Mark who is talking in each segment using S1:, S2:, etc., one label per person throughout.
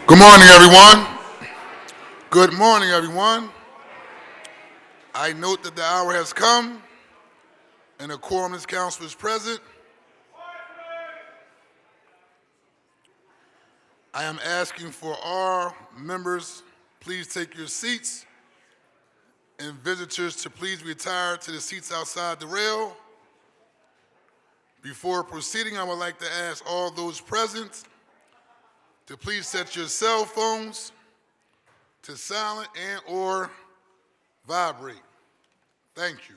S1: Good morning, everyone. Good morning, everyone. I note that the hour has come and a quorum is council is present. I am asking for all members, please take your seats, and visitors to please retire to the seats outside the rail. Before proceeding, I would like to ask all those present to please set your cell phones to silent and or vibrate. Thank you.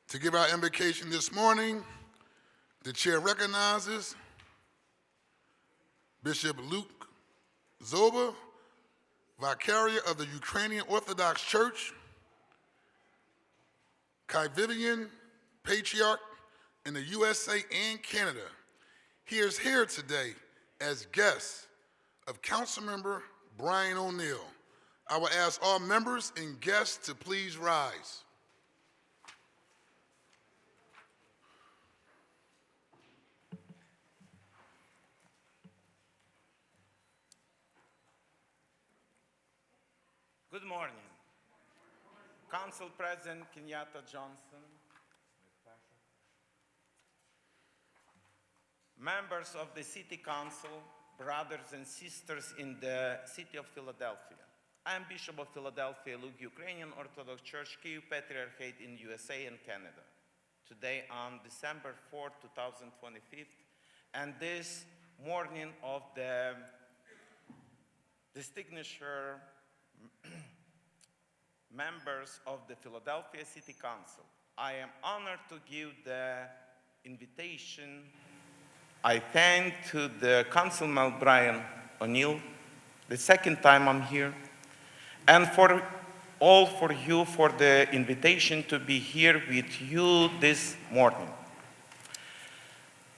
S1: To give our invocation this morning, the chair recognizes Bishop Luke Zoba, Vicaria of the Ukrainian Orthodox Church, Khyverian Patriarch in the USA and Canada. He is here today as guest of Councilmember Brian O'Neill. I will ask all members and guests to please rise.
S2: Good morning. Council President Kenyatta Johnson, members of the City Council, brothers and sisters in the City of Philadelphia. I am Bishop of Philadelphia, Luke Ukrainian Orthodox Church, Kyiv Patriarchate in USA and Canada. Today on December 4, 2025, and this morning of the distinguished members of the Philadelphia City Council, I am honored to give the invitation. I thank to the Councilman Brian O'Neill, the second time I'm here, and for you for the invitation to be here with you this morning.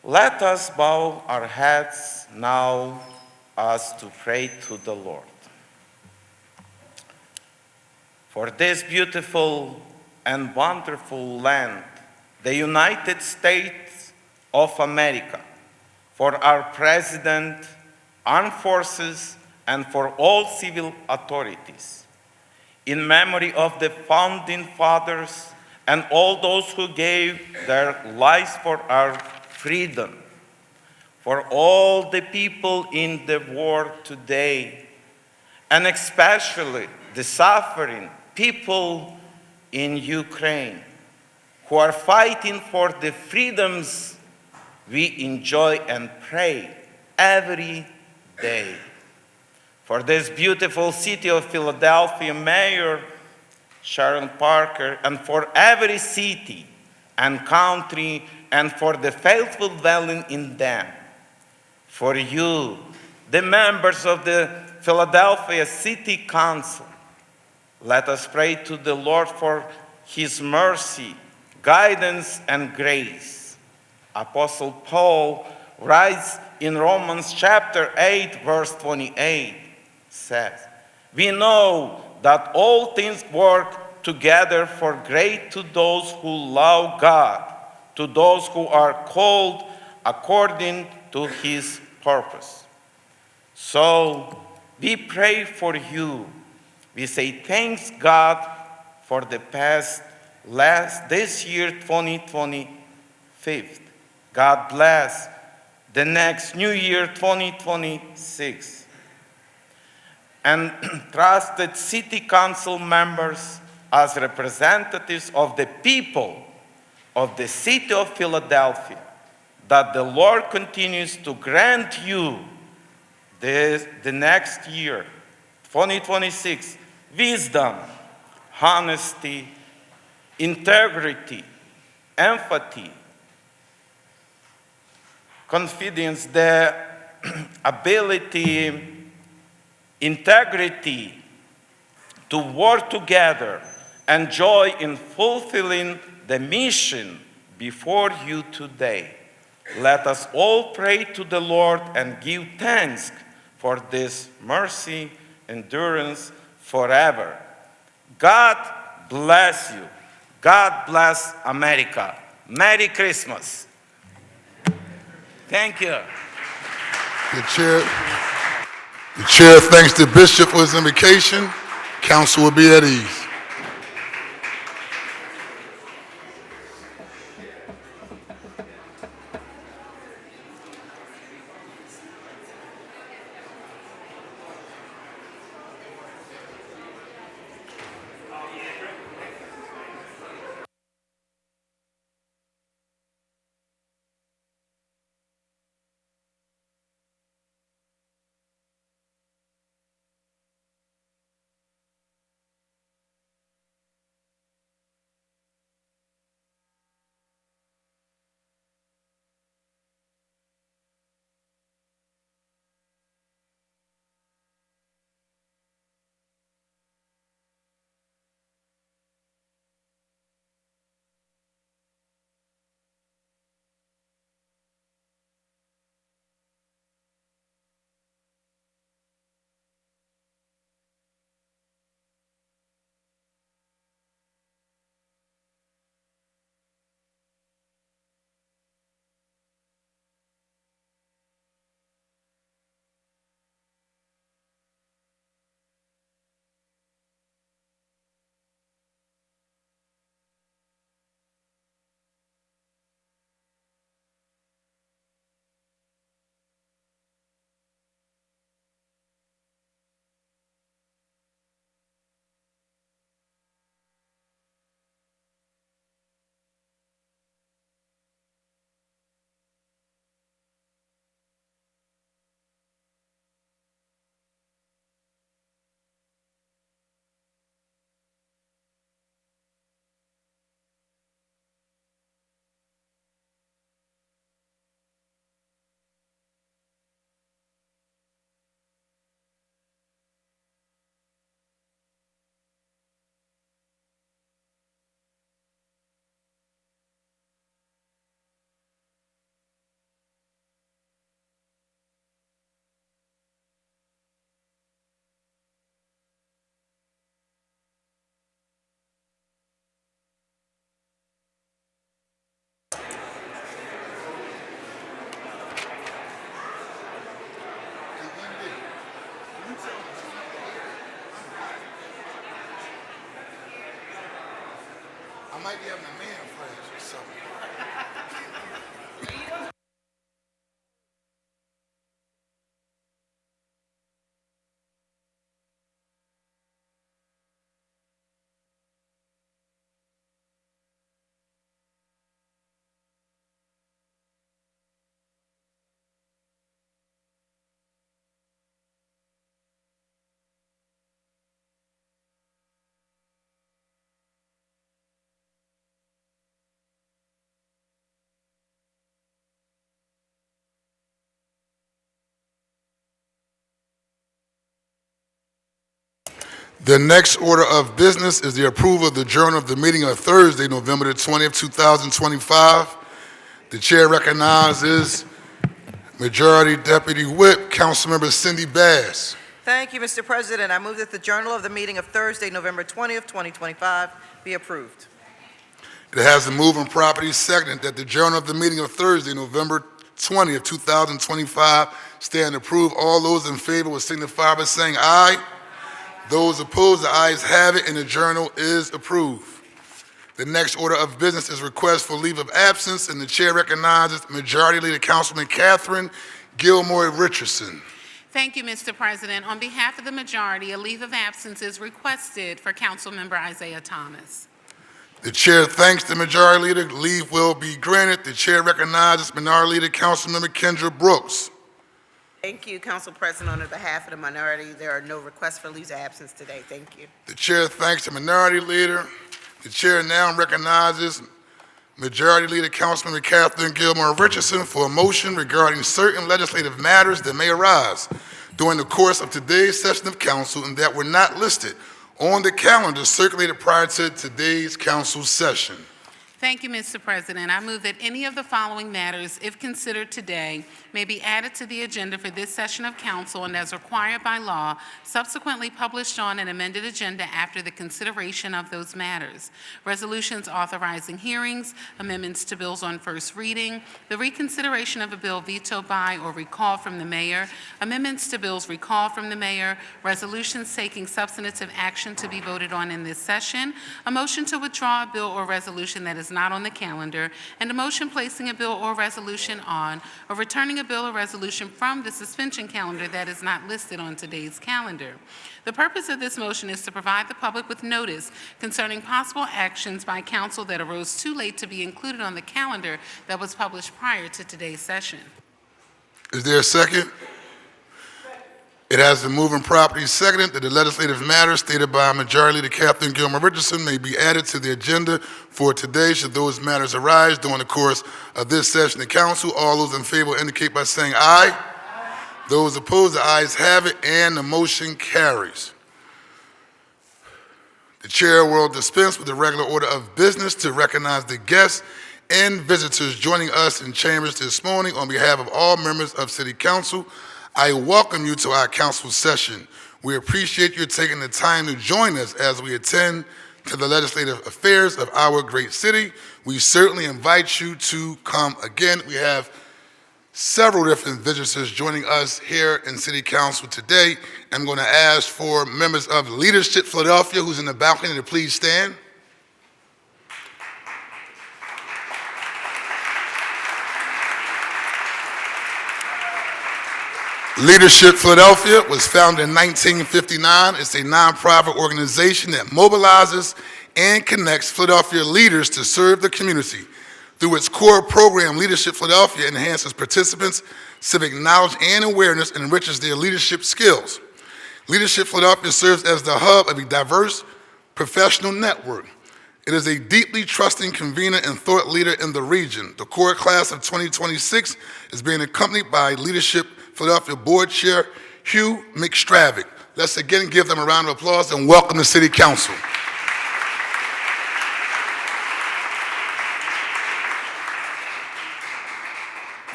S2: Let us bow our heads now as to pray to the Lord. For this beautiful and wonderful land, the United States of America, for our President, armed forces, and for all civil authorities, in memory of the founding fathers and all those who gave their lives for our freedom, for all the people in the world today, and especially the suffering people in Ukraine who are fighting for the freedoms we enjoy and pray every day. For this beautiful city of Philadelphia, Mayor Sharon Parker, and for every city and country, and for the faithful dwelling in them. For you, the members of the Philadelphia City Council, let us pray to the Lord for his mercy, guidance, and grace. Apostle Paul writes in Romans chapter 8, verse 28, says, "We know that all things work together for great to those who love God, to those who are called according to his purpose." So we pray for you. We say thanks God for the this year 2025. God bless the next new year 2026. And trusted city council members as representatives of the people of the city of Philadelphia, that the Lord continues to grant you the next year, 2026, wisdom, honesty, integrity, empathy, confidence, the ability, integrity to work together and joy in fulfilling the mission before you today. Let us all pray to the Lord and give thanks for this mercy, endurance forever. God bless you. God bless America. Merry Christmas. Thank you.
S1: The chair thanks the bishop for his invocation. Council will be at ease. I might be having a man flash or something. The next order of business is the approval of the journal of the meeting of Thursday, November the 20th, 2025. The chair recognizes Majority Deputy Whip, Councilmember Cindy Bass.
S3: Thank you, Mr. President. I move that the journal of the meeting of Thursday, November 20th, 2025 be approved.
S1: It has been moved and properly seconded that the journal of the meeting of Thursday, November 20th, 2025 stand approved. All those in favor will signify by saying aye. Those opposed, the ayes have it, and the journal is approved. The next order of business is request for leave of absence, and the chair recognizes Majority Leader Councilman Catherine Gilmore Richardson.
S4: Thank you, Mr. President. On behalf of the majority, a leave of absence is requested for Councilmember Isaiah Thomas.
S1: The chair thanks the Majority Leader. Leave will be granted. The chair recognizes Minority Leader Councilmember Kendra Brooks.
S3: Thank you, Council President. On behalf of the minority, there are no requests for leaves of absence today. Thank you.
S1: The chair thanks the Minority Leader. The chair now recognizes Majority Leader Councilmember Catherine Gilmore Richardson for a motion regarding certain legislative matters that may arise during the course of today's session of council and that were not listed on the calendar circulated prior to today's council session.
S4: Thank you, Mr. President. I move that any of the following matters, if considered today, may be added to the agenda for this session of council and as required by law, subsequently published on an amended agenda after the consideration of those matters. Resolutions authorizing hearings, amendments to bills on first reading, the reconsideration of a bill vetoed by or recalled from the mayor, amendments to bills recalled from the mayor, resolutions taking substantive action to be voted on in this session, a motion to withdraw a bill or resolution that is not on the calendar, and a motion placing a bill or resolution on or returning a bill or resolution from the suspension calendar that is not listed on today's calendar. The purpose of this motion is to provide the public with notice concerning possible actions by council that arose too late to be included on the calendar that was published prior to today's session.
S1: Is there a second? It has been moved and properly seconded that the legislative matters stated by Majority Leader Catherine Gilmer Richardson may be added to the agenda for today should those matters arise during the course of this session of council. All those in favor indicate by saying aye. Those opposed, the ayes have it, and the motion carries. The chair will dispense with the regular order of business to recognize the guests and visitors joining us in chambers this morning. On behalf of all members of City Council, I welcome you to our council session. We appreciate you taking the time to join us as we attend to the legislative affairs of our great city. We certainly invite you to come again. We have several different visitors joining us here in City Council today. I'm going to ask for members of Leadership Philadelphia, who's in the balcony, to please stand. Leadership Philadelphia was founded in 1959. It's a nonprofit organization that mobilizes and connects Philadelphia leaders to serve the community. Through its core program, Leadership Philadelphia enhances participants' civic knowledge and awareness and enriches their leadership skills. Leadership Philadelphia serves as the hub of a diverse professional network. It is a deeply trusting convener and thought leader in the region. The core class of 2026 is being accompanied by Leadership Philadelphia Board Chair Hugh McStravick. Let's again give them a round of applause and welcome to City Council.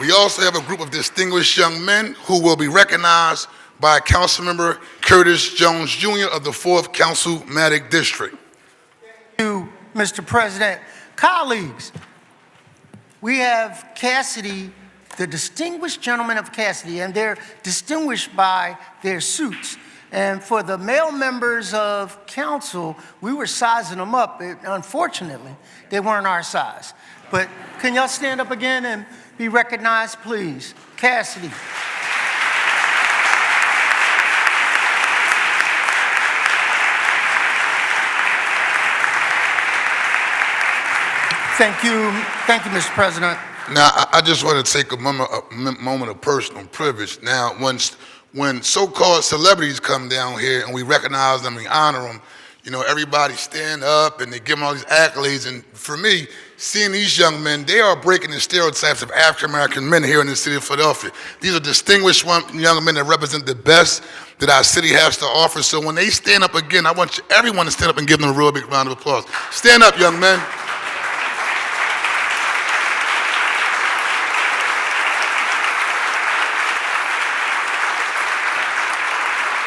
S1: We also have a group of distinguished young men who will be recognized by Councilmember Curtis Jones Jr. of the 4th Councilmatic District.
S5: Thank you, Mr. President. Colleagues, we have Cassidy, the distinguished gentlemen of Cassidy, and they're distinguished by their suits. And for the male members of council, we were sizing them up. Unfortunately, they weren't our size. But can y'all stand up again and be recognized, please? Cassidy. Thank you, Mr. President.
S1: Now, I just want to take a moment of personal privilege. Now, when so-called celebrities come down here and we recognize them, we honor them, you know, everybody stand up and they give them all these accolades. And for me, seeing these young men, they are breaking the stereotypes of African-American men here in the city of Philadelphia. These are distinguished young men that represent the best that our city has to offer. So when they stand up again, I want everyone to stand up and give them a real big round of applause. Stand up, young men.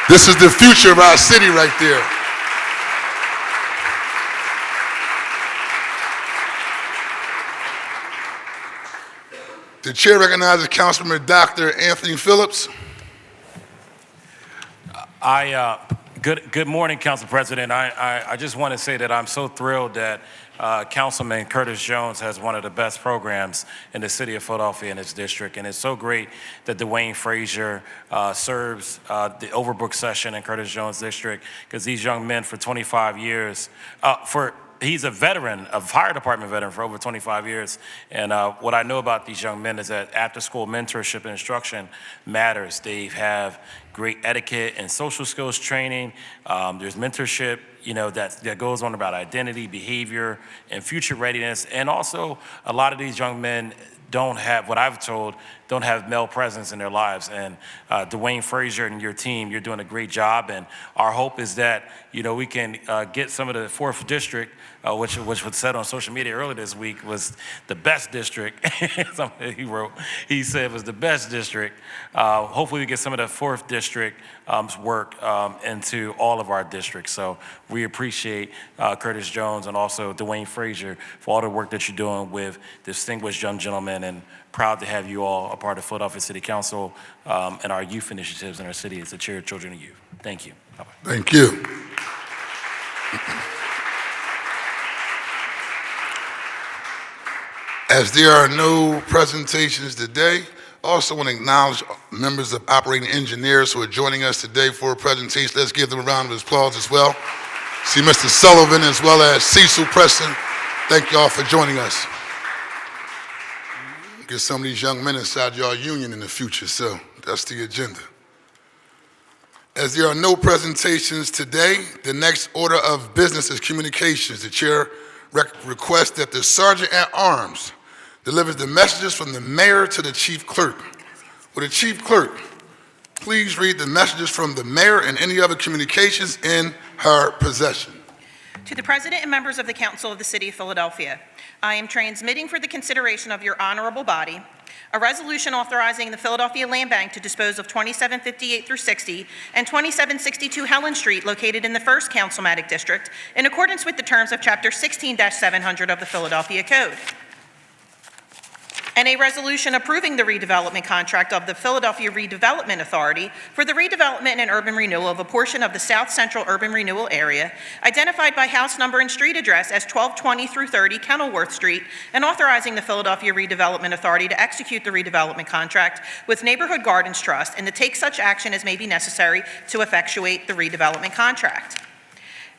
S1: This is the future of our city right there. The chair recognizes Councilman Dr. Anthony Phillips.
S6: Good morning, Council President. I just want to say that I'm so thrilled that Councilman Curtis Jones has one of the best programs in the city of Philadelphia in his district, and it's so great that Dwayne Frazier serves the Overbrook session in Curtis Jones district, because these young men for 25 years, he's a veteran, a fire department veteran for over 25 years. And what I know about these young men is that after school mentorship and instruction matters. They have great etiquette and social skills training. There's mentorship, you know, that goes on about identity, behavior, and future readiness. And also, a lot of these young men, don't have, what I've told, don't have male presence in their lives. And Dwayne Frazier and your team, you're doing a great job. And our hope is that, we can get some of the 4th district, which was said on social media earlier this week, was the best district. Something he said was the best district. Hopefully we get some of the 4th district work into all of our districts. So we appreciate Curtis Jones and also Dwayne Frazier for all the work that you're doing with distinguished young gentlemen, and proud to have you all a part of Philadelphia City Council and our youth initiatives in our city as the chair of Children and Youth. Thank you. Bye-bye.
S1: Thank you. As there are no presentations today, I also want to acknowledge members of operating engineers who are joining us today for a presentation. Let's give them a round of applause as well. See Mr. Sullivan as well as Cecil Preston. Thank you all for joining us. Get some of these young men inside your union in the future, so that's the agenda. As there are no presentations today, the next order of business is communications. The chair requests that the Sergeant at Arms delivers the messages from the mayor to the chief clerk. Will the chief clerk please read the messages from the mayor and any other communications in her possession?
S7: To the President and members of the Council of the City of Philadelphia, I am transmitting for the consideration of your honorable body a resolution authorizing the Philadelphia Land Bank to dispose of 2758 through 60 and 2762 Helen Street located in the 1st Councilmatic District in accordance with the terms of Chapter 16-700 of the Philadelphia Code. And a resolution approving the redevelopment contract of the Philadelphia Redevelopment Authority for the redevelopment and urban renewal of a portion of the South Central Urban Renewal Area, identified by house number and street address as 1220 through 30 Kenilworth Street, and authorizing the Philadelphia Redevelopment Authority to execute the redevelopment contract with Neighborhood Gardens Trust and to take such action as may be necessary to effectuate the redevelopment contract.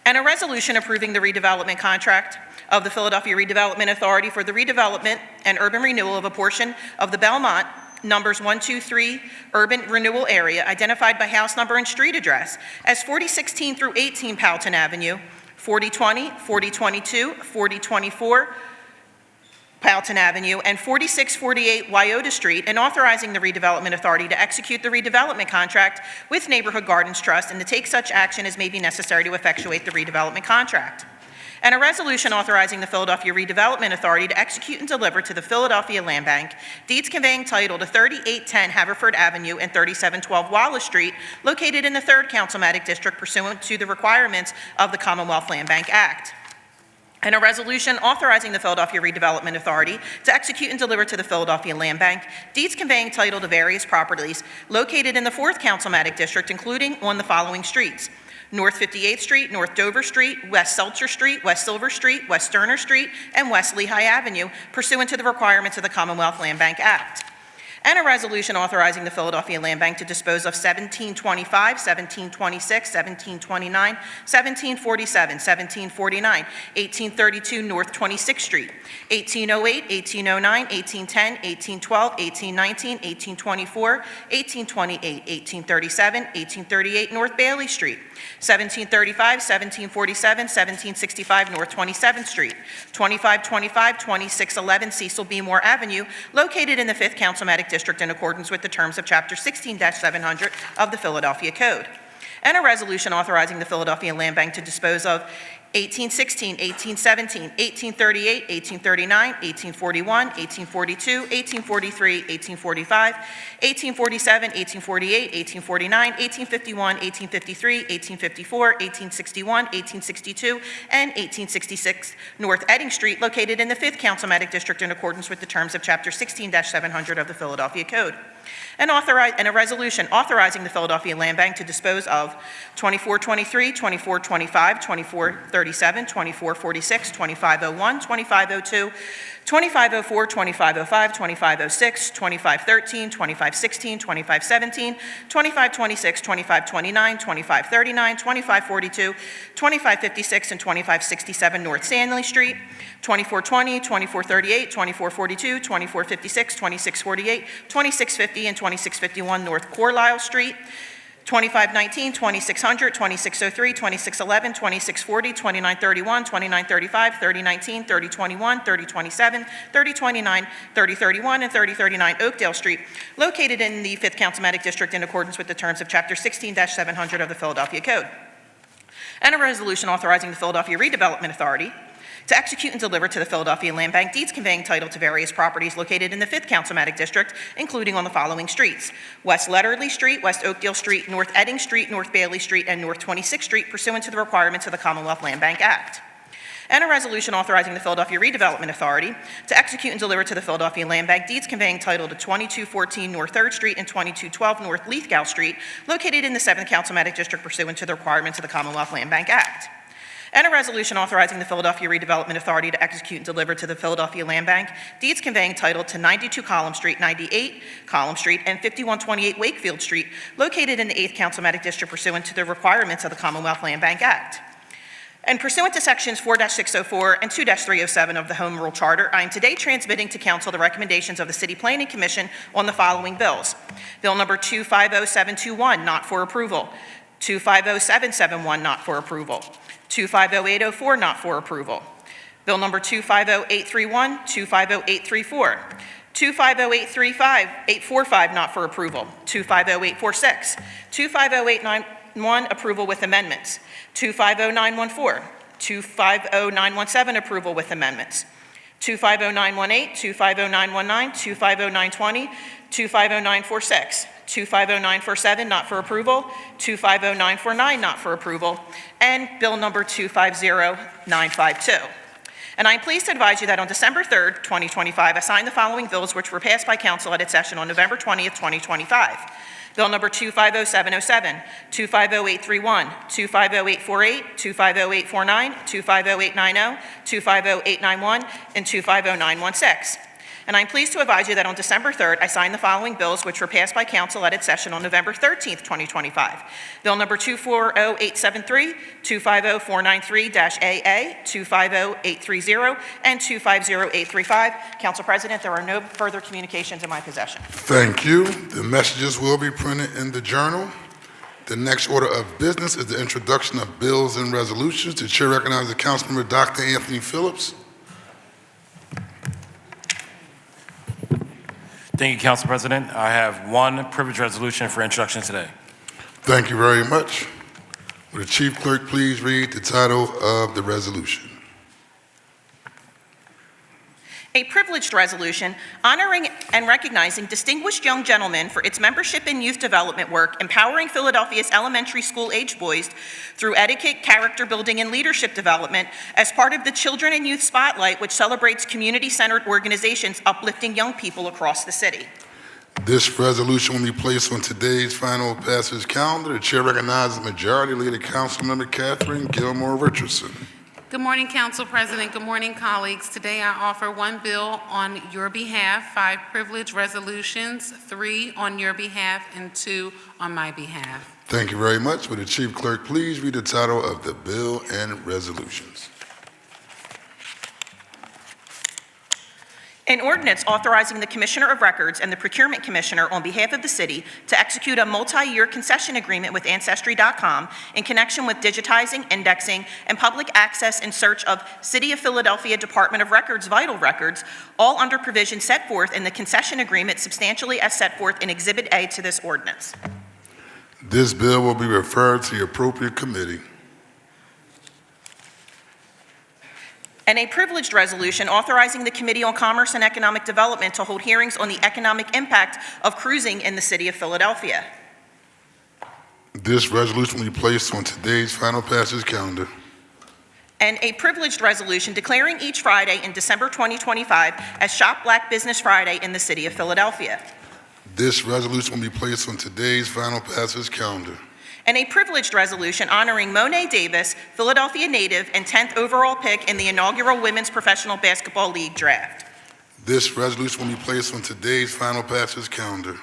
S7: And a resolution approving the redevelopment contract of the Philadelphia Redevelopment Authority for the redevelopment and urban renewal of a portion of the Belmont numbers 123 urban renewal area identified by house number and street address as 4016 through 18 Powelton Avenue, 4020, 4022, 4024 Powelton Avenue, and 4648 Wyoda Street, and authorizing the Redevelopment Authority to execute the redevelopment contract with Neighborhood Gardens Trust and to take such action as may be necessary to effectuate the redevelopment contract. And a resolution authorizing the Philadelphia Redevelopment Authority to execute and deliver to the Philadelphia Land Bank deeds conveying title to 3810 Haverford Avenue and 3712 Wallace Street, located in the 3rd Councilmatic District pursuant to the requirements of the Commonwealth Land Bank Act. And a resolution authorizing the Philadelphia Redevelopment Authority to execute and deliver to the Philadelphia Land Bank deeds conveying title to various properties located in the 4th Councilmatic District, including on the following streets: North 58th Street, North Dover Street, West Seltzer Street, West Silver Street, West Sterner Street, and West Lehigh Avenue, pursuant to the requirements of the Commonwealth Land Bank Act. And a resolution authorizing the Philadelphia Land Bank to dispose of 1725, 1726, 1729, 1747, 1749, 1832 North 26th Street, 1808, 1809, 1810, 1812, 1819, 1824, 1828, 1837, 1838 North Bailey Street, 1735, 1747, 1765 North 27th Street, 2525, 2611 Cecil B. Moore Avenue, located in the 5th Councilmatic District in accordance with the terms of Chapter 16-700 of the Philadelphia Code. And a resolution authorizing the Philadelphia Land Bank to dispose of 1816, 1817, 1838, 1839, 1841, 1842, 1843, 1845, 1847, 1848, 1849, 1851, 1853, 1854, 1861, 1862, and 1866 North Edding Street, located in the 5th Councilmatic District in accordance with the terms of Chapter 16-700 of the Philadelphia Code. And a resolution authorizing the Philadelphia Land Bank to dispose of 2423, 2425, 2437, 2446, 2501, 2502, 2504, 2505, 2506, 2513, 2516, 2517, 2526, 2529, 2539, 2542, 2556, and 2567 North Stanley Street, 2420, 2438, 2442, 2456, 2648, 2650, and 2651 North Carlisle Street, 2519, 2600, 2603, 2611, 2640, 2931, 2935, 3019, 3021, 3027, 3029, 3031, and 3039 Oakdale Street, located in the 5th Councilmanic District in accordance with the terms of Chapter 16-700 of the Philadelphia Code. And a resolution authorizing the Philadelphia Redevelopment Authority to execute and deliver to the Philadelphia Land Bank deeds conveying title to various properties located in the 5th Councilmanic District, including on the following streets: West Letterly Street, West Oakdale Street, North Edding Street, North Bailey Street, and North 26th Street, pursuant to the requirements of the Commonwealth Land Bank Act. And a resolution authorizing the Philadelphia Redevelopment Authority to execute and deliver to the Philadelphia Land Bank deeds conveying title to 2214 North 3rd Street and 2212 North Lithgow Street, located in the 7th Councilmanic District, pursuant to the requirements of the Commonwealth Land Bank Act. And a resolution authorizing the Philadelphia Redevelopment Authority to execute and deliver to the Philadelphia Land Bank deeds conveying title to 92 Column Street, 98 Column Street, and 5128 Wakefield Street, located in the 8th Councilmanic District, pursuant to the requirements of the Commonwealth Land Bank Act. And pursuant to Sections 4-604 and 2-307 of the Home Rule Charter, I am today transmitting to Council the recommendations of the City Planning Commission on the following bills: Bill number 250721, not for approval; 250771, not for approval; 250804, not for approval; Bill number 250831, 250834, 250845, not for approval; 250846, 250891, approval with amendments; 250914, 250917, approval with amendments; 250918, 250919, 250920, 250946, 250947, not for approval; 250949, not for approval; and Bill number 250952. And I am pleased to advise you that on December 3rd, 2025, I signed the following bills which were passed by council at its session on November 20th, 2025. Bill number 250707, 250831, 250848, 250849, 250890, 250891, and 250916. And I'm pleased to advise you that on December 3rd, I signed the following bills which were passed by council at its session on November 13th, 2025. Bill number 240873, 250493-AA, 250830, and 250835. Council President, there are no further communications in my possession.
S1: Thank you. The messages will be printed in the Journal. The next order of business is the introduction of bills and resolutions. The chair recognizes Councilmember Dr. Anthony Phillips.
S6: Thank you, Council President. I have one privilege resolution for introduction today.
S1: Thank you very much. Will the Chief Clerk please read the title of the resolution?
S7: A privileged resolution honoring and recognizing distinguished young gentlemen for its membership in youth development work, empowering Philadelphia's elementary school-aged boys through etiquette, character building, and leadership development as part of the Children and Youth Spotlight, which celebrates community-centered organizations uplifting young people across the city.
S1: This resolution will be placed on today's final passage calendar. The chair recognizes Majority Leader Councilmember Catherine Gilmore Richardson.
S4: Good morning, Council President. Good morning, colleagues. Today I offer one bill on your behalf, 5 privilege resolutions, 3 on your behalf, and 2 on my behalf.
S1: Thank you very much. Will the Chief Clerk please read the title of the bill and resolutions?
S7: An ordinance authorizing the Commissioner of Records and the Procurement Commissioner on behalf of the city to execute a multi-year concession agreement with Ancestry.com in connection with digitizing, indexing, and public access in search of City of Philadelphia Department of Records vital records, all under provisions set forth in the concession agreement substantially as set forth in Exhibit A to this ordinance.
S1: This bill will be referred to the appropriate committee.
S7: And a privileged resolution authorizing the Committee on Commerce and Economic Development to hold hearings on the economic impact of cruising in the city of Philadelphia.
S1: This resolution will be placed on today's final passage calendar.
S7: And a privileged resolution declaring each Friday in December 2025 as Shop Black Business Friday in the city of Philadelphia.
S1: This resolution will be placed on today's final passage calendar.
S7: And a privileged resolution honoring Monet Davis, Philadelphia native and 10th overall pick in the inaugural Women's Professional Basketball League draft.
S1: This resolution will be placed on today's final passage calendar.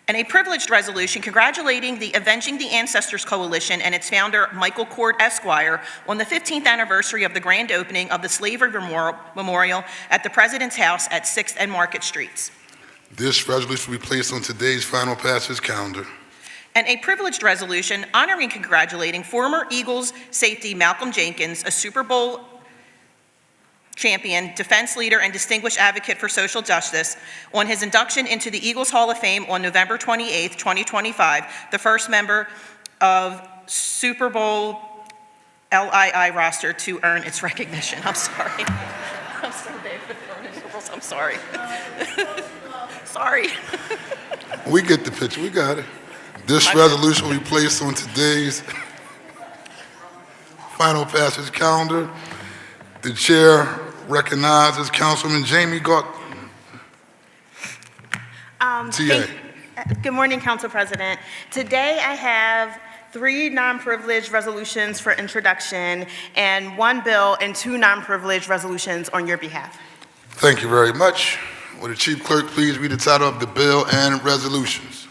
S7: And a privileged resolution congratulating the Avenging the Ancestors Coalition and its founder, Michael Cord Esquire, on the 15th anniversary of the grand opening of the Slavery Memorial at the President's House at 6th and Market Streets.
S1: This resolution will be placed on today's final passage calendar.
S7: And a privileged resolution honoring and congratulating former Eagles safety Malcolm Jenkins, a Super Bowl champion, defense leader, and distinguished advocate for social justice, on his induction into the Eagles Hall of Fame on November 28, 2025, the first member of Super Bowl LII roster to earn its recognition. I'm sorry. I'm so bad for throwing Super Bowls. I'm sorry. Sorry.
S1: We get the picture, we got it. This resolution will be placed on today's final passage calendar. The chair recognizes Councilman Jamie Gautier.
S8: Good morning, Council President. Today I have 3 non-privileged resolutions for introduction and 1 bill and 2 non-privileged resolutions on your behalf.
S1: Thank you very much. Will the chief clerk please read the title of the bill and resolutions?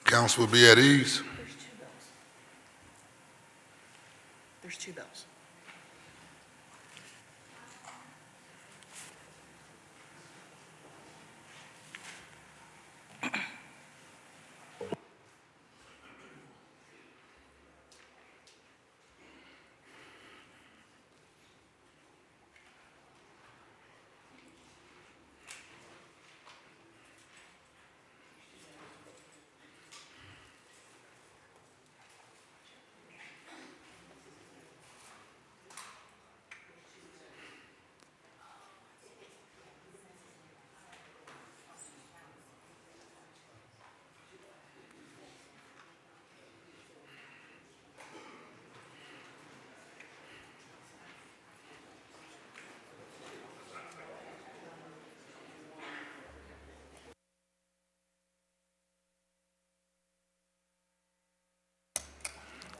S1: Council will be at ease.
S7: There's 2 bills.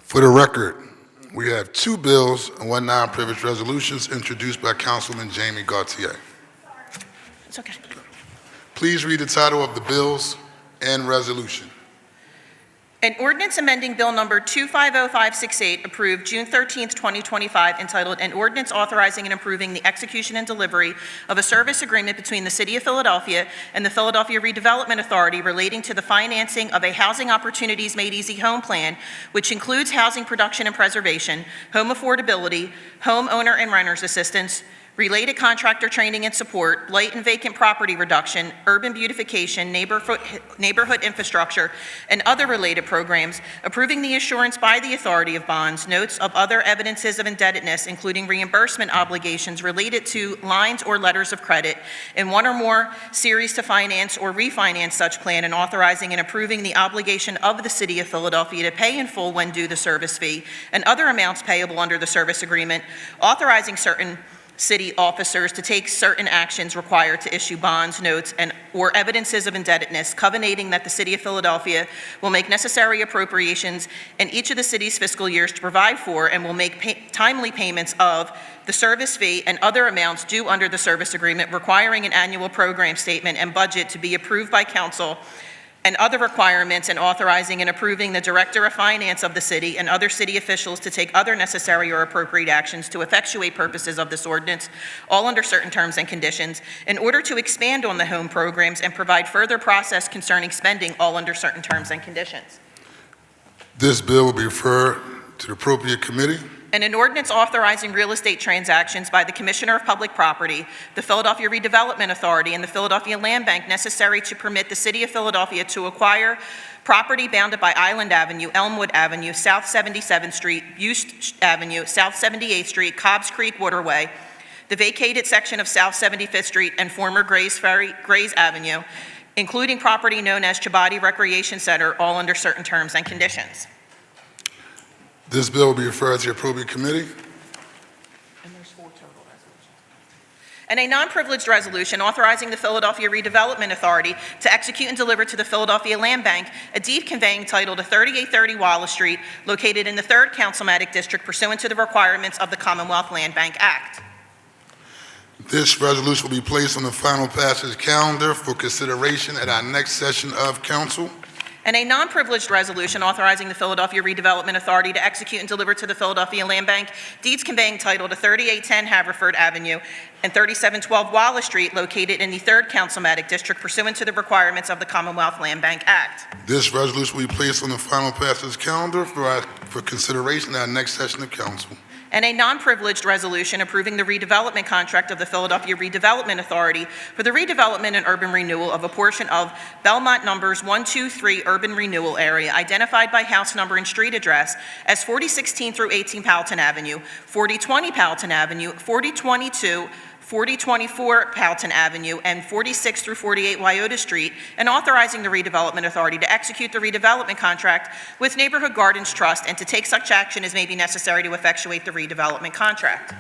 S1: For the record, we have 2 bills and 1 non-privileged resolutions introduced by Councilman Jamie Gautier.
S7: It's okay.
S1: Please read the title of the bills and resolution.
S7: An ordinance amending Bill Number 250568, approved June 13, 2025, entitled An Ordinance Authorizing and Approving the Execution and Delivery of a Service Agreement between the City of Philadelphia and the Philadelphia Redevelopment Authority relating to the financing of a Housing Opportunities Made Easy Home Plan, which includes housing production and preservation, home affordability, homeowner and renters assistance, related contractor training and support, blight and vacant property reduction, urban beautification, neighborhood infrastructure, and other related programs, approving the issuance by the authority of bonds, notes of other evidences of indebtedness, including reimbursement obligations related to lines or letters of credit, in 1 or more series to finance or refinance such plan, and authorizing and approving the obligation of the City of Philadelphia to pay in full when due the service fee, and other amounts payable under the service agreement, authorizing certain city officers to take certain actions required to issue bonds, notes, or evidences of indebtedness, covenanting that the City of Philadelphia will make necessary appropriations in each of the city's fiscal years to provide for and will make timely payments of the service fee and other amounts due under the service agreement, requiring an annual program statement and budget to be approved by council, and other requirements, and authorizing and approving the Director of Finance of the city and other city officials to take other necessary or appropriate actions to effectuate purposes of this ordinance, all under certain terms and conditions, in order to expand on the home programs and provide further process concerning spending, all under certain terms and conditions.
S1: This bill will be referred to the appropriate committee.
S7: And an ordinance authorizing real estate transactions by the Commissioner of Public Property, the Philadelphia Redevelopment Authority, and the Philadelphia Land Bank necessary to permit the City of Philadelphia to acquire property bounded by Island Avenue, Elmwood Avenue, South 77th Street, Buste Avenue, South 78th Street, Cobbs Creek Waterway, the vacated section of South 75th Street and former Grays Avenue, including property known as Chabadi Recreation Center, all under certain terms and conditions.
S1: This bill will be referred to the appropriate committee.
S7: And there's 4 total resolutions. And a non-privileged resolution authorizing the Philadelphia Redevelopment Authority to execute and deliver to the Philadelphia Land Bank a deed conveying title to 3830 Wallace Street, located in the 3rd Councilmatic District, pursuant to the requirements of the Commonwealth Land Bank Act.
S1: This resolution will be placed on the final passage calendar for consideration at our next session of council.
S7: And a non-privileged resolution authorizing the Philadelphia Redevelopment Authority to execute and deliver to the Philadelphia Land Bank deeds conveying title to 3810 Haverford Avenue and 3712 Wallace Street located in the 3rd Councilmatic District pursuant to the requirements of the Commonwealth Land Bank Act.
S1: This resolution will be placed on the final passage calendar for consideration at our next session of council.
S7: And a non-privileged resolution approving the redevelopment contract of the Philadelphia Redevelopment Authority for the redevelopment and urban renewal of a portion of Belmont Numbers 123 Urban Renewal Area identified by house number and street address as 4016 through 18 Powelton Avenue, 4020 Powelton Avenue, 4022, 4024 Powelton Avenue, and 46 through 48 Wyoto Street, and authorizing the Redevelopment Authority to execute the redevelopment contract with Neighborhood Gardens Trust and to take such action as may be necessary to effectuate the redevelopment contract.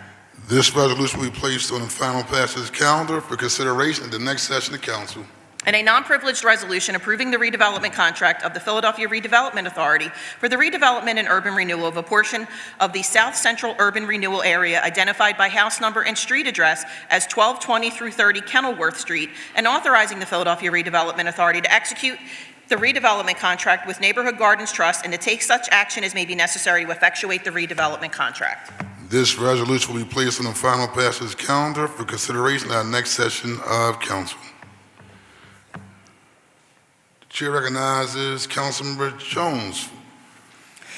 S1: This resolution will be placed on the final passage calendar for consideration at the next session of council.
S7: And a non-privileged resolution approving the redevelopment contract of the Philadelphia Redevelopment Authority for the redevelopment and urban renewal of a portion of the South Central Urban Renewal Area identified by house number and street address as 1220 through 30 Kenilworth Street, and authorizing the Philadelphia Redevelopment Authority to execute the redevelopment contract with Neighborhood Gardens Trust and to take such action as may be necessary to effectuate the redevelopment contract.
S1: This resolution will be placed on the final passage calendar for consideration at our next session of council. Chair recognizes Councilmember Jones.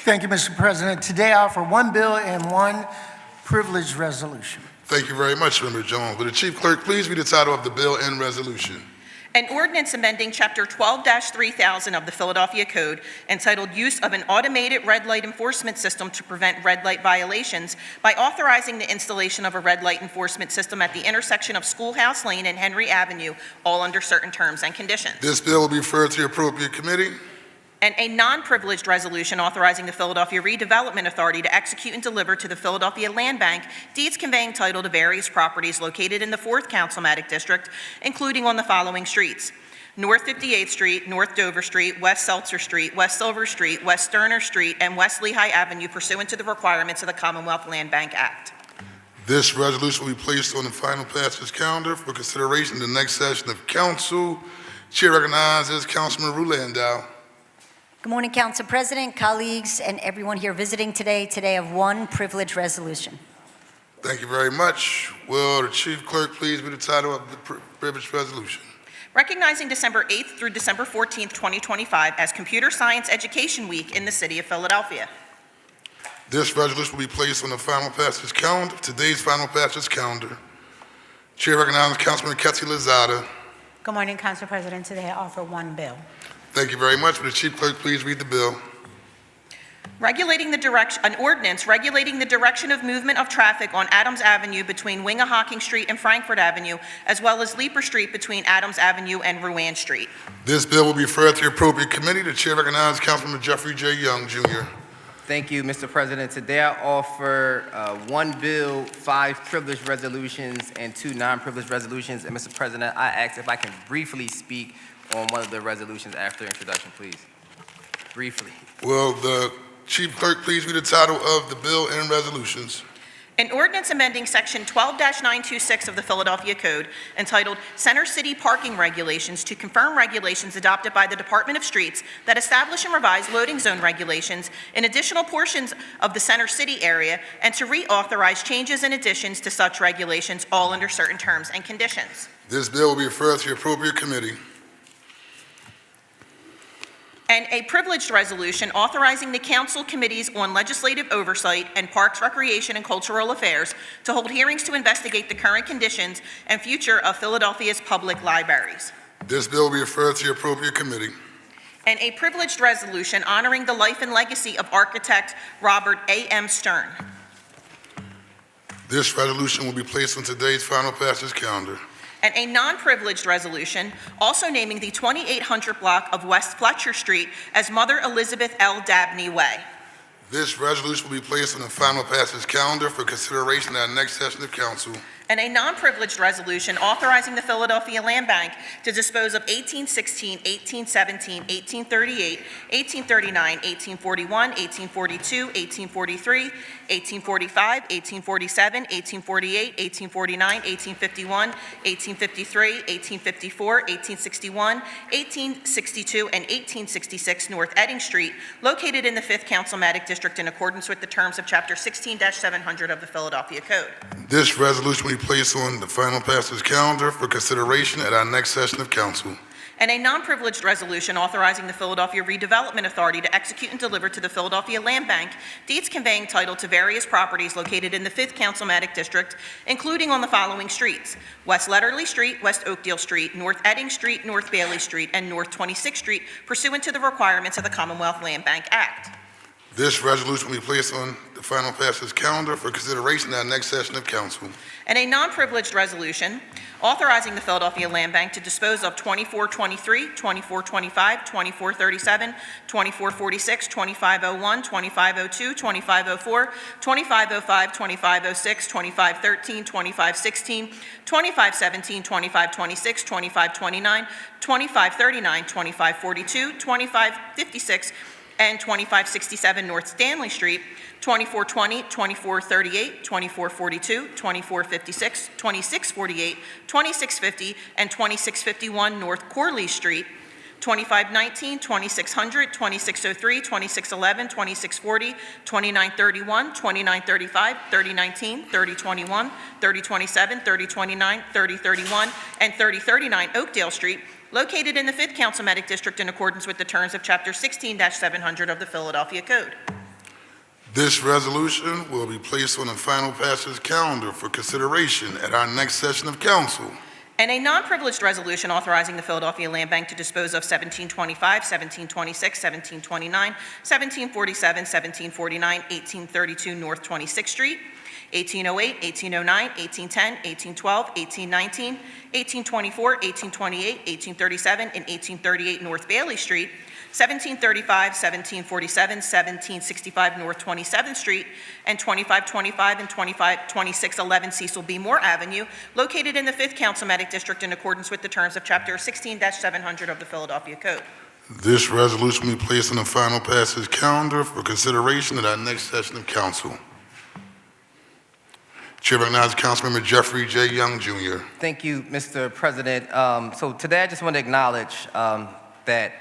S5: Thank you, Mr. President. Today I offer one bill and one privileged resolution.
S1: Thank you very much, Member Jones. Will the Chief Clerk please read the title of the bill and resolution?
S7: An ordinance amending Chapter 12-3000 of the Philadelphia Code entitled Use of an Automated Red Light Enforcement System to Prevent Red Light Violations by authorizing the installation of a red light enforcement system at the intersection of Schoolhouse Lane and Henry Avenue, all under certain terms and conditions.
S1: This bill will be referred to the appropriate committee.
S7: And a non-privileged resolution authorizing the Philadelphia Redevelopment Authority to execute and deliver to the Philadelphia Land Bank deeds conveying title to various properties located in the 4th Councilmatic District, including on the following streets: North 58th Street, North Dover Street, West Seltzer Street, West Silver Street, West Sterner Street, and West Lehigh Avenue pursuant to the requirements of the Commonwealth Land Bank Act.
S1: This resolution will be placed on the final passage calendar for consideration in the next session of council. Chair recognizes Councilman Rulandow.
S9: Good morning, Council President, colleagues, and everyone here visiting today. Today I have one privilege resolution.
S1: Thank you very much. Will the Chief Clerk please read the title of the privileged resolution?
S7: Recognizing December 8th through December 14th, 2025 as Computer Science Education Week in the city of Philadelphia.
S1: This resolution will be placed on the final passage calendar, today's final passage calendar. Chair recognizes Councilman Ketty Lozada.
S10: Good morning, Council President. Today I offer one bill.
S1: Thank you very much. Will the Chief Clerk please read the bill?
S7: An ordinance regulating the direction of movement of traffic on Adams Avenue between Winghahawking Street and Frankfurt Avenue, as well as Leeper Street between Adams Avenue and Rowan Street.
S1: This bill will be referred to the appropriate committee. The chair recognizes Councilman Jeffrey J. Young, Jr.
S11: Thank you, Mr. President. Today I offer one bill, 5 privileged resolutions, and 2 non-privileged resolutions. And Mr. President, I ask if I can briefly speak on one of the resolutions after introduction, please. Briefly.
S1: Will the Chief Clerk please read the title of the bill and resolutions?
S7: An ordinance amending Section 12-926 of the Philadelphia Code entitled Center City Parking Regulations to confirm regulations adopted by the Department of Streets that establish and revise loading zone regulations in additional portions of the Center City area and to reauthorize changes and additions to such regulations, all under certain terms and conditions.
S1: This bill will be referred to the appropriate committee.
S7: And a privileged resolution authorizing the council committees on legislative oversight and Parks, Recreation, and Cultural Affairs to hold hearings to investigate the current conditions and future of Philadelphia's public libraries.
S1: This bill will be referred to the appropriate committee.
S7: And a privileged resolution honoring the life and legacy of architect Robert A.M. Stern.
S1: This resolution will be placed on today's final passage calendar.
S7: And a non-privileged resolution also naming the 2800 block of West Fletcher Street as Mother Elizabeth L. Dabney Way.
S1: This resolution will be placed on the final passage calendar for consideration at our next session of council.
S7: and a non-privileged resolution authorizing the Philadelphia Land Bank to dispose of 1816, 1817, 1838, 1839, 1841, 1842, 1843, 1845, 1847, 1848, 1849, 1851, 1853, 1854, 1861, 1862, and 1866 North Edding Street, located in the 5th Councilmatic District in accordance with the terms of Chapter 16-700 of the Philadelphia Code.
S1: This resolution will be placed on the final passage calendar for consideration at our next session of council.
S7: And a non-privileged resolution authorizing the Philadelphia Redevelopment Authority to execute and deliver to the Philadelphia Land Bank deeds conveying title to various properties located in the 5th Councilmatic District, including on the following streets: West Letterly Street, West Oakdale Street, North Edding Street, North Bailey Street, and North 26th Street, pursuant to the requirements of the Commonwealth Land Bank Act.
S1: This resolution will be placed on the final passage calendar for consideration at our next session of council.
S7: And a non-privileged resolution authorizing the Philadelphia Land Bank to dispose of 2423, 2425, 2437, 2446, 2501, 2502, 2504, 2505, 2506, 2513, 2516, 2517, 2526, 2529, 2539, 2542, 2556, and 2567 North Stanley Street, 2420, 2438, 2442, 2456, 2648, 2650, and 2651 North Corley Street, 2519, 2600, 2603, 2611, 2640, 2931, 2935, 3019, 3021, 3027, 3029, 3031, and 3039 Oakdale Street, located in the 5th Councilmatic District in accordance with the terms of Chapter 16-700 of the Philadelphia Code.
S1: This resolution will be placed on the final passage calendar for consideration at our next session of council.
S7: And a non-privileged resolution authorizing the Philadelphia Land Bank to dispose of 1725, 1726, 1729, 1747, 1749, 1832 North 26th Street, 1808, 1809, 1810, 1812, 1819, 1824, 1828, 1837, and 1838 North Bailey Street, 1735, 1747, 1765 North 27th Street, and 2525 and 2611 Cecil B. Moore Avenue, located in the 5th Councilmatic District in accordance with the terms of Chapter 16-700 of the Philadelphia Code.
S1: This resolution will be placed on the final passage calendar for consideration at our next session of council. Chair recognizes Councilmember Jeffrey J. Young, Jr.
S11: Thank you, Mr. President. So today I just want to acknowledge that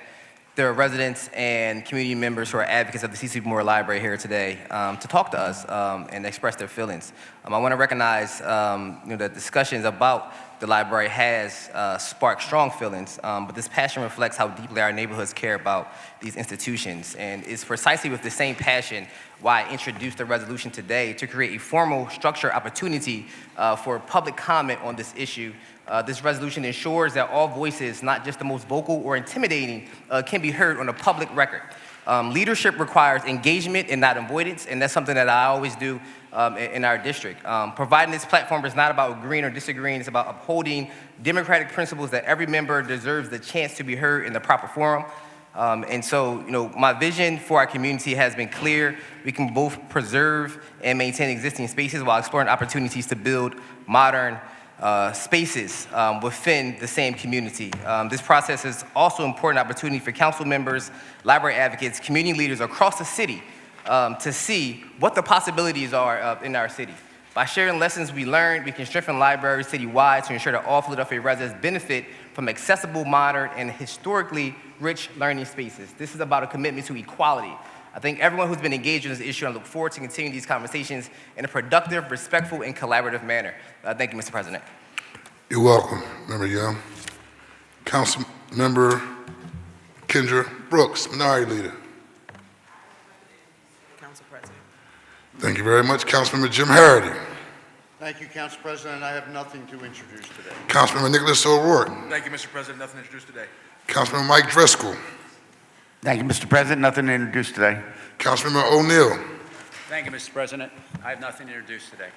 S11: there are residents and community members who are advocates of the C.C. Moore Library here today to talk to us and express their feelings. I want to recognize that discussions about the library has sparked strong feelings, but this passion reflects how deeply our neighborhoods care about these institutions. And it's precisely with the same passion why I introduced the resolution today to create a formal structured opportunity for public comment on this issue. This resolution ensures that all voices, not just the most vocal or intimidating, can be heard on a public record. Leadership requires engagement and not avoidance, and that's something that I always do in our district. Providing this platform is not about agreeing or disagreeing, it's about upholding democratic principles that every member deserves the chance to be heard in the proper forum. And so, my vision for our community has been clear. We can both preserve and maintain existing spaces while exploring opportunities to build modern spaces within the same community. This process is also an important opportunity for council members, library advocates, community leaders across the city to see what the possibilities are in our city. By sharing lessons we learned, we can strengthen libraries citywide to ensure that all Philadelphia residents benefit from accessible, modern, and historically rich learning spaces. This is about a commitment to equality. I thank everyone who's been engaged in this issue and I look forward to continuing these conversations in a productive, respectful, and collaborative manner. Thank you, Mr. President.
S1: You're welcome, Member Young. Council Member Kendra Brooks, Minority Leader.
S3: Council President.
S1: Thank you very much. Councilmember Jim Harity.
S12: Thank you, Council President. I have nothing to introduce today.
S1: Councilmember Nicholas O'Rourke.
S13: Thank you, Mr. President. Nothing to introduce today.
S1: Councilmember Mike Driscoll.
S14: Thank you, Mr. President. Nothing to introduce today.
S1: Councilmember O'Neill.
S13: Thank you, Mr. President. I have nothing to introduce today.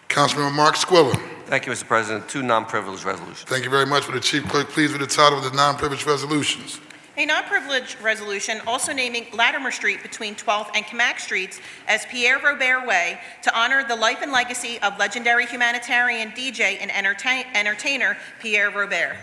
S1: Councilmember Mark Squilla.
S15: Thank you, Mr. President. Two non-privileged resolutions.
S1: Thank you very much. Will the Chief Clerk please read the title of the non-privileged resolutions?
S7: A A non-privileged resolution also naming Latimer Street between 12th and Camac Streets as Pierre Robert Way to honor the life and legacy of legendary humanitarian DJ and entertainer Pierre Robert.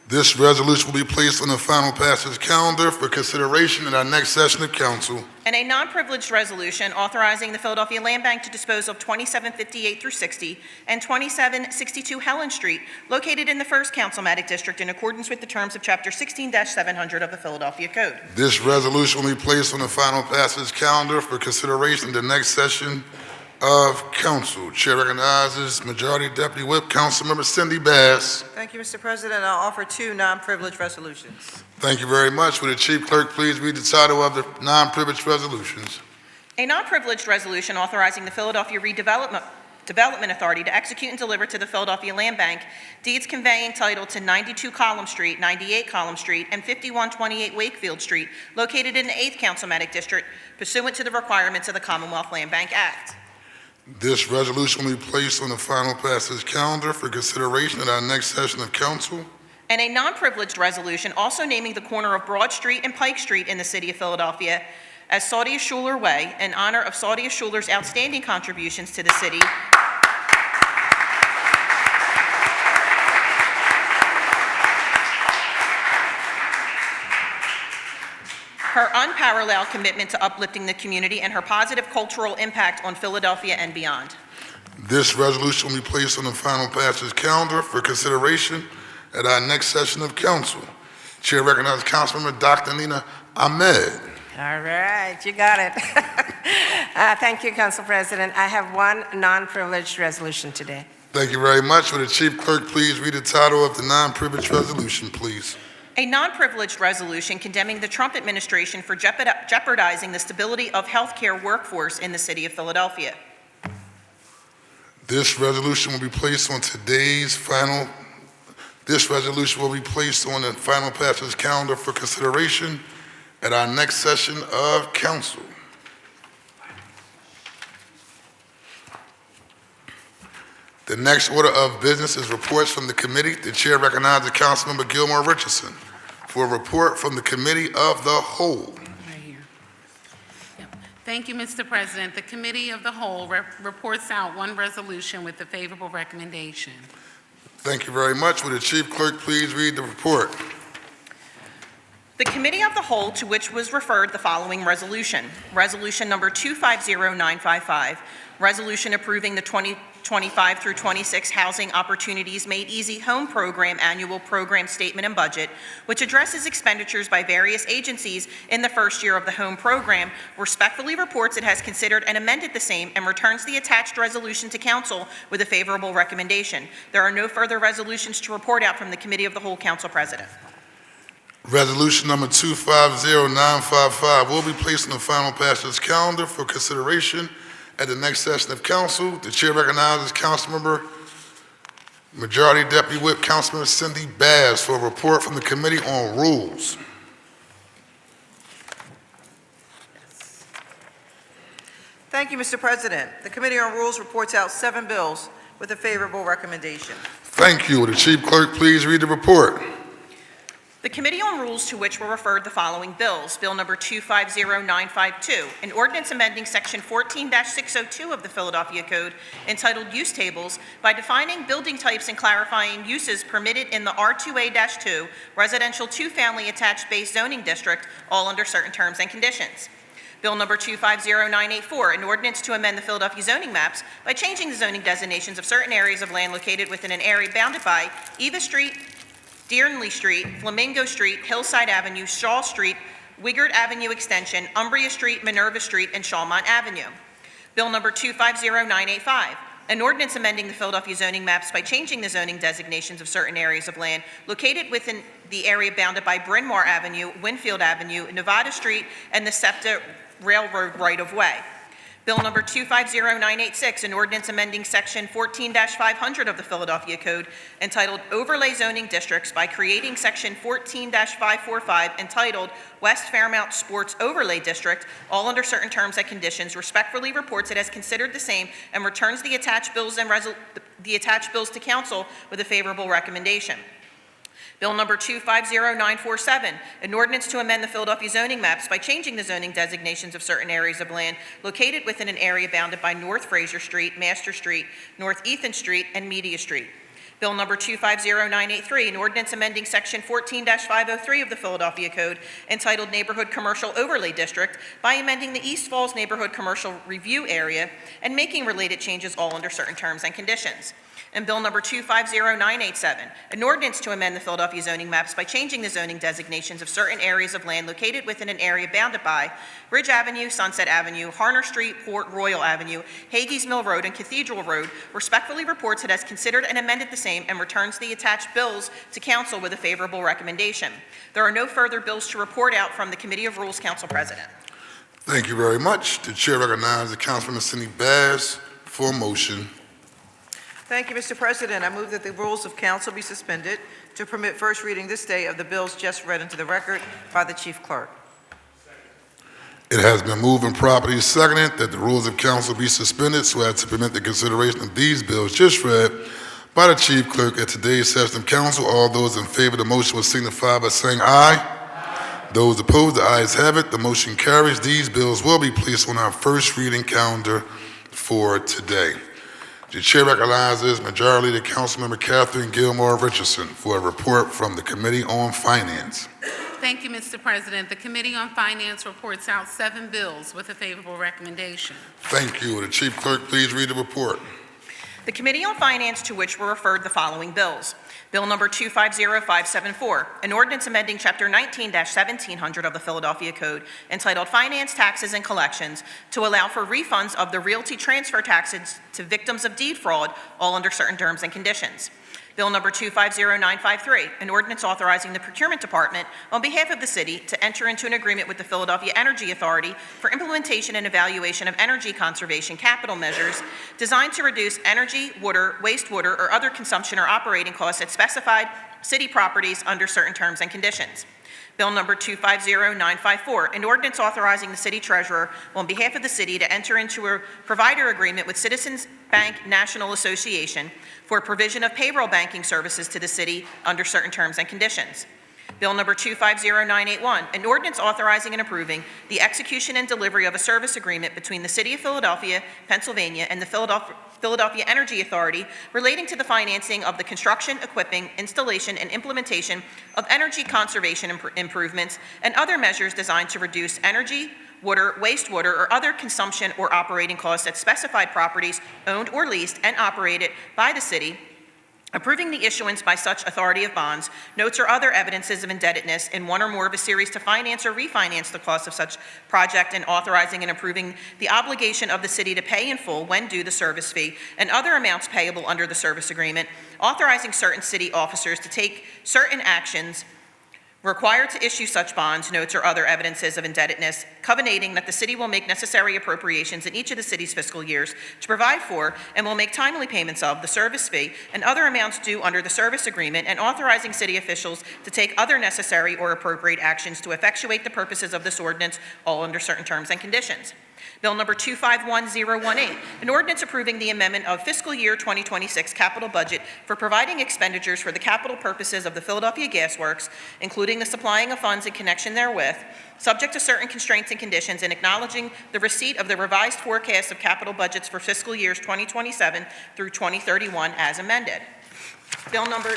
S1: This resolution will be placed on the final passage calendar for consideration at our next session of council.
S7: And a non-privileged resolution authorizing the Philadelphia Land Bank to dispose of 2758 through 60 and 2762 Helen Street, located in the 1st Councilmatic District in accordance with the terms of Chapter 16-700 of the Philadelphia Code.
S1: This resolution will be placed on the final passage calendar for consideration at the next session of council. Chair recognizes Majority Deputy Whip, Councilmember Cindy Bass.
S3: Thank you, Mr. President. I'll offer 2 non-privileged resolutions.
S1: Thank you very much. Will the Chief Clerk please read the title of the non-privileged resolutions?
S7: A non-privileged resolution authorizing the Philadelphia Development Authority to execute and deliver to the Philadelphia Land Bank deeds conveying title to 92 Column Street, 98 Column Street, and 5128 Wakefield Street, located in the 8th Councilmatic District, pursuant to the requirements of the Commonwealth Land Bank Act.
S1: This resolution will be placed on the final passage calendar for consideration at our next session of council.
S7: And a non-privileged resolution also naming the corner of Broad Street and Pike Street in the city of Philadelphia as Saudia Schuler Way in honor of Saudia Schuler's outstanding contributions to the city her unparalleled commitment to uplifting the community, and her positive cultural impact on Philadelphia and beyond.
S1: This resolution will be placed on the final passage calendar for consideration at our next session of council. Chair recognizes Councilmember Dr. Nina Ahmed.
S15: All right, you got it. Thank you, Council President. I have 1 non-privileged resolution today.
S1: Thank you very much. Will the Chief Clerk please read the title of the non-privileged resolution, please?
S7: A non-privileged resolution condemning the Trump administration for jeopardizing the stability of healthcare workforce in the city of Philadelphia.
S1: This resolution will be placed on today's final. This resolution will be placed on the final passage calendar for consideration at our next session of council. The next order of business is reports from the committee. The chair recognizes Councilmember Gilmore Richardson for a report from the Committee of the Whole.
S4: Right here. Yep. Thank you, Mr. President. The Committee of the Whole reports out 1 resolution with a favorable recommendation.
S1: Thank you very much. Will the Chief Clerk please read the report?
S7: The Committee of the Whole, to which was referred the following resolution. Resolution number 250955, resolution approving the 2025 through 26 Housing Opportunities Made Easy Home Program Annual Program Statement and Budget, which addresses expenditures by various agencies in the first year of the home program, respectfully reports it has considered and amended the same and returns the attached resolution to council with a favorable recommendation. There are no further resolutions to report out from the Committee of the Whole, Council President.
S1: Resolution number 250955 will be placed on the final passage calendar for consideration at the next session of council. The chair recognizes Councilmember Majority Deputy Whip, Councilmember Cindy Bass for a report from the Committee on Rules.
S3: Thank you, Mr. President. The Committee on Rules reports out 7 bills with a favorable recommendation.
S1: Thank you. Will the Chief Clerk please read the report?
S7: The Committee on Rules, to which were referred the following bills. Bill number 250952, an ordinance amending Section 14-602 of the Philadelphia Code entitled Use Tables by defining building types and clarifying uses permitted in the R2A-2 Residential 2-Family Attached Base Zoning District, all under certain terms and conditions. Bill number 250984, an ordinance to amend the Philadelphia zoning maps by changing the zoning designations of certain areas of land located within an area bounded by Eva Street, Dearnley Street, Flamingo Street, Hillside Avenue, Shaw Street, Wigard Avenue Extension, Umbria Street, Minerva Street, and Shawmont Avenue. Bill number 250985, an ordinance amending the Philadelphia zoning maps by changing the zoning designations of certain areas of land located within the area bounded by Bryn Mawr Avenue, Winfield Avenue, Nevada Street, and the SEPTA Railroad right-of-way. Bill number 250986, an ordinance amending Section 14-500 of the Philadelphia Code entitled Overlay Zoning Districts by creating Section 14-545 entitled West Fairmount Sports Overlay District, all under certain terms and conditions, respectfully reports it has considered the same and returns the attached bills to council with a favorable recommendation. Bill number 250947, an ordinance to amend the Philadelphia zoning maps by changing the zoning designations of certain areas of land located within an area bounded by North Fraser Street, Master Street, North Ethan Street, and Media Street. Bill number 250983, an ordinance amending section 14-503 of the Philadelphia Code entitled Neighborhood Commercial Overlay District by amending the East Falls Neighborhood Commercial Review Area and making related changes all under certain terms and conditions. And Bill number 250987, an ordinance to amend the Philadelphia zoning maps by changing the zoning designations of certain areas of land located within an area bounded by Ridge Avenue, Sunset Avenue, Harner Street, Port Royal Avenue, Hagees Mill Road, and Cathedral Road, respectfully reports it has considered and amended the same and returns the attached bills to council with a favorable recommendation. There are no further bills to report out from the Committee of Rules, Council President.
S1: Thank you very much. The chair recognizes Councilwoman Cindy Bass for a motion.
S3: Thank you, Mr. President. I move that the rules of council be suspended to permit first reading this day of the bills just read into the record by the chief clerk.
S1: It has been moved and properly seconded that the rules of council be suspended so as to permit the consideration of these bills just read by the chief clerk at today's session of council. All those in favor of the motion will signify by saying aye. Those opposed, the ayes have it. The motion carries. These bills will be placed on our first reading calendar for today. The chair recognizes Majority Leader Councilmember Catherine Gilmore Richardson for a report from the Committee on Finance.
S4: Thank you, Mr. President. The Committee on Finance reports out 7 bills with a favorable recommendation.
S1: Thank you. The chief clerk, please read the report.
S7: The Committee on Finance, to which were referred the following bills. Bill number 250574, an ordinance amending Chapter 19-1700 of the Philadelphia Code entitled Finance, Taxes, and Collections to allow for refunds of the realty transfer taxes to victims of deed fraud, all under certain terms and conditions. Bill number 250953, an ordinance authorizing the Procurement Department on behalf of the city to enter into an agreement with the Philadelphia Energy Authority for implementation and evaluation of energy conservation capital measures designed to reduce energy, water, wastewater, or other consumption or operating costs at specified city properties under certain terms and conditions. Bill number 250954, an ordinance authorizing the city treasurer on behalf of the city to enter into a provider agreement with Citizens Bank National Association for provision of payroll banking services to the city under certain terms and conditions. Bill number 250981, an ordinance authorizing and approving the execution and delivery of a service agreement between the City of Philadelphia, Pennsylvania, and the Philadelphia Energy Authority relating to the financing of the construction, equipping, installation, and implementation of energy conservation improvements and other measures designed to reduce energy, water, wastewater, or other consumption or operating costs at specified properties owned or leased and operated by the city, approving the issuance by such authority of bonds, notes, or other evidences of indebtedness in one or more of a series to finance or refinance the cost of such project, and authorizing and approving the obligation of the city to pay in full when due the service fee and other amounts payable under the service agreement, authorizing certain city officers to take certain actions required to issue such bonds, notes, or other evidences of indebtedness, covenanting that the city will make necessary appropriations in each of the city's fiscal years to provide for and will make timely payments of the service fee and other amounts due under the service agreement, and authorizing city officials to take other necessary or appropriate actions to effectuate the purposes of this ordinance, all under certain terms and conditions. Bill number 251018, an ordinance approving the amendment of fiscal year 2026 capital budget for providing expenditures for the capital purposes of the Philadelphia Gas Works, including the supplying of funds in connection therewith, subject to certain constraints and conditions, and acknowledging the receipt of the revised forecast of capital budgets for fiscal years 2027 through 2031 as amended. Bill number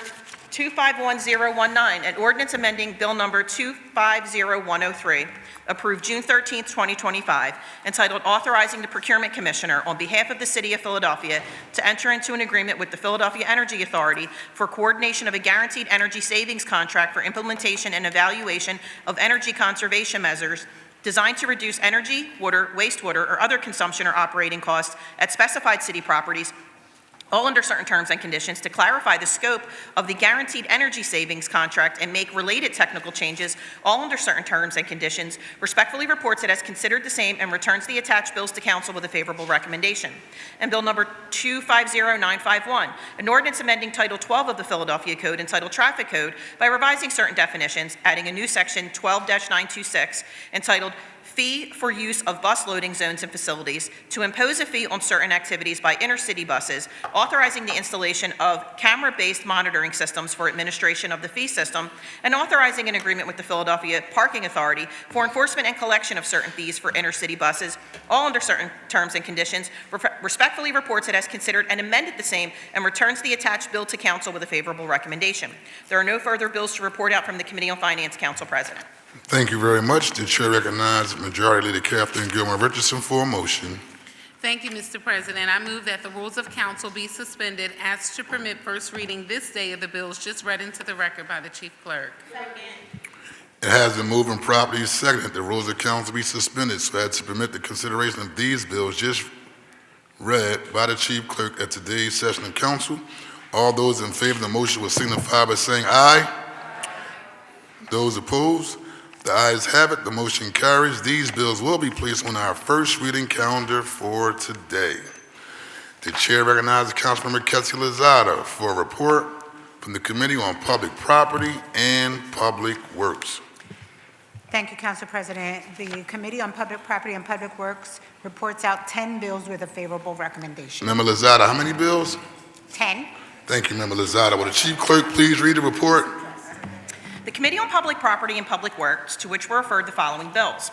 S7: 251019, an ordinance amending Bill number 250103, approved June 13, 2025, entitled Authorizing the Procurement Commissioner on behalf of the City of Philadelphia to enter into an agreement with the Philadelphia Energy Authority for coordination of a guaranteed energy savings contract for implementation and evaluation of energy conservation measures designed to reduce energy, water, wastewater, or other consumption or operating costs at specified city properties, all under certain terms and conditions, to clarify the scope of the guaranteed energy savings contract and make related technical changes, all under certain terms and conditions, respectfully reports it has considered the same and returns the attached bills to council with a favorable recommendation. And Bill number 250951, an ordinance amending Title 12 of the Philadelphia Code entitled Traffic Code by revising certain definitions, adding a new section 12-926 entitled fee for use of bus loading zones and facilities, to impose a fee on certain activities by intercity buses, authorizing the installation of camera-based monitoring systems for administration of the fee system, and authorizing an agreement with the Philadelphia Parking Authority for enforcement and collection of certain fees for intercity buses, all under certain terms and conditions, respectfully reports it has considered and amended the same and returns the attached bill to council with a favorable recommendation. There are no further bills to report out from the Committee on Finance, Council President.
S1: Thank you very much. The chair recognizes Majority Leader Kathleen Gilmore Richardson for a motion.
S4: Thank you, Mr. President. I move that the rules of council be suspended as to permit first reading this day of the bills just read into the record by the chief clerk.
S1: It has been moved and properly seconded that the rules of council be suspended so as to permit the consideration of these bills just read by the chief clerk at today's session of council. All those in favor of the motion will signify by saying aye. Those opposed? The ayes have it. The motion carries. These bills will be placed on our first reading calendar for today. The chair recognizes Councilmember Kelsey Lozada for a report from the Committee on Public Property and Public Works.
S10: Thank you, Council President. The Committee on Public Property and Public Works reports out 10 bills with a favorable recommendation.
S1: Member Lozada, how many bills?
S10: 10.
S1: Thank you, Member Lozada. Will the chief clerk please read the report?
S7: The Committee on Public Property and Public Works, to which were referred the following bills.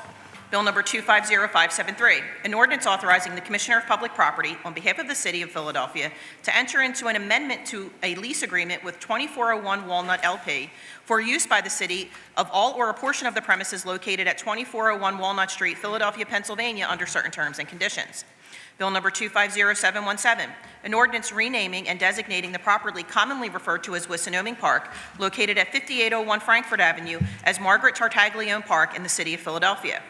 S7: Bill number 250573, an ordinance authorizing the Commissioner of Public Property on behalf of the City of Philadelphia to enter into an amendment to a lease agreement with 2401 Walnut LP for use by the city of all or a portion of the premises located at 2401 Walnut Street, Philadelphia, Pennsylvania, under certain terms and conditions. Bill number 250717, an ordinance renaming and designating the property commonly referred to as Wissanoming Park, located at 5801 Frankfort Avenue, as Margaret Tartaglione Park in the City of Philadelphia.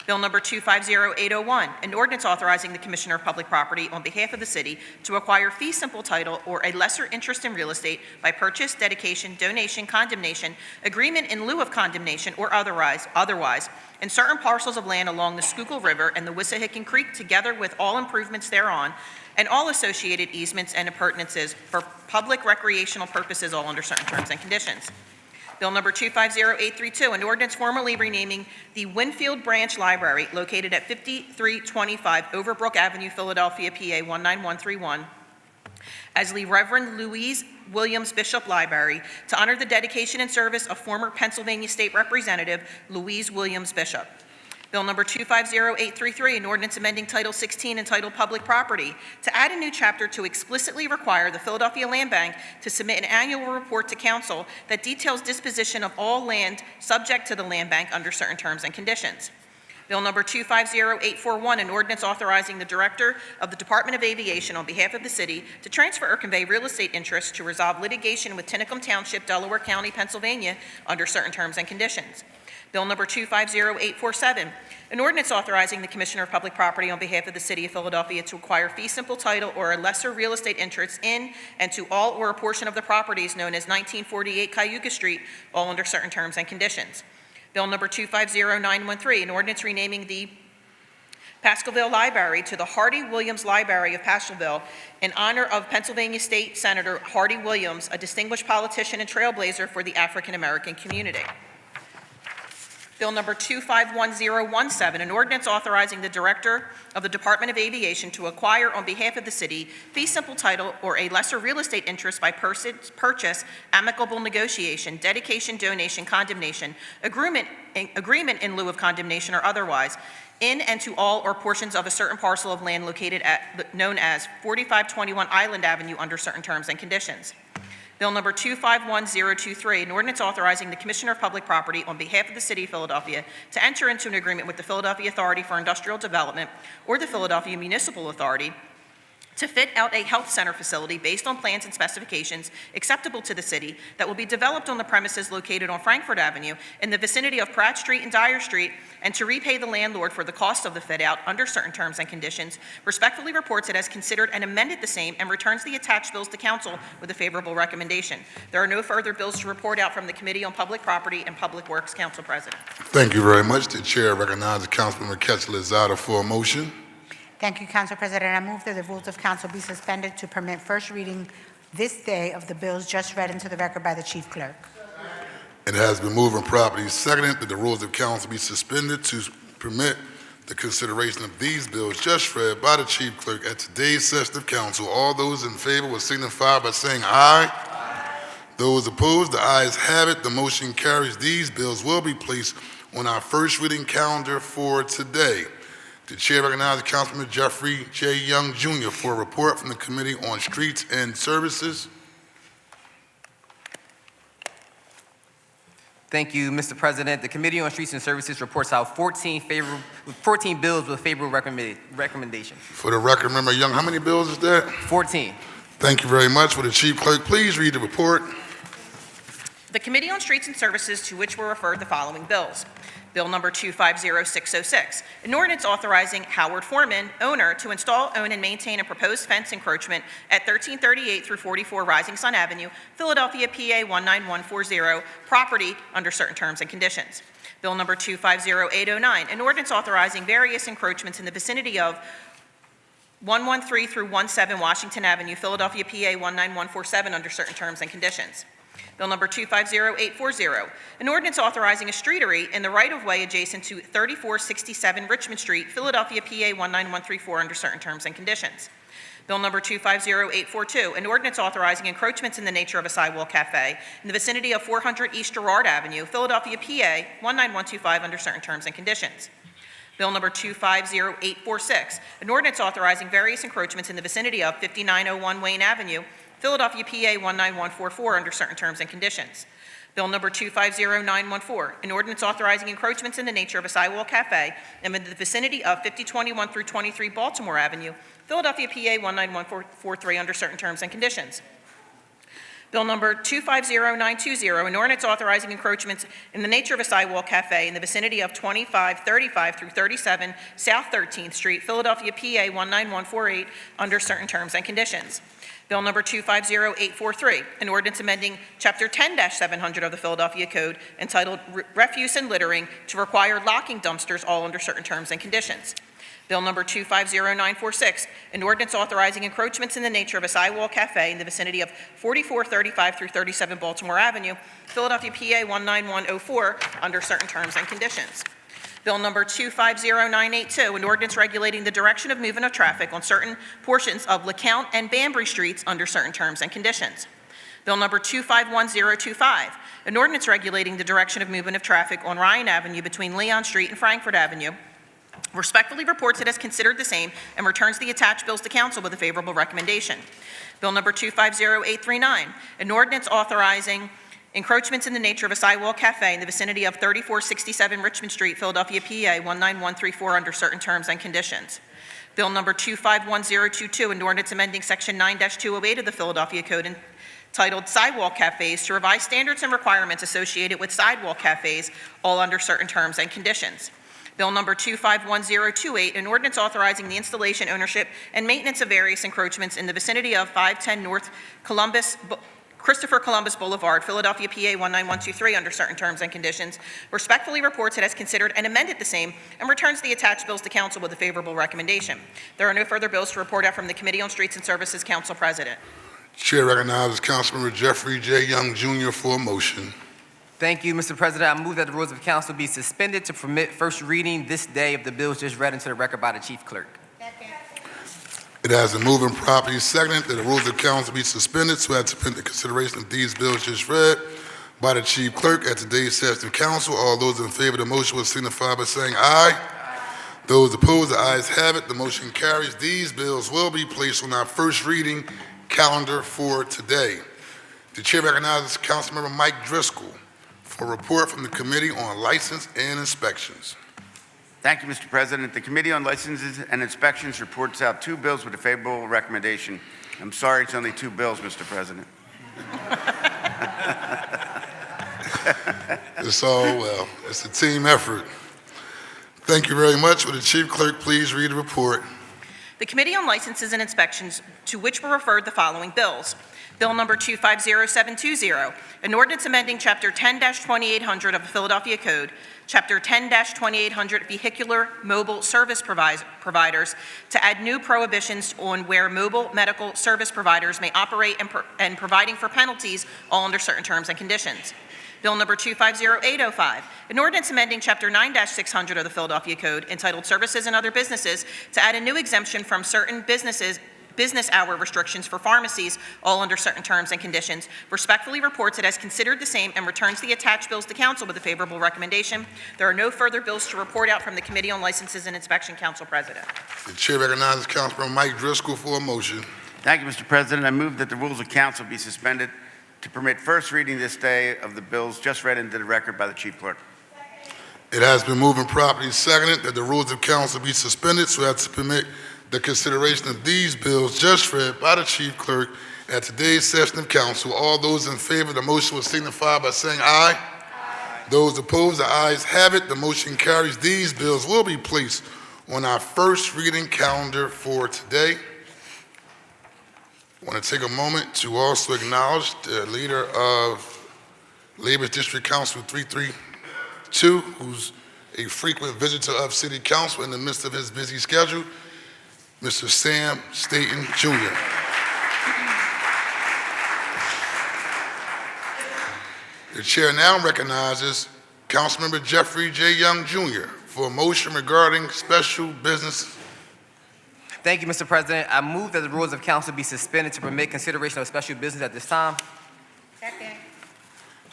S7: Bill number 250801, an ordinance authorizing the Commissioner of Public Property on behalf of the city to acquire fee simple title or a lesser interest in real estate by purchase, dedication, donation, condemnation, agreement in lieu of condemnation, or otherwise, in certain parcels of land along the Schuylkill River and the Wissahickon Creek, together with all improvements thereon, and all associated easements and appurtenances for public recreational purposes, all under certain terms and conditions. Bill number 250832, an ordinance formally renaming the Winfield Branch Library located at 5325 Overbrook Avenue, Philadelphia, PA 19131, as the Reverend Louise Williams Bishop Library to honor the dedication and service of former Pennsylvania State Representative Louise Williams Bishop. Bill number 250833, an ordinance amending Title 16 entitled Public Property to add a new chapter to explicitly require the Philadelphia Land Bank to submit an annual report to council that details disposition of all land subject to the land bank under certain terms and conditions. Bill number 250841, an ordinance authorizing the Director of the Department of Aviation on behalf of the city to transfer or convey real estate interests to resolve litigation with Tinicum Township, Delaware County, Pennsylvania, under certain terms and conditions. Bill number 250847, an ordinance authorizing the Commissioner of Public Property on behalf of the City of Philadelphia to acquire fee simple title or a lesser real estate interest in and to all or a portion of the properties known as 1948 Cayuga Street, all under certain terms and conditions. Bill number 250913, an ordinance renaming the Pascalville Library to the Hardy Williams Library of Pascalville in honor of Pennsylvania State Senator Hardy Williams, a distinguished politician and trailblazer for the African American community. Bill number 251017, an ordinance authorizing the Director of the Department of Aviation to acquire on behalf of the city fee simple title or a lesser real estate interest by purchase, amicable negotiation, dedication, donation, condemnation, agreement in lieu of condemnation or otherwise, in and to all or portions of a certain parcel of land located at known as 4521 Island Avenue under certain terms and conditions. Bill number 251023, an ordinance authorizing the Commissioner of Public Property on behalf of the City of Philadelphia to enter into an agreement with the Philadelphia Authority for Industrial Development or the Philadelphia Municipal Authority to fit out a health center facility based on plans and specifications acceptable to the city that will be developed on the premises located on Frankfort Avenue in the vicinity of Pratt Street and Dyer Street, and to repay the landlord for the cost of the fit-out under certain terms and conditions, respectfully reports it has considered and amended the same and returns the attached bills to council with a favorable recommendation. There are no further bills to report out from the Committee on Public Property and Public Works, Council President.
S1: Thank you very much. The chair recognizes Councilmember Kelsey Lozada for a motion.
S10: Thank you, Council President. I move that the rules of council be suspended to permit first reading this day of the bills just read into the record by the chief clerk.
S1: It has been moved and properly seconded that the rules of council be suspended to permit the consideration of these bills just read by the Chief Clerk at today's session of council. All those in favor will signify by saying aye. Those opposed, the ayes have it. The motion carries. These bills will be placed on our first reading calendar for today. The chair recognizes Councilman Jeffrey J. Young, Jr. for a report from the Committee on Streets and Services.
S11: Thank you, Mr. President. The Committee on Streets and Services reports out 14 bills with favorable recommendations.
S1: For the record, Member Young, how many bills is that?
S11: 14.
S1: Thank you very much. Will the Chief Clerk please read the report?
S7: The Committee on Streets and Services, to which were referred the following bills. Bill number 250606, an ordinance authorizing Howard Foreman, owner, to install, own, and maintain a proposed fence encroachment at 1338 through 44 Rising Sun Avenue, Philadelphia, PA 19140, property under certain terms and conditions. Bill number 250809, an ordinance authorizing various encroachments in the vicinity of 113 through 17 Washington Avenue, Philadelphia, PA 19147, under certain terms and conditions. Bill number 250840, an ordinance authorizing a streetery in the right-of-way adjacent to 3467 Richmond Street, Philadelphia, PA 19134, under certain terms and conditions. Bill number 250842, an ordinance authorizing encroachments in the nature of a sidewalk cafe in the vicinity of 400 East Girard Avenue, Philadelphia, PA 19125, under certain terms and conditions. Bill number 250846, an ordinance authorizing various encroachments in the vicinity of 5901 Wayne Avenue, Philadelphia, PA 19144, under certain terms and conditions. Bill number 250914, an ordinance authorizing encroachments in the nature of a sidewalk cafe in the vicinity of 5021 through 23 Baltimore Avenue, Philadelphia, PA 19143, under certain terms and conditions. Bill number 250920, an ordinance authorizing encroachments in the nature of a sidewalk cafe in the vicinity of 2535 through 37 South 13th Street, Philadelphia, PA 19148, under certain terms and conditions. Bill number 250843, an ordinance amending Chapter 10-700 of the Philadelphia Code entitled Refuse and Littering to require locking dumpsters, all under certain terms and conditions. Bill number 250946, an ordinance authorizing encroachments in the nature of a sidewalk cafe in the vicinity of 4435 through 37 Baltimore Avenue, Philadelphia, PA 19104, under certain terms and conditions. Bill number 250982, an ordinance regulating the direction of movement of traffic on certain portions of LeCount and Banbury Streets under certain terms and conditions. Bill number 251025, an ordinance regulating the direction of movement of traffic on Ryan Avenue between Leon Street and Frankfurt Avenue. Respectfully reports it has considered the same and returns the attached bills to council with a favorable recommendation. Bill number 250839, an ordinance authorizing encroachments in the nature of a sidewalk cafe in the vicinity of 3467 Richmond Street, Philadelphia, PA 19134, under certain terms and conditions. Bill number 251022, an ordinance amending Section 9-208 of the Philadelphia Code entitled Sidewalk Cafes to revise standards and requirements associated with sidewalk cafes, all under certain terms and conditions. Bill number 251028, an ordinance authorizing the installation, ownership, and maintenance of various encroachments in the vicinity of 510 North Christopher Columbus Boulevard, Philadelphia, PA 19123, under certain terms and conditions. Respectfully reports it has considered and amended the same and returns the attached bills to council with a favorable recommendation. There are no further bills to report out from the Committee on Streets and Services. Council President.
S1: Chair recognizes Councilmember Jeffrey J. Young, Jr. for a motion.
S11: Thank you, Mr. President. I move that the rules of council be suspended to permit first reading this day of the bills just read into the record by the Chief Clerk.
S1: It has been moved and properly seconded that the rules of council be suspended so as to permit the consideration of these bills just read by the Chief Clerk at today's session of council. All those in favor of the motion will signify by saying aye. Those opposed, the ayes have it. The motion carries. These bills will be placed on our first reading calendar for today. The chair recognizes Councilmember Mike Driscoll for a report from the Committee on License and Inspections.
S14: Thank you, Mr. President. The Committee on Licenses and Inspections reports out 2 bills with a favorable recommendation. I'm sorry, it's only 2 bills, Mr. President.
S1: It's all well. It's a team effort. Thank you very much. Will the Chief Clerk please read the report?
S7: The Committee on Licenses and Inspections, to which were referred the following bills. Bill number 250720, an ordinance amending Chapter 10-2800 of the Philadelphia Code, Chapter 10-2800 Vehicular Mobile Service Providers, to add new prohibitions on where mobile medical service providers may operate and providing for penalties, all under certain terms and conditions. Bill number 250805, an ordinance amending Chapter 9-600 of the Philadelphia Code entitled Services and Other Businesses to add a new exemption from certain business hour restrictions for pharmacies, all under certain terms and conditions. Respectfully reports it has considered the same and returns the attached bills to council with a favorable recommendation. There are no further bills to report out from the Committee on Licenses and Inspection, Council President.
S1: The chair recognizes Councilman Mike Driscoll for a motion.
S14: Thank you, Mr. President. I move that the rules of council be suspended to permit first reading this day of the bills just read into the record by the chief clerk.
S1: It has been moved and properly seconded that the rules of council be suspended so as to permit the consideration of these bills just read by the chief clerk at today's session of council. All those in favor of the motion will signify by saying aye. Aye. Those opposed, the ayes have it. The motion carries. These bills will be placed on our first reading calendar for today. I want to take a moment to also acknowledge the leader of Labor's District Council 332, who's a frequent visitor of City Council in the midst of his busy schedule, Mr. Sam Staton, Jr. The chair now recognizes Councilmember Jeffrey J. Young, Jr. for a motion regarding special business.
S11: Thank you, Mr. President. I move that the rules of council be suspended to permit consideration of special business at this time.
S10: Second.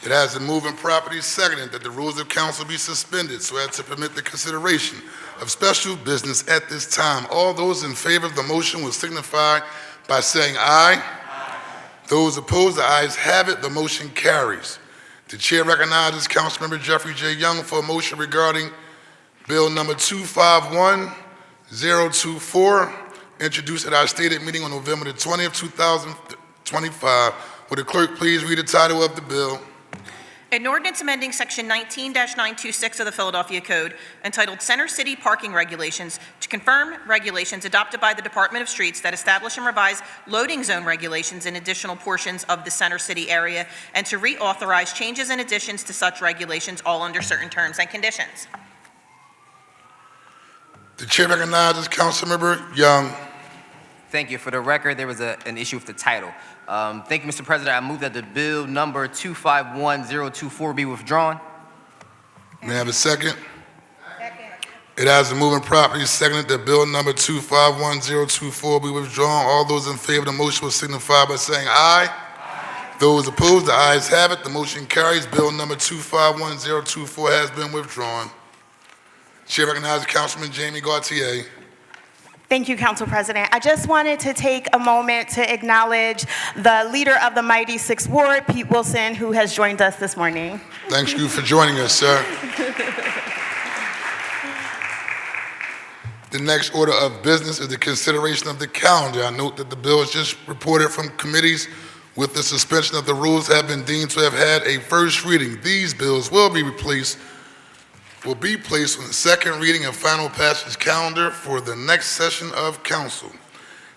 S1: It has been moved and properly seconded that the rules of council be suspended so as to permit the consideration of special business at this time. All those in favor of the motion will signify by saying aye. Aye. Those opposed, the ayes have it. The motion carries. The chair recognizes Councilmember Jeffrey J. Young for a motion regarding Bill number 251024, introduced at our stated meeting on November the 20th, 2025. Would the clerk please read the title of the bill?
S7: An ordinance amending Section 19-926 of the Philadelphia Code entitled Center City Parking Regulations to confirm regulations adopted by the Department of Streets that establish and revise loading zone regulations in additional portions of the Center City area and to reauthorize changes and additions to such regulations, all under certain terms and conditions.
S1: The chair recognizes Councilmember Young.
S11: Thank you. For the record, there was an issue with the title. Thank you, Mr. President. I move that the bill number 251024 be withdrawn.
S1: May I have a second? Second. It has been moved and properly seconded that bill number 251024 be withdrawn. All those in favor of the motion will signify by saying aye. Aye. Those opposed, the ayes have it. The motion carries. Bill number 251024 has been withdrawn. Chair recognizes Councilman Jamie Gautier.
S8: Thank you, Council President. I just wanted to take a moment to acknowledge the leader of the Mighty Sixth Ward, Pete Wilson, who has joined us this morning.
S1: Thanks you for joining us, sir. The next order of business is the consideration of the calendar. I note that the bills just reported from committees with the suspension of the rules have been deemed to have had a first reading. These bills will be placed on the second reading and final passage calendar for the next session of council.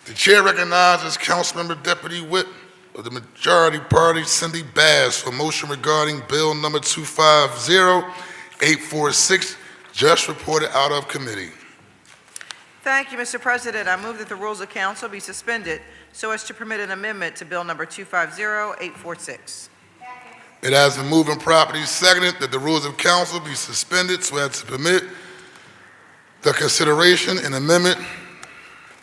S1: The chair recognizes Councilmember Deputy Whip of the majority party, Cindy Bass, for a motion regarding bill number 250846, just reported out of committee.
S3: Thank you, Mr. President. I move that the rules of council be suspended so as to permit an amendment to bill number 250846.
S1: It has been moved and properly seconded that the rules of council be suspended so as to permit the consideration and amendment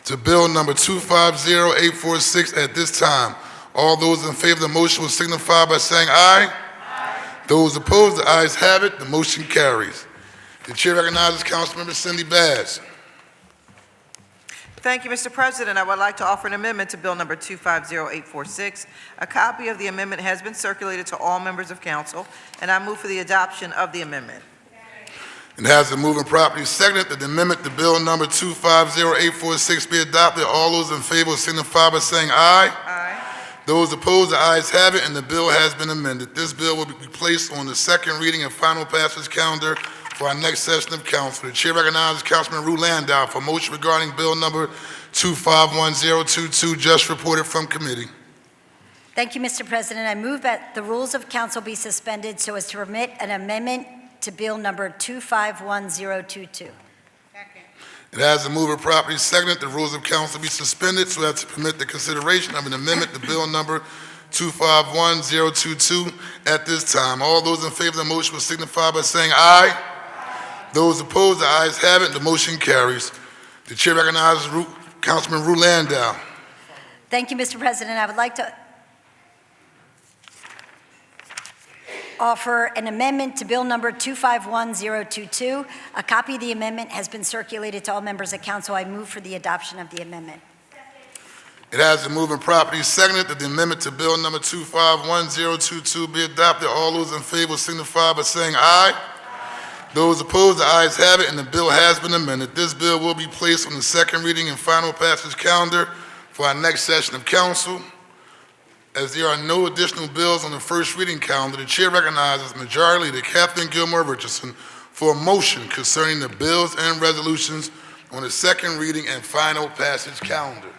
S1: to bill number 250846 at this time. All those in favor of the motion will signify by saying aye. Aye. Those opposed, the ayes have it. The motion carries. The chair recognizes Councilmember Cindy Bass.
S3: Thank you, Mr. President. I would like to offer an amendment to bill number 250846. A copy of the amendment has been circulated to all members of council, and I move for the adoption of the amendment.
S1: It has been moved and properly seconded that the amendment to bill number 250846 be adopted. All those in favor will signify by saying aye.
S3: Aye.
S1: Those opposed, the ayes have it, and the bill has been amended. This bill will be placed on the second reading and final passage calendar for our next session of council. The chair recognizes Councilman Rue Landau for motion regarding bill number 251022, just reported from committee.
S9: Thank you, Mr. President. I move that the rules of council be suspended so as to permit an amendment to bill number 251022.
S1: It has been moved and properly seconded the rules of council be suspended so as to permit the consideration of an amendment to bill number 251022 at this time. All those in favor of the motion will signify by saying aye. Those opposed, the ayes have it. The motion carries. The chair recognizes Councilman Ru Landau.
S9: Thank you, Mr. President. I would like to offer an amendment to Bill number 251022. A copy of the amendment has been circulated to all members of council. I move for the adoption of the amendment.
S1: It has been moved and properly seconded that the amendment to Bill number 251022 be adopted. All those in favor signify by saying aye. Those opposed, the ayes have it, and the bill has been amended. This bill will be placed on the second reading and final passage calendar for our next session of council. As there are no additional bills on the first reading calendar, the chair recognizes Majority Leader Catherine Gilmore Richardson for a motion concerning the bills and resolutions on the second reading and final passage calendar.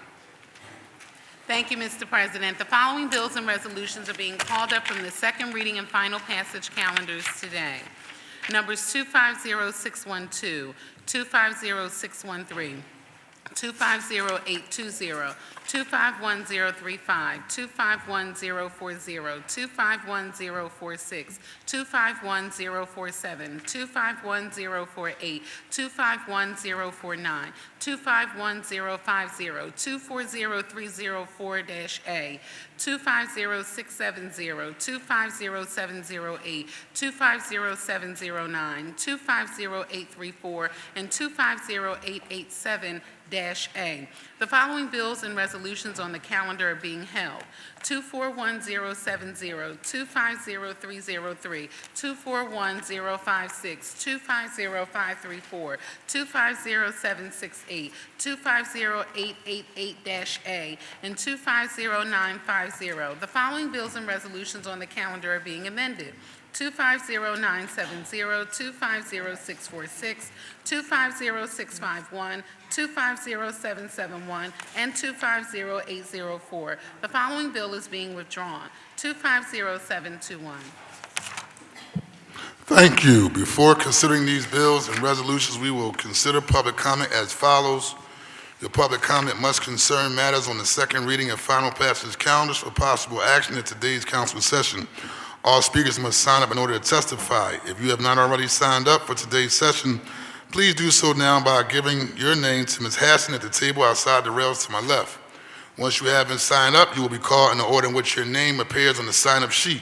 S4: Thank you, Mr. President. The following bills and resolutions are being called up from the second reading and final passage calendars today. Numbers 250612, 250613, 250820, 251035, 251040, 251046, 251047, 251048, 251049, 251050, 240304-A, 250670, 250708, 250709, 250834, and 250887-A. The following bills and resolutions on the calendar are being held: 241070, 250303, 251056, 250534, 250768, 250888-A, and 250950. The following bills and resolutions on the calendar are being amended: 250970, 250646, 250651, 250771, and 250804. The following bill is being withdrawn: 250721.
S1: Thank you. Before considering these bills and resolutions, we will consider public comment as follows. Your public comment must concern matters on the second reading and final passage calendars for possible action at today's council session. All speakers must sign up in order to testify. If you have not already signed up for today's session, please do so now by giving your name to Ms. Hassan at the table outside the rails to my left. Once you have been signed up, you will be called in the order in which your name appears on the sign-up sheet.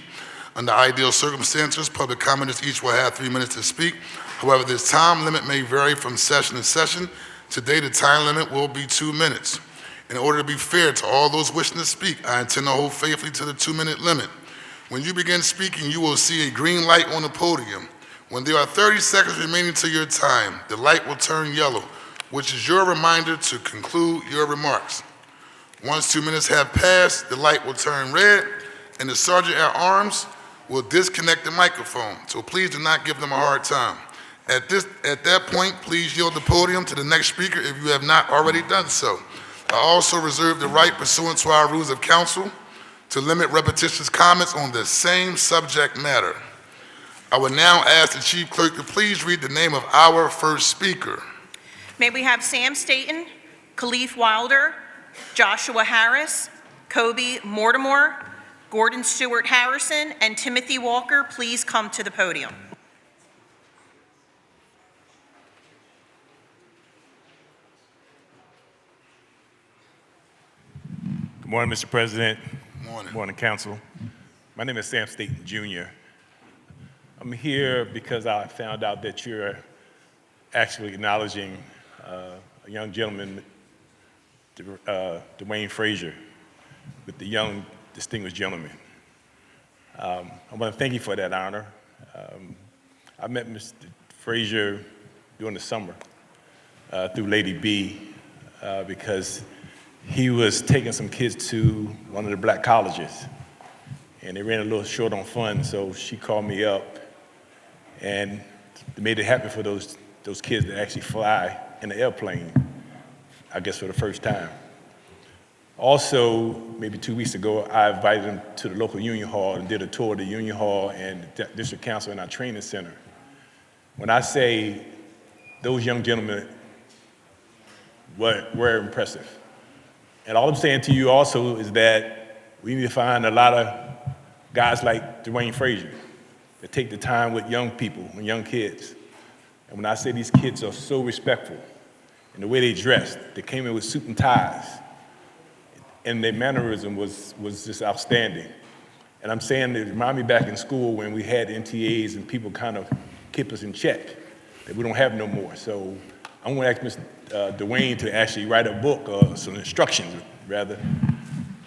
S1: Under ideal circumstances, public commenters each will have 3 minutes to speak. However, this time limit may vary from session to session. Today, the time limit will be 2 minutes. In order to be fair to all those wishing to speak, I intend to hold faithfully to the 2-minute limit. When you begin speaking, you will see a green light on the podium. When there are 30 seconds remaining to your time, the light will turn yellow, which is your reminder to conclude your remarks. Once 2 minutes have passed, the light will turn red, and the sergeant at arms will disconnect the microphone, so please do not give them a hard time. At that point, please yield the podium to the next speaker if you have not already done so. I also reserve the right pursuant to our rules of council to limit repetitious comments on the same subject matter. I will now ask the chief clerk to please read the name of our first speaker.
S7: May we have Sam Staton, Khalif Wilder, Joshua Harris, Kobe Mortimer, Gordon Stewart Harrison, and Timothy Walker please come to the podium.
S16: Good morning, Mr. President.
S1: Morning.
S16: Morning, Council. My name is Sam Staton, Jr. I'm here because I found out that you're actually acknowledging a young gentleman, Dwayne Frazier, with the young distinguished gentleman. I want to thank you for that honor. I met Mr. Frazier during the summer through Lady B because he was taking some kids to one of the black colleges, and they ran a little short on funds, so she called me up and made it happen for those kids to actually fly in the airplane, I guess for the first time. Also, maybe 2 weeks ago, I invited them to the local union hall and did a tour of the union hall and the district council and our training center. When I say those young gentlemen were impressive. And all I'm saying to you also is that We need to find a lot of guys like Dwayne Frazier that take the time with young people and young kids. And when I say these kids are so respectful in the way they dressed, they came in with suit and ties, and their mannerism was just outstanding. And I'm saying it reminded me back in school when we had NTAs and people kind of keep us in check that we don't have no more. So I'm going to ask Mr. Dwayne to actually write a book or some instructions, rather,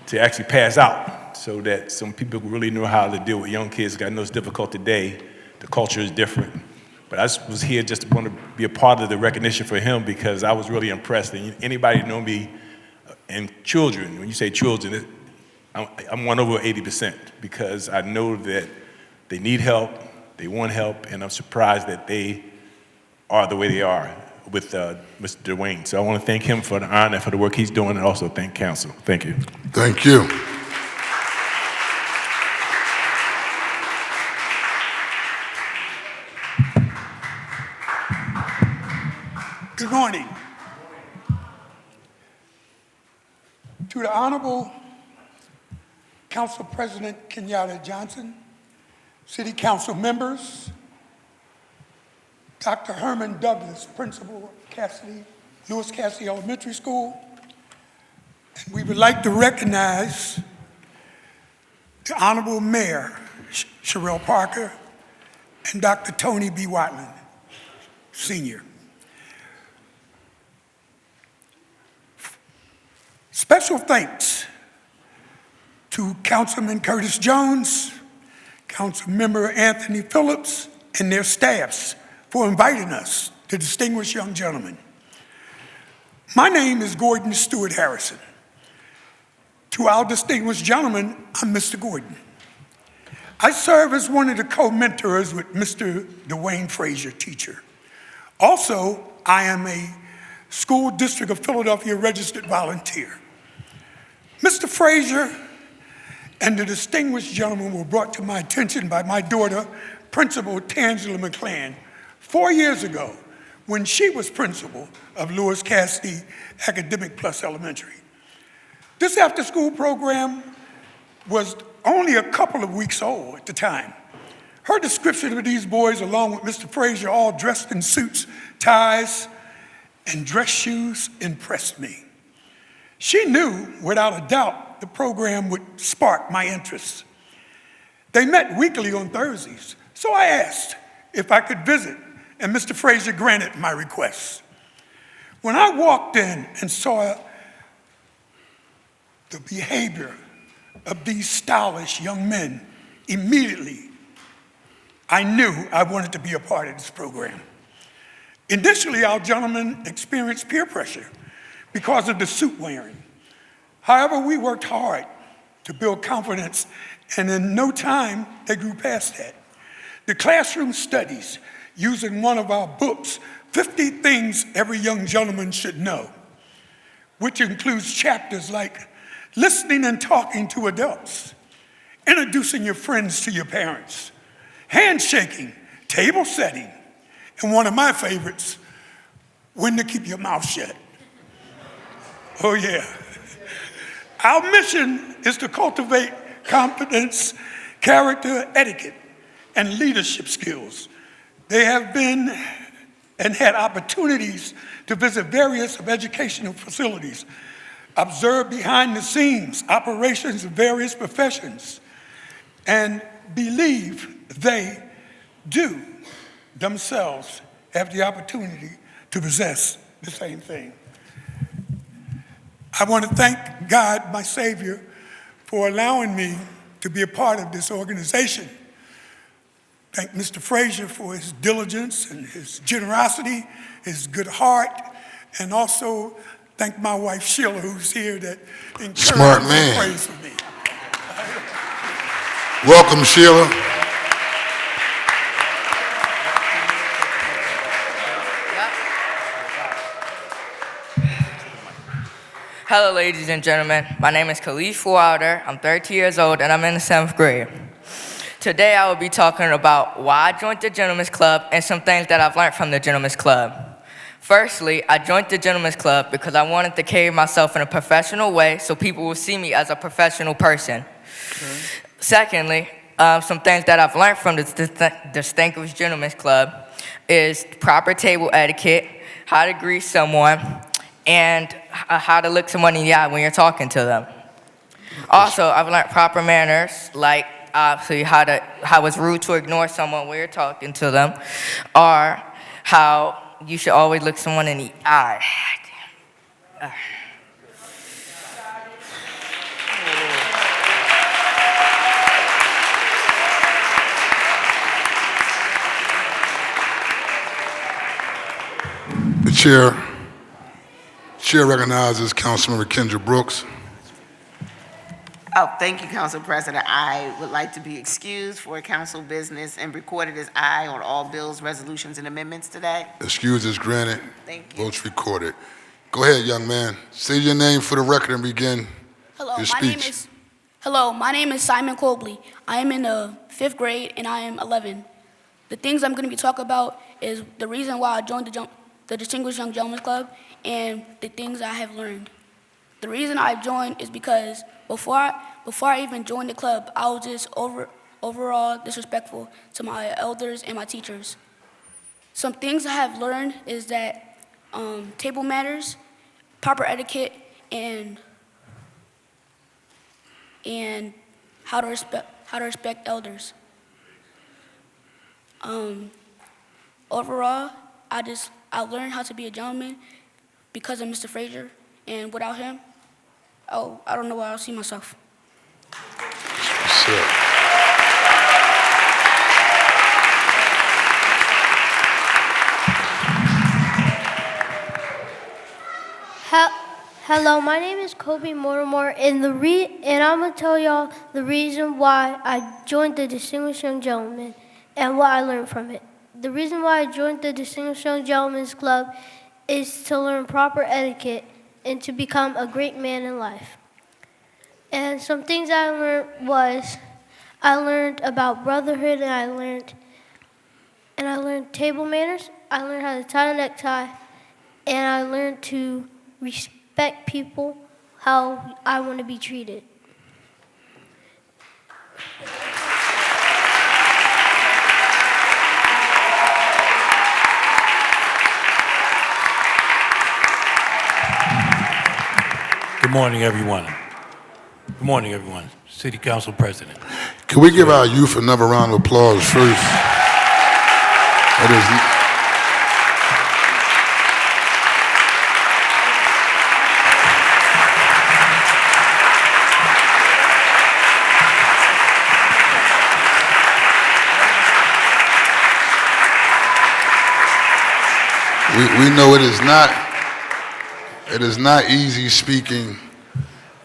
S16: to actually pass out so that some people really know how to deal with young kids. I know it's difficult today. The culture is different. But I just was here just to want to be a part of the recognition for him because I was really impressed. And anybody know me and children, when you say children, I'm 1 over 80% because I know that they need help, they want help, and I'm surprised that they are the way they are with Mr. Dwayne. So I want to thank him for the honor, for the work he's doing, and also thank council. Thank you.
S1: Thank you.
S17: Good morning. To the Honorable Council President Kenyatta Johnson, City Council members, Dr. Herman Douglas, Principal Cassidy, Lewis Cassidy Elementary School, and we would like to recognize the Honorable Mayor Sherelle Parker and Dr. Tony B. Watland, Sr. Special thanks to Councilman Curtis Jones, Councilmember Anthony Phillips, and their staffs for inviting us, the distinguished young gentlemen. My name is Gordon Stewart Harrison. To our distinguished gentlemen, I'm Mr. Gordon. I serve as one of the co-mentors with Mr. Dwayne Frazier, teacher. Also, I am a School District of Philadelphia registered volunteer. Mr. Frazier and the distinguished gentlemen were brought to my attention by my daughter, Principal Tangela McClan, 4 years ago when she was principal of Lewis Cassidy Academic Plus Elementary. This after-school program was only a couple of weeks old at the time. Her description of these boys, along with Mr. Frazier, all dressed in suits, ties, and dress shoes, impressed me. She knew, without a doubt, the program would spark my interest. They met weekly on Thursdays, so I asked if I could visit, and Mr. Frazier granted my request. When I walked in and saw the behavior of these stylish young men, immediately I knew I wanted to be a part of this program. Initially, our gentlemen experienced peer pressure because of the suit wearing. However, we worked hard to build confidence, and in no time, they grew past that. The classroom studies, using one of our books, 50 Things Every Young Gentleman Should Know, which includes chapters like listening and talking to adults, introducing your friends to your parents, handshaking, table setting, and one of my favorites, when to keep your mouth shut. Oh yeah. Our mission is to cultivate confidence, character, etiquette, and leadership skills. They have been and had opportunities to visit various educational facilities, observe behind the scenes operations of various professions, and believe they do themselves have the opportunity to possess the same thing. I want to thank God, my Savior, for allowing me to be a part of this organization. Thank Mr. Frazier for his diligence and his generosity, his good heart, and also thank my wife Sheila, who's here, that encourages and prays for me.
S1: Welcome, Sheila.
S18: Hello, ladies and gentlemen. My name is Khalif Wilder. I'm 13 years old, and I'm in the 7th grade. Today, I will be talking about why I joined the Gentlemen's Club and some things that I've learned from the Gentlemen's Club. Firstly, I joined the Gentlemen's Club because I wanted to carry myself in a professional way so people will see me as a professional person. Secondly, some things that I've learned from the Distinguished Gentlemen's Club is proper table etiquette, how to greet someone, and how to look someone in the eye when you're talking to them. Also, I've learned proper manners, like obviously how it's rude to ignore someone when you're talking to them, or how you should always look someone in the eye.
S1: The chair recognizes Councilmember Kendra Brooks.
S19: Oh, thank you, Council President. I would like to be excused for council business and recorded as aye on all bills, resolutions, and amendments today.
S1: Excuse is granted.
S19: Thank you.
S1: Votes recorded. Go ahead, young man. Say your name for the record and begin your speech.
S20: My name is Simon Colby. I am in the 5th grade and I am 11. The things I'm going to be talking about is the reason why I joined the Distinguished Young Gentlemen's Club and the things I have learned. The reason I joined is because before I even joined the club, I was just overall disrespectful to my elders and my teachers. Some things I have learned is that table manners, proper etiquette, and how to respect elders. Overall, I learned how to be a gentleman because of Mr. Frazier, and without him, I don't know where I'll see myself.
S21: Hello, my name is Kobe Mortimer, and I'm gonna tell y'all the reason why I joined the Distinguished Young Gentlemen and what I learned from it. The reason why I joined the Distinguished Young Gentlemen's Club is to learn proper etiquette and to become a great man in life. And some things I learned about brotherhood, and I learned table manners. I learned how to tie a necktie, and I learned to respect people how I want to be treated.
S22: Good morning, everyone. Good morning, everyone. City Council President.
S1: Can we give our youth another round of applause first? We know it is not easy speaking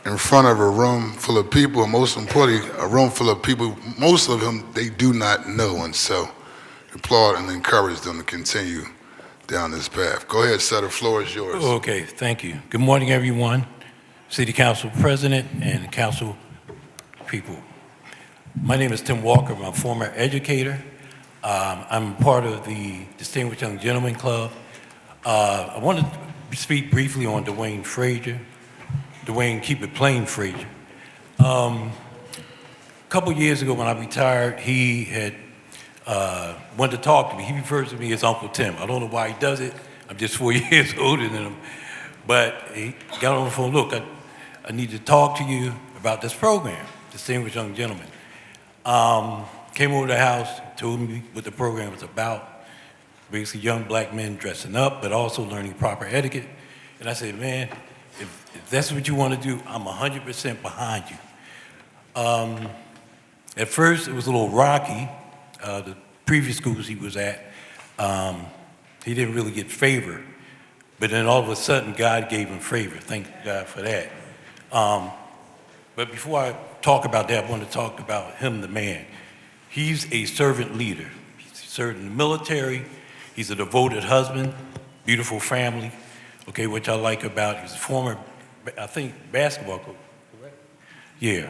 S1: in front of a room full of people, and most importantly, a room full of people, most of them they do not know, and so applaud and encourage them to continue down this path. Go ahead, sir, the floor is yours.
S22: Okay, thank you. Good morning, everyone. City Council President and Council people. My name is Tim Walker. I'm a former educator. I'm part of the Distinguished Young Gentlemen Club. I want to speak briefly on Dwayne Frazier. Dwayne, keep it plain, Frazier. A couple years ago when I retired, he had wanted to talk to me. He refers to me as Uncle Tim. I don't know why he does it. I'm just 4 years older than him. But he got on the phone, look, I need to talk to you about this program, Distinguished Young Gentlemen. Came over to the house, told me what the program was about. Basically young black men dressing up, but also learning proper etiquette. And I said, man, if that's what you want to do, I'm 100% behind you. At first, it was a little rocky. The previous schools he was at, he didn't really get favor. But then all of a sudden, God gave him favor. Thank God for that. But before I talk about that, I want to talk about him, the man. He's a servant leader. He served in the military. He's a devoted husband, beautiful family, okay, which I like about, he's a former, I think, basketball coach, correct? Yeah,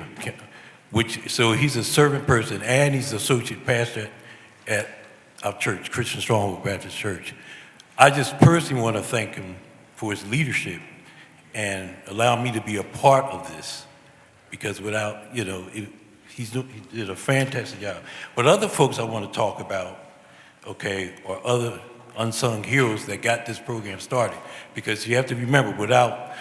S22: so he's a servant person, and he's the associate pastor at our church, Christian Stronghold Baptist Church. I just personally want to thank him for his leadership and allow me to be a part of this, because without, you know, he did a fantastic job. But other folks I want to talk about, okay, are other unsung heroes that got this program started, because you have to remember, without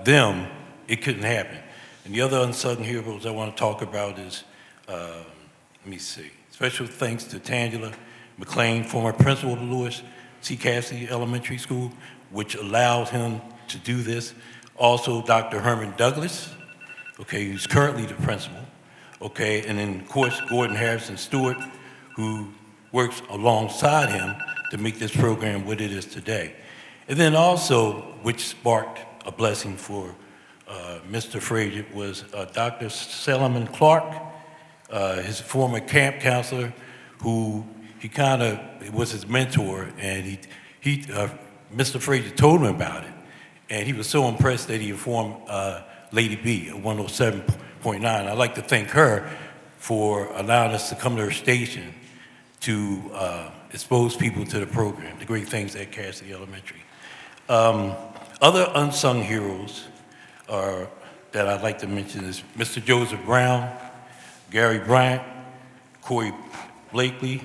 S22: them, it couldn't happen. And the other unsung heroes I want to talk about is, let me see, special thanks to Tangela McLean, former principal of Lewis C. Cassidy Elementary School, which allowed him to do this. Also, Dr. Herman Douglas, okay, who's currently the principal, okay, and then, of course, Gordon Harrison Stewart, who works alongside him to make this program what it is today. And then also, which sparked a blessing for Mr. Frazier, was Dr. Solomon Clark, his former camp counselor, who he kind of was his mentor, and Mr. Frazier told him about it, and he was so impressed that he informed Lady B at 107.9. I'd like to thank her for allowing us to come to her station to expose people to the program, the great things at Cassidy Elementary. Other unsung heroes that I'd like to mention is Mr. Joseph Brown, Gary Bryant, Corey Blakely,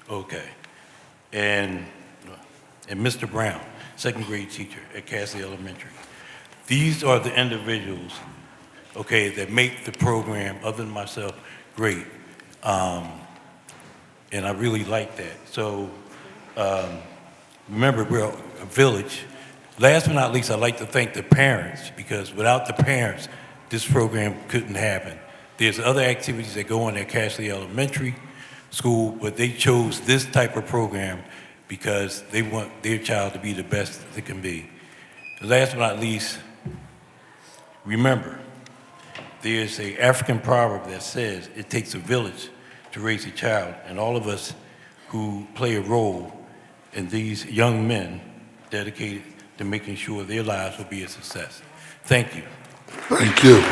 S22: okay, and Mr. Brown, second grade teacher at Cassidy Elementary. These are the individuals, okay, that make the program, other than myself, great. And I really like that. So remember, we're a village. Last but not least, I'd like to thank the parents, because without the parents, this program couldn't happen. There's other activities that go on at Cassidy Elementary School, but they chose this type of program because they want their child to be the best they can be. And last but not least, remember, there's an African proverb that says it takes a village to raise a child, and all of us who play a role in these young men dedicated to making sure their lives will be a success. Thank you.
S1: Thank you.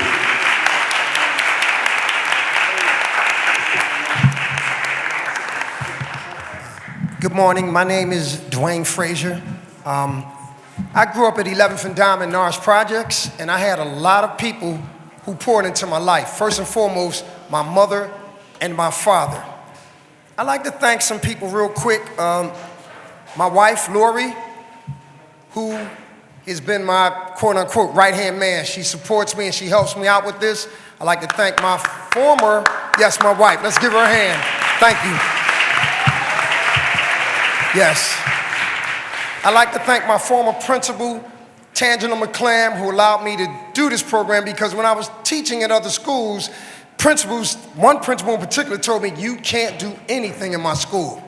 S2: Good morning. My name is Dwayne Frazier. I grew up at 11th and Diamond Norris Projects, and I had a lot of people who poured into my life. First and foremost, my mother and my father. I'd like to thank some people real quick. My wife, Lori, who has been my quote-unquote right-hand man. She supports me and she helps me out with this. I'd like to thank my former, yes, my wife. Let's give her a hand. Thank you. Yes. I'd like to thank my former principal, Tangela McClam, who allowed me to do this program, because when I was teaching at other schools, one principal in particular told me, you can't do anything in my school.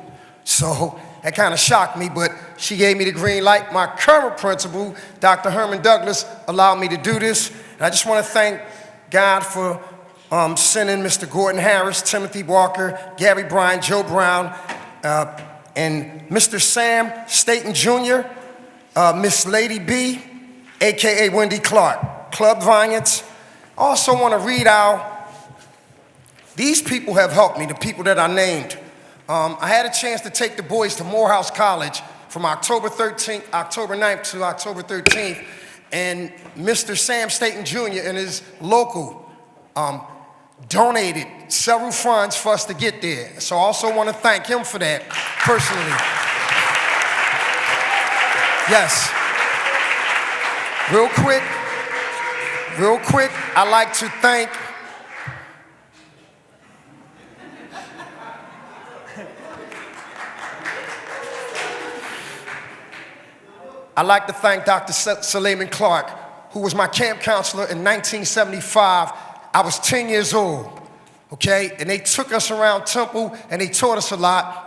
S2: So that kind of shocked me, but she gave me the green light. My current principal, Dr. Herman Douglas, allowed me to do this. And I just want to thank God for sending Mr. Gordon Harris, Timothy Walker, Gary Bryant, Joe Brown, and Mr. Sam Staten Jr., Miss Lady B, AKA Wendy Clark, Club Valiants. I also want to read out, these people have helped me, the people that I named. I had a chance to take the boys to Morehouse College from October 9th to October 13th, and Mr. Sam Staten Jr. and his local donated several funds for us to get there. So I also want to thank him for that personally. Yes. Real quick, I'd like to thank Dr. Solomon Clark, who was my camp counselor in 1975. I was 10 years old, okay? And they took us around Temple and they taught us a lot.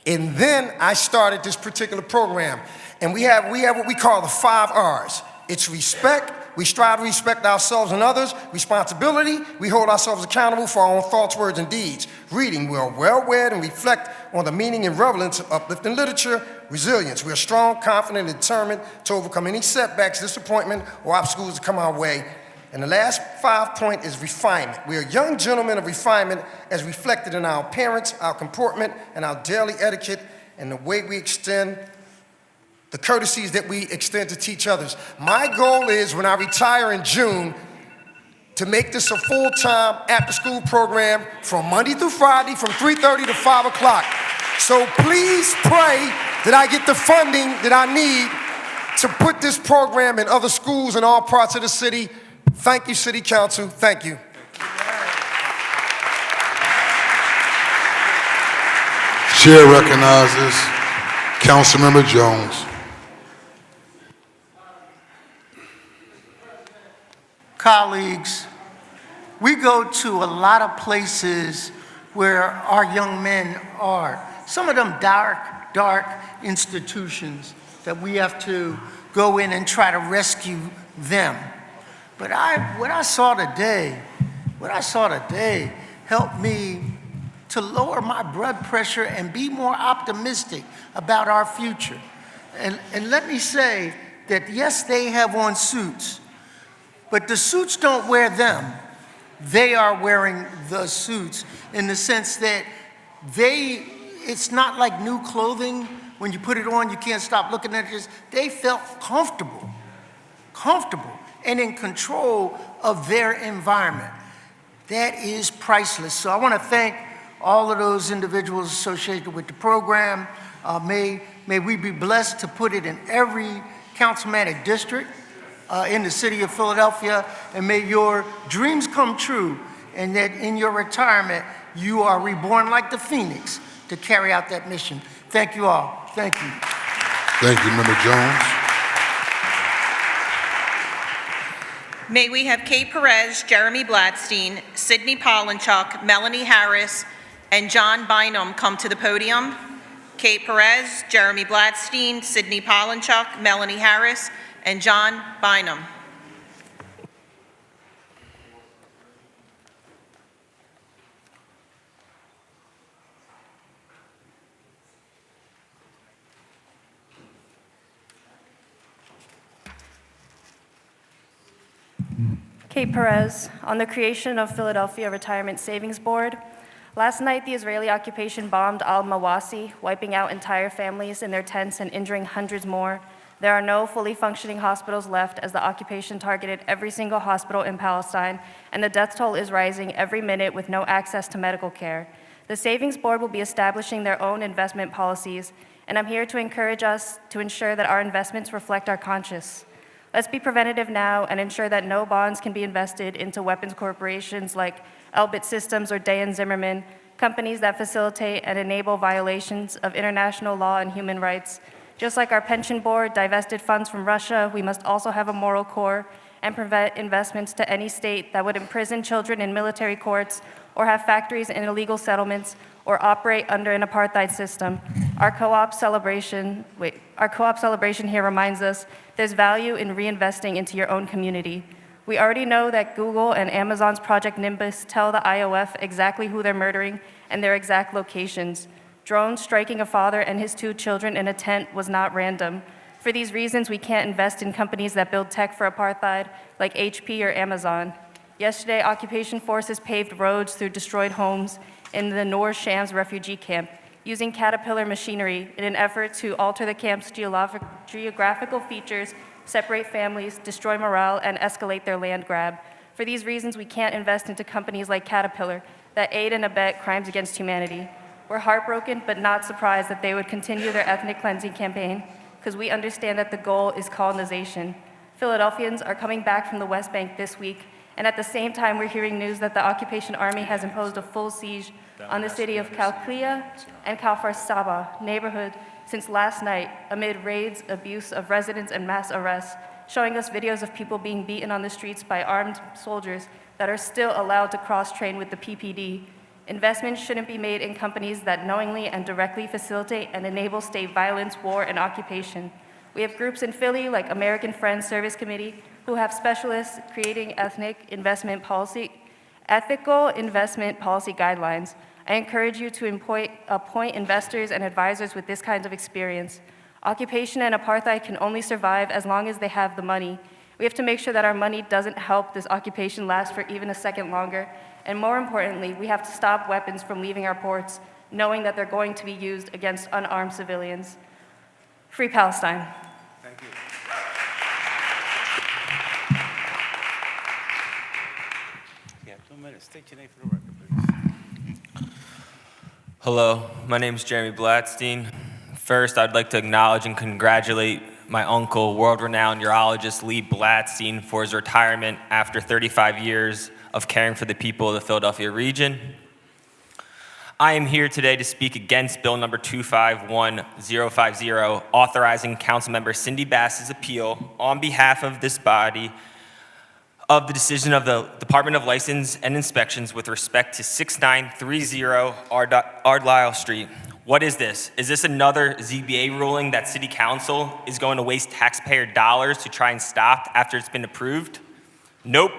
S2: And then I started this particular program. And we have what we call the 5 R's. It's respect. We strive to respect ourselves and others. Responsibility. We hold ourselves accountable for our own thoughts, words, and deeds. Reading. We are well-read and reflect on the meaning and relevance of uplifting literature. Resilience. We are strong, confident, and determined to overcome any setbacks, disappointment, or obstacles that come our way. And the last 5 point is refinement. We are young gentlemen of refinement as reflected in our appearance, our comportment, and our daily etiquette, and the way we extend the courtesies that we extend to teach others. My goal is, when I retire in June, to make this a full-time after-school program from Monday through Friday from 3:30 to 5 o'clock. So please pray that I get the funding that I need to put this program in other schools in all parts of the city. Thank you, City Council. Thank you.
S1: Chair recognizes Councilmember Jones.
S5: Colleagues, we go to a lot of places where our young men are. Some of them dark institutions that we have to go in and try to rescue them. But what I saw today helped me to lower my blood pressure and be more optimistic about our future. And let me say that yes, they have on suits, but the suits don't wear them. They are wearing the suits in the sense that it's not like new clothing. When you put it on, you can't stop looking at it. They felt comfortable and in control of their environment. That is priceless. So I want to thank all of those individuals associated with the program. May we be blessed to put it in every councilmanic district in the city of Philadelphia, and may your dreams come true, and that in your retirement, you are reborn like the phoenix to carry out that mission. Thank you all. Thank you.
S1: Thank you, Member Jones.
S7: May we have Kate Perez, Jeremy Blatstein, Sidney Pollinchuk, Melanie Harris, and John Bynum come to the podium. Kate Perez, Jeremy Blatstein, Sidney Pollinchuk, Melanie Harris, and John Bynum.
S6: Kate Perez, on the creation of Philadelphia Retirement Savings Board. Last night, the Israeli occupation bombed al-Mawasi, wiping out entire families in their tents and injuring hundreds more. There are no fully functioning hospitals left as the occupation targeted every single hospital in Palestine, and the death toll is rising every minute with no access to medical care. The Savings Board will be establishing their own investment policies, and I'm here to encourage us to ensure that our investments reflect our conscience. Let's be preventative now and ensure that no bonds can be invested into weapons corporations like Elbit Systems or Day & Zimmerman, companies that facilitate and enable violations of international law and human rights. Just like our pension board divested funds from Russia, we must also have a moral core and prevent investments to any state that would imprison children in military courts or have factories in illegal settlements or operate under an apartheid system. Our co-op celebration here reminds us there's value in reinvesting into your own community. We already know that Google and Amazon's Project Nimbus tell the IOF exactly who they're murdering and their exact locations. Drones striking a father and his 2 children in a tent was not random. For these reasons, we can't invest in companies that build tech for apartheid, like HP or Amazon. Yesterday, occupation forces paved roads through destroyed homes in the Noor Shams refugee camp, using Caterpillar machinery in an effort to alter the camp's geographical features, separate families, destroy morale, and escalate their land grab. For these reasons, we can't invest into companies like Caterpillar that aid and abet crimes against humanity. We're heartbroken, but not surprised that they would continue their ethnic cleansing campaign, because we understand that the goal is colonization. Philadelphians are coming back from the West Bank this week, and at the same time, we're hearing news that the occupation army has imposed a full siege on the city of Kalkia and Kfar Saba neighborhood since last night, amid raids, abuse of residents, and mass arrests, showing us videos of people being beaten on the streets by armed soldiers that are still allowed to cross-train with the PPD. Investments shouldn't be made in companies that knowingly and directly facilitate and enable state violence, war, and occupation. We have groups in Philly like American Friends Service Committee who have specialists creating ethical investment policy guidelines. I encourage you to appoint investors and advisors with this kind of experience. Occupation and apartheid can only survive as long as they have the money. We have to make sure that our money doesn't help this occupation last for even a second longer. And more importantly, we have to stop weapons from leaving our ports, knowing that they're going to be used against unarmed civilians. Free Palestine.
S11: Thank you.
S12: You have 2 minutes. State your name for the record, please.
S13: Hello, my name is Jeremy Blatstein. First, I'd like to acknowledge and congratulate my uncle, world-renowned urologist Lee Blatstein, for his retirement after 35 years of caring for the people of the Philadelphia region. I am here today to speak against Bill number 251050, authorizing Councilmember Cindy Bass's appeal on behalf of this body of the decision of the Department of License and Inspections with respect to 6930 Ardlisle Street. What is this? Is this another ZBA ruling that City Council is going to waste taxpayer dollars to try and stop after it's been approved? Nope.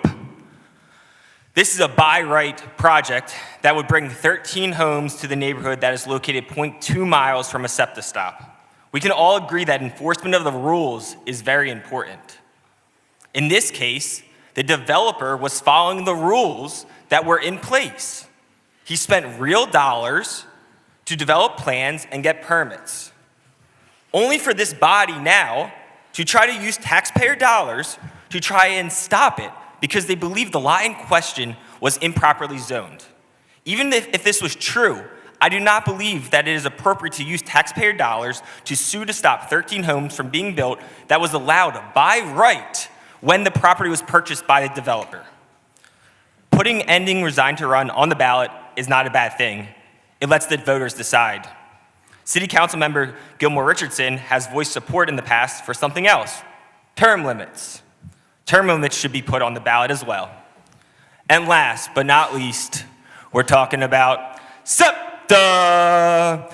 S13: This is a by right project that would bring 13 homes to the neighborhood that is located 0.2 miles from a SEPTA stop. We can all agree that enforcement of the rules is very important. In this case, the developer was following the rules that were in place. He spent real dollars to develop plans and get permits, only for this body now to try to use taxpayer dollars to try and stop it because they believe the lot in question was improperly zoned. Even if this was true, I do not believe that it is appropriate to use taxpayer dollars to sue to stop 13 homes from being built that was allowed by right when the property was purchased by the developer. Putting ending Resign to Run on the ballot is not a bad thing. It lets the voters decide. City Council member Gilmore Richardson has voiced support in the past for something else, term limits. Term limits should be put on the ballot as well. And last but not least, we're talking about SEPTA.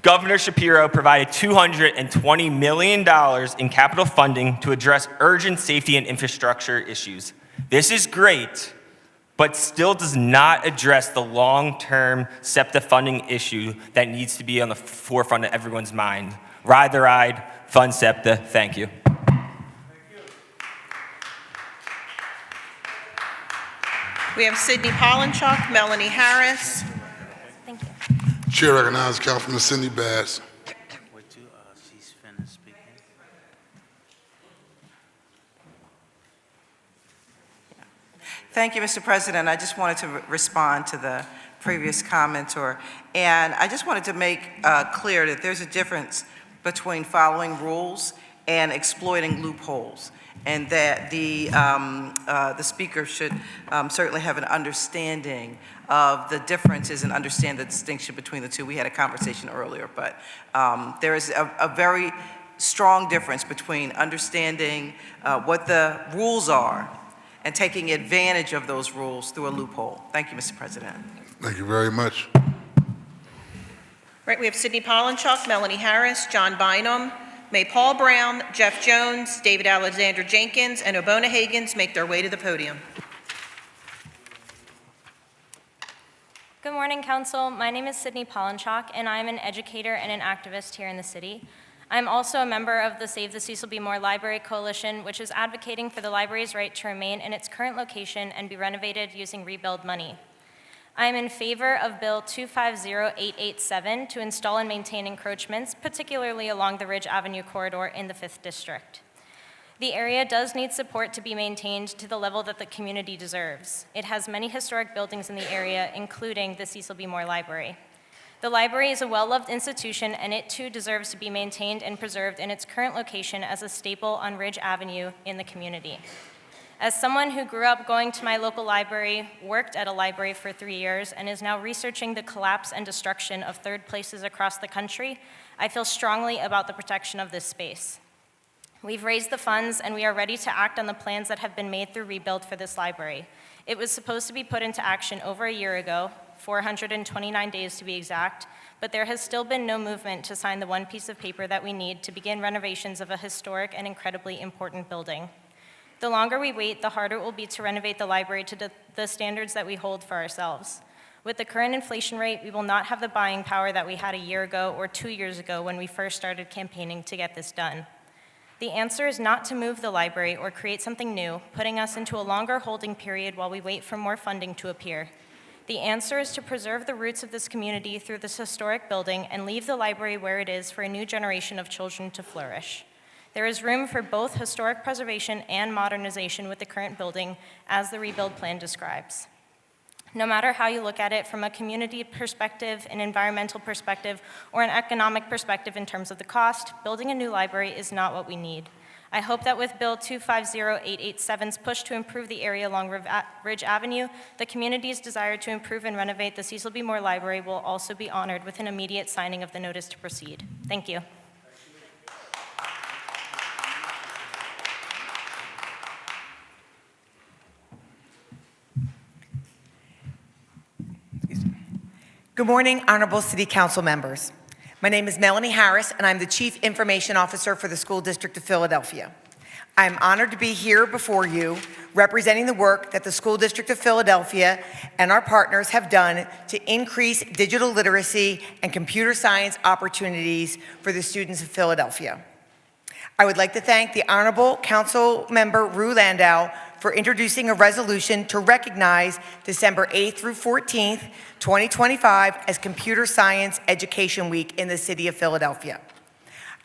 S13: Governor Shapiro provided $220 million in capital funding to address urgent safety and infrastructure issues. This is great, but still does not address the long-term SEPTA funding issue that needs to be on the forefront of everyone's mind. Ride the ride, fund SEPTA. Thank you.
S7: We have Sidney Pollenchuk, Melanie Harris.
S21: Thank you.
S1: Chair recognizes Councilman Cindy Bass.
S12: Wait till she's finished speaking.
S3: Thank you, Mr. President. I just wanted to respond to the previous commenter. And I just wanted to make clear that there's a difference between following rules and exploiting loopholes, and that the speaker should certainly have an understanding of the differences and understand the distinction between the two. We had a conversation earlier, but there is a very strong difference between understanding what the rules are and taking advantage of those rules through a loophole. Thank you, Mr. President.
S1: Thank you very much.
S7: Right, we have Sidney Pollenchuk, Melanie Harris, John Bynum. May Paul Brown, Jeff Jones, David Alexander Jenkins, and Obona Higgins make their way to the podium.
S23: Good morning, Council. My name is Sidney Pollenchuk, and I'm an educator and an activist here in the city. I'm also a member of the Save the Cecil B. Moore Library Coalition, which is advocating for the library's right to remain in its current location and be renovated using rebuild money. I am in favor of Bill 250887 to install and maintain encroachments, particularly along the Ridge Avenue corridor in the 5th District. The area does need support to be maintained to the level that the community deserves. It has many historic buildings in the area, including the Cecil B. Moore Library. The library is a well-loved institution, and it too deserves to be maintained and preserved in its current location as a staple on Ridge Avenue in the community. As someone who grew up going to my local library, worked at a library for 3 years, and is now researching the collapse and destruction of third places across the country, I feel strongly about the protection of this space. We've raised the funds, and we are ready to act on the plans that have been made through Rebuild for this library. It was supposed to be put into action over a year ago, 429 days to be exact, but there has still been no movement to sign the one piece of paper that we need to begin renovations of a historic and incredibly important building. The longer we wait, the harder it will be to renovate the library to the standards that we hold for ourselves. With the current inflation rate, we will not have the buying power that we had a year ago or 2 years ago when we first started campaigning to get this done. The answer is not to move the library or create something new, putting us into a longer holding period while we wait for more funding to appear. The answer is to preserve the roots of this community through this historic building and leave the library where it is for a new generation of children to flourish. There is room for both historic preservation and modernization with the current building, as the rebuild plan describes. No matter how you look at it, from a community perspective, an environmental perspective, or an economic perspective in terms of the cost, building a new library is not what we need. I hope that with Bill 250887's push to improve the area along Ridge Avenue, the community's desire to improve and renovate the Cecil B. Moore Library will also be honored with an immediate signing of the notice to proceed. Thank you.
S10: Good morning, Honorable City Council members. My name is Melanie Harris, and I'm the Chief Information Officer for the School District of Philadelphia. I'm honored to be here before you, representing the work that the School District of Philadelphia and our partners have done to increase digital literacy and computer science opportunities for the students of Philadelphia. I would like to thank the Honorable Council Member Rue Landau for introducing a resolution to recognize December 8th through 14th, 2025 as Computer Science Education Week in the city of Philadelphia.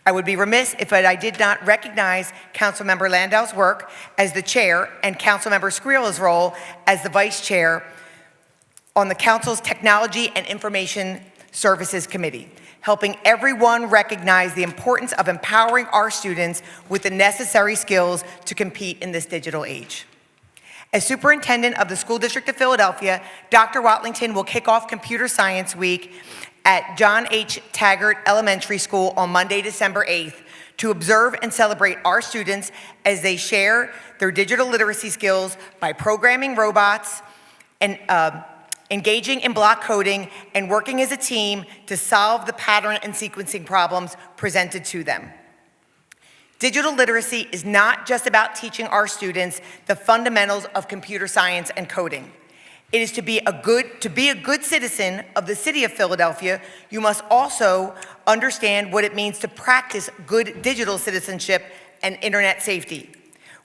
S10: I would be remiss if I did not recognize Councilmember Landau's work as the chair and Councilmember Skrilla's role as the vice chair on the Council's Technology and Information Services Committee, helping everyone recognize the importance of empowering our students with the necessary skills to compete in this digital age. As Superintendent of the School District of Philadelphia, Dr. Watlington will kick off Computer Science Week at John H. Taggart Elementary School on Monday, December 8th, to observe and celebrate our students as they share their digital literacy skills by programming robots and engaging in block coding and working as a team to solve the pattern and sequencing problems presented to them. Digital literacy is not just about teaching our students the fundamentals of computer science and coding. It is to be a good citizen of the city of Philadelphia, you must also understand what it means to practice good digital citizenship and internet safety.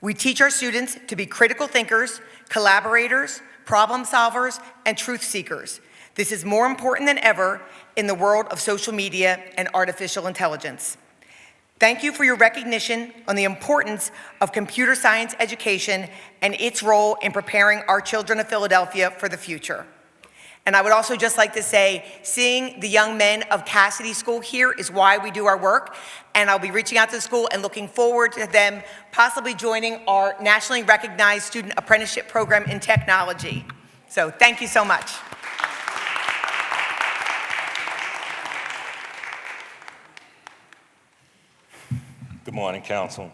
S10: We teach our students to be critical thinkers, collaborators, problem solvers, and truth seekers. This is more important than ever in the world of social media and artificial intelligence. Thank you for your recognition on the importance of computer science education and its role in preparing our children of Philadelphia for the future. And I would also just like to say, seeing the young men of Cassidy School here is why we do our work, and I'll be reaching out to the school and looking forward to them possibly joining our nationally recognized student apprenticeship program in technology. So thank you so much.
S14: Good morning, Council.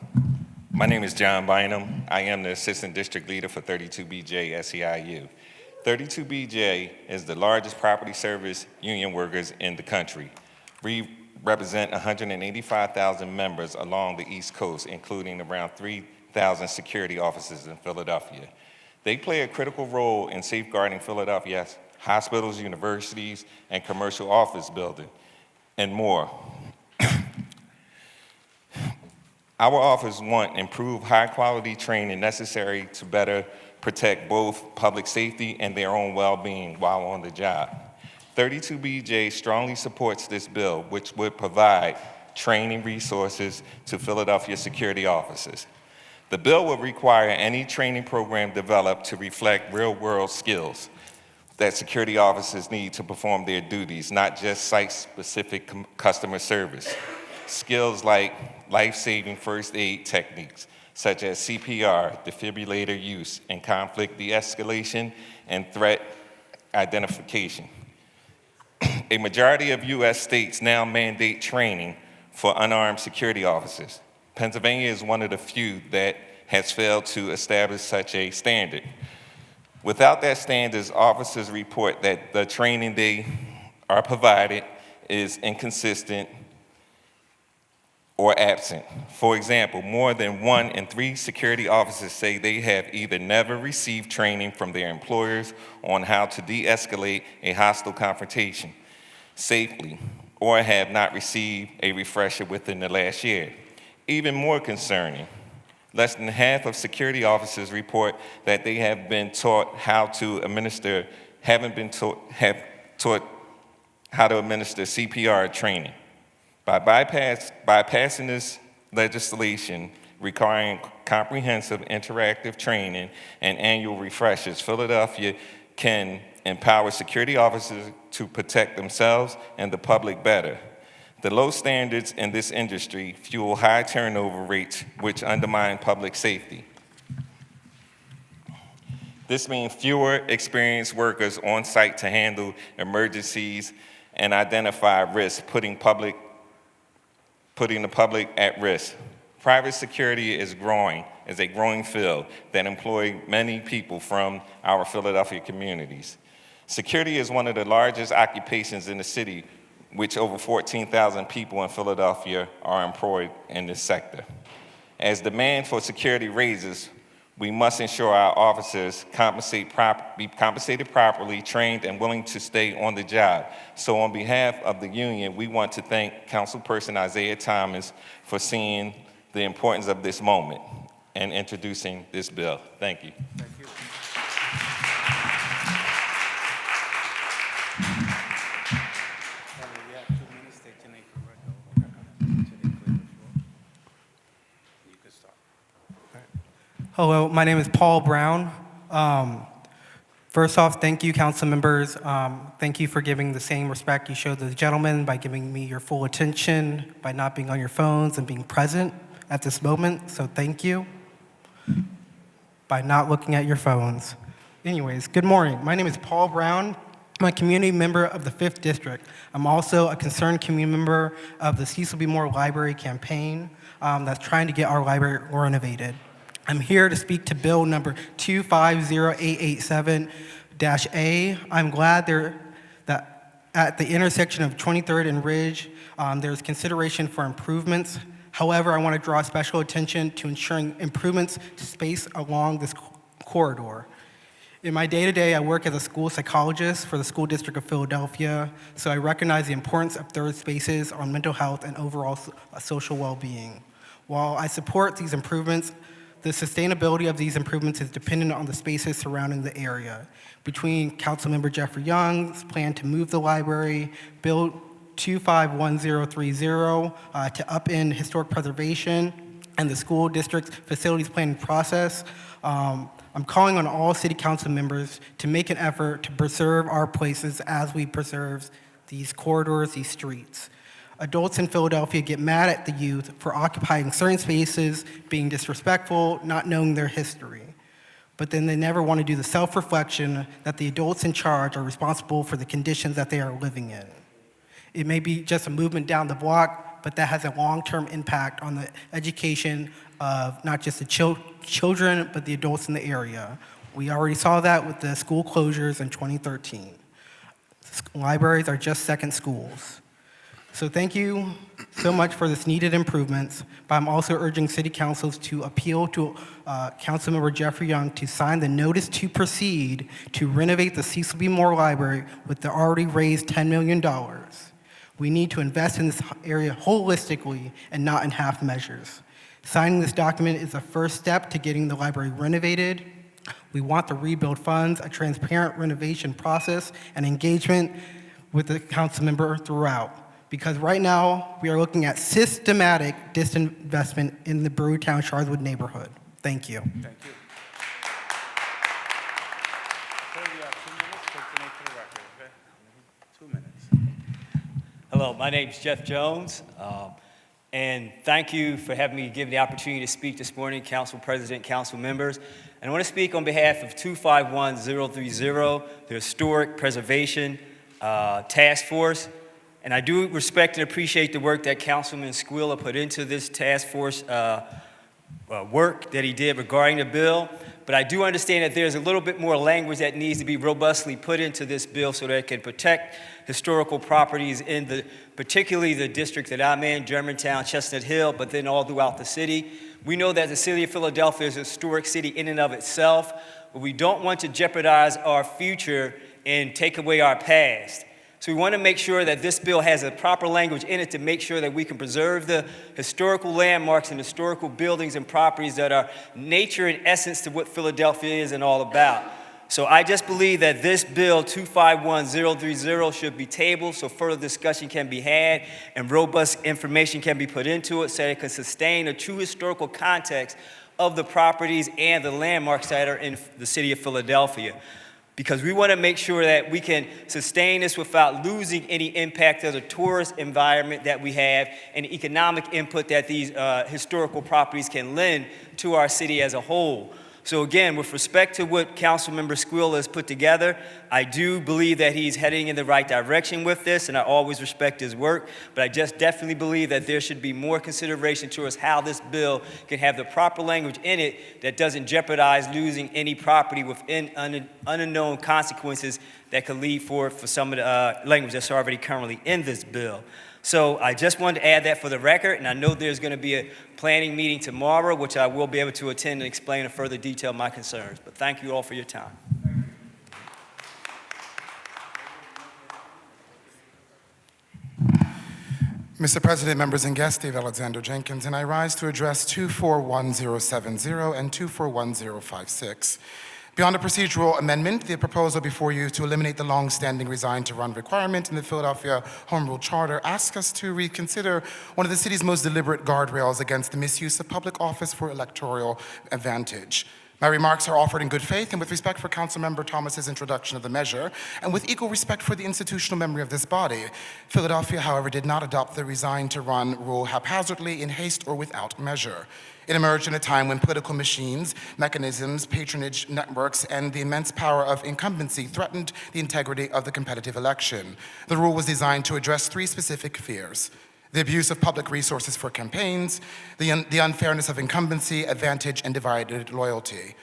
S14: My name is John Bynum. I am the Assistant District Leader for 32BJ SEIU. 32BJ is the largest property service union workers in the country. We represent 185,000 members along the East Coast, including around 3,000 security officers in Philadelphia. They play a critical role in safeguarding Philadelphia's hospitals, universities, and commercial office buildings, and more. Our office want improved high-quality training necessary to better protect both public safety and their own well-being while on the job. 32BJ strongly supports this bill, which would provide training resources to Philadelphia security officers. The bill would require any training program developed to reflect real-world skills that security officers need to perform their duties, not just site-specific customer service. Skills like life-saving first aid techniques, such as CPR, defibrillator use, and conflict de-escalation and threat identification. A majority of U.S. states now mandate training for unarmed security officers. Pennsylvania is one of the few that has failed to establish such a standard. Without that standard, officers report that the training they are provided is inconsistent or absent. For example, more than 1 in 3 security officers say they have either never received training from their employers on how to de-escalate a hostile confrontation safely, or have not received a refresher within the last year. Even more concerning, less than half of security officers report that they have been taught how to administer, have taught how to administer CPR training. By bypassing this legislation requiring comprehensive interactive training and annual refreshers, Philadelphia can empower security officers to protect themselves and the public better. The low standards in this industry fuel high turnover rates, which undermine public safety. This means fewer experienced workers on site to handle emergencies and identify risks, putting the public at risk. Private security is a growing field that employs many people from our Philadelphia communities. Security is one of the largest occupations in the city, which over 14,000 people in Philadelphia are employed in this sector. As demand for security raises, we must ensure our officers be compensated properly, trained, and willing to stay on the job. So on behalf of the union, we want to thank Councilperson Isaiah Thomas for seeing the importance of this moment and introducing this bill. Thank you.
S12: Thank you. You have 2 minutes. State your name for the record. You can start.
S8: Hello, my name is Paul Brown. First off, thank you, council members. Thank you for giving the same respect you showed the gentleman by giving me your full attention, by not being on your phones and being present at this moment. So thank you. By not looking at your phones. Anyways, good morning. My name is Paul Brown. I'm a community member of the 5th District. I'm also a concerned community member of the Cecil B. Moore Library campaign that's trying to get our library renovated. I'm here to speak to bill number 250887-A. I'm glad that at the intersection of 23rd and Ridge, there's consideration for improvements. However, I want to draw special attention to ensuring improvements to space along this corridor. In my day-to-day, I work as a school psychologist for the School District of Philadelphia, so I recognize the importance of third spaces on mental health and overall social well-being. While I support these improvements, the sustainability of these improvements is dependent on the spaces surrounding the area. Between Councilmember Jeffrey Young's plan to move the library, Bill 251030 to upend historic preservation, and the school district's facilities planning process, I'm calling on all city council members to make an effort to preserve our places as we preserve these corridors, these streets. Adults in Philadelphia get mad at the youth for occupying certain spaces, being disrespectful, not knowing their history. But then they never want to do the self-reflection that the adults in charge are responsible for the conditions that they are living in. It may be just a movement down the block, but that has a long-term impact on the education of not just the children, but the adults in the area. We already saw that with the school closures in 2013. Libraries are just second schools. So thank you so much for this needed improvements, but I'm also urging city councils to appeal to Councilmember Jeffrey Young to sign the notice to proceed to renovate the Cecil B. Moore Library with the already raised $10 million. We need to invest in this area holistically and not in half measures. Signing this document is the first step to getting the library renovated. We want the rebuild funds, a transparent renovation process, and engagement with the council member throughout. Because right now, we are looking at systematic disinvestment in the Brewtown Sharswood neighborhood. Thank you.
S12: Thank you. Sir, you have 2 minutes. Take your name for the record, okay? 2 minutes.
S9: Hello, my name is Jeff Jones, and thank you for having me give the opportunity to speak this morning, Council President, Council members. And I want to speak on behalf of 251030, the Historic Preservation Task Force. And I do respect and appreciate the work that Councilman Squilla put into this task force work that he did regarding the bill. But I do understand that there's a little bit more language that needs to be robustly put into this bill so that it can protect historical properties in particularly the district that I'm in, Germantown, Chestnut Hill, but then all throughout the city. We know that the city of Philadelphia is a historic city in and of itself, but we don't want to jeopardize our future and take away our past. So we want to make sure that this bill has a proper language in it to make sure that we can preserve the historical landmarks and historical buildings and properties that are nature and essence to what Philadelphia is and all about. So I just believe that this bill 251030 should be tabled so further discussion can be had and robust information can be put into it so that it can sustain a true historical context of the properties and the landmarks that are in the city of Philadelphia. Because we want to make sure that we can sustain this without losing any impact of the tourist environment that we have and the economic input that these historical properties can lend to our city as a whole. So again, with respect to what Councilmember Squill has put together, I do believe that he's heading in the right direction with this, and I always respect his work, but I just definitely believe that there should be more consideration towards how this bill can have the proper language in it that doesn't jeopardize losing any property within unknown consequences that could lead for some of the language that's already currently in this bill. So I just wanted to add that for the record, and I know there's going to be a planning meeting tomorrow, which I will be able to attend and explain in further detail my concerns. But thank you all for your time.
S4: Mr. President, members and guests, Dave Alexander Jenkins, and I rise to address 241070 and 241056. Beyond a procedural amendment, the proposal before you to eliminate the long-standing resign to run requirement in the Philadelphia Home Rule Charter asks us to reconsider one of the city's most deliberate guardrails against the misuse of public office for electoral advantage. My remarks are offered in good faith and with respect for Councilmember Thomas's introduction of the measure, and with equal respect for the institutional memory of this body. Philadelphia, however, did not adopt the resign to run rule haphazardly, in haste, or without measure. It emerged in a time when political machines, mechanisms, patronage networks, and the immense power of incumbency threatened the integrity of the competitive election. The rule was designed to address three specific fears: the abuse of public resources for campaigns, the unfairness of incumbency, advantage, and divided loyalty.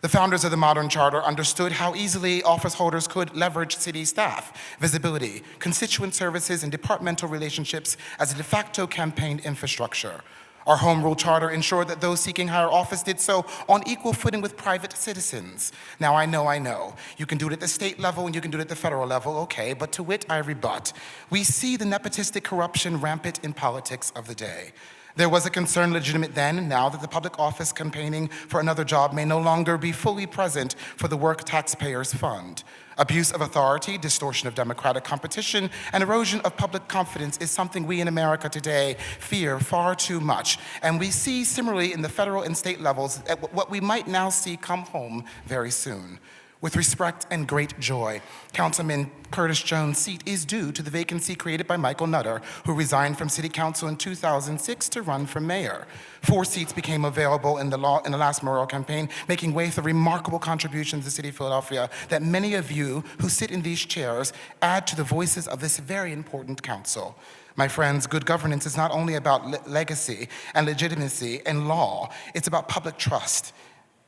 S4: The founders of the modern charter understood how easily office holders could leverage city staff, visibility, constituent services, and departmental relationships as a de facto campaign infrastructure. Our Home Rule Charter ensured that those seeking higher office did so on equal footing with private citizens. Now, I know, you can do it at the state level and you can do it at the federal level, okay, but to wit, I rebut. We see the nepotistic corruption rampant in politics of the day. There was a concern legitimate then and now that the public office campaigning for another job may no longer be fully present for the work taxpayers fund. Abuse of authority, distortion of democratic competition, and erosion of public confidence is something we in America today fear far too much. And we see similarly in the federal and state levels what we might now see come home very soon. With respect and great joy, Councilman Curtis Jones' seat is due to the vacancy created by Michael Nutter, who resigned from City Council in 2006 to run for mayor. 4 seats became available in the last mayoral campaign, making way for remarkable contributions to the city of Philadelphia that many of you who sit in these chairs add to the voices of this very important council. My friends, good governance is not only about legacy and legitimacy and law, it's about public trust.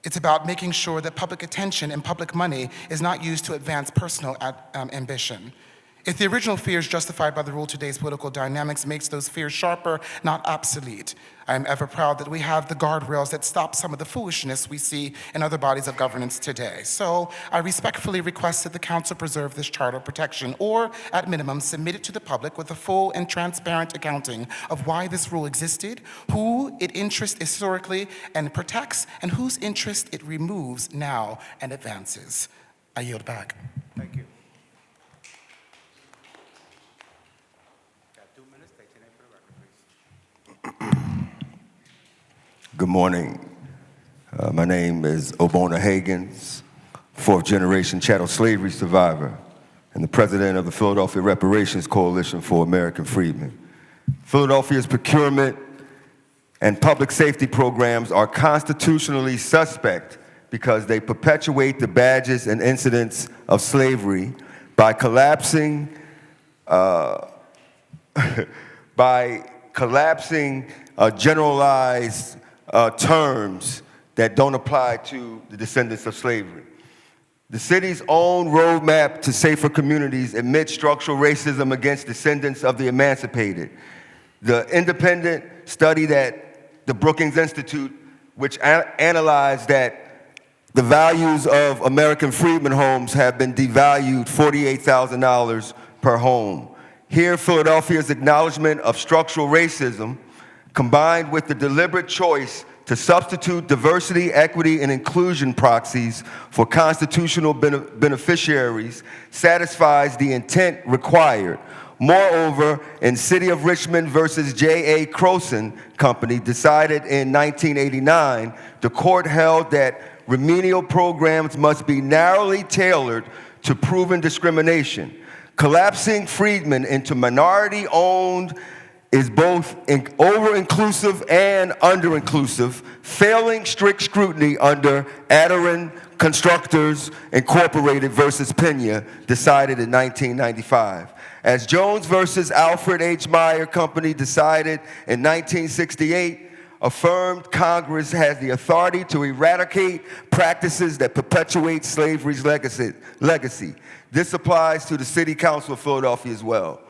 S4: It's about making sure that public attention and public money is not used to advance personal ambition. If the original fears justified by the rule, today's political dynamics makes those fears sharper, not obsolete. I am ever proud that we have the guardrails that stop some of the foolishness we see in other bodies of governance today. So I respectfully request that the council preserve this charter protection, or at minimum, submit it to the public with a full and transparent accounting of why this rule existed, who it interests historically and protects, and whose interest it removes now and advances. I yield back.
S12: Thank you.
S15: Good morning. My name is Obona Hagins, 4th generation chattel slavery survivor and the president of the Philadelphia Reparations Coalition for American Freedmen. Philadelphia's procurement and public safety programs are constitutionally suspect because they perpetuate the badges and incidents of slavery by collapsing generalized terms that don't apply to the descendants of slavery. The city's own roadmap to safer communities admits structural racism against descendants of the emancipated. The independent study that the Brookings Institute, which analyzed that the values of American freedmen homes have been devalued $48,000 per home. Here, Philadelphia's acknowledgement of structural racism, combined with the deliberate choice to substitute diversity, equity, and inclusion proxies for constitutional beneficiaries, satisfies the intent required. Moreover, in City of Richmond versus J.A. Croson Company, decided in 1989, the court held that remedial programs must be narrowly tailored to proven discrimination. Collapsing Freedmen into minority-owned is both over-inclusive and under-inclusive, failing strict scrutiny under Adiron Constructors Incorporated versus Pena, decided in 1995. As Jones versus Alfred H. Meyer Company decided in 1968, affirmed Congress has the authority to eradicate practices that perpetuate slavery's legacy. This applies to the City Council of Philadelphia as well.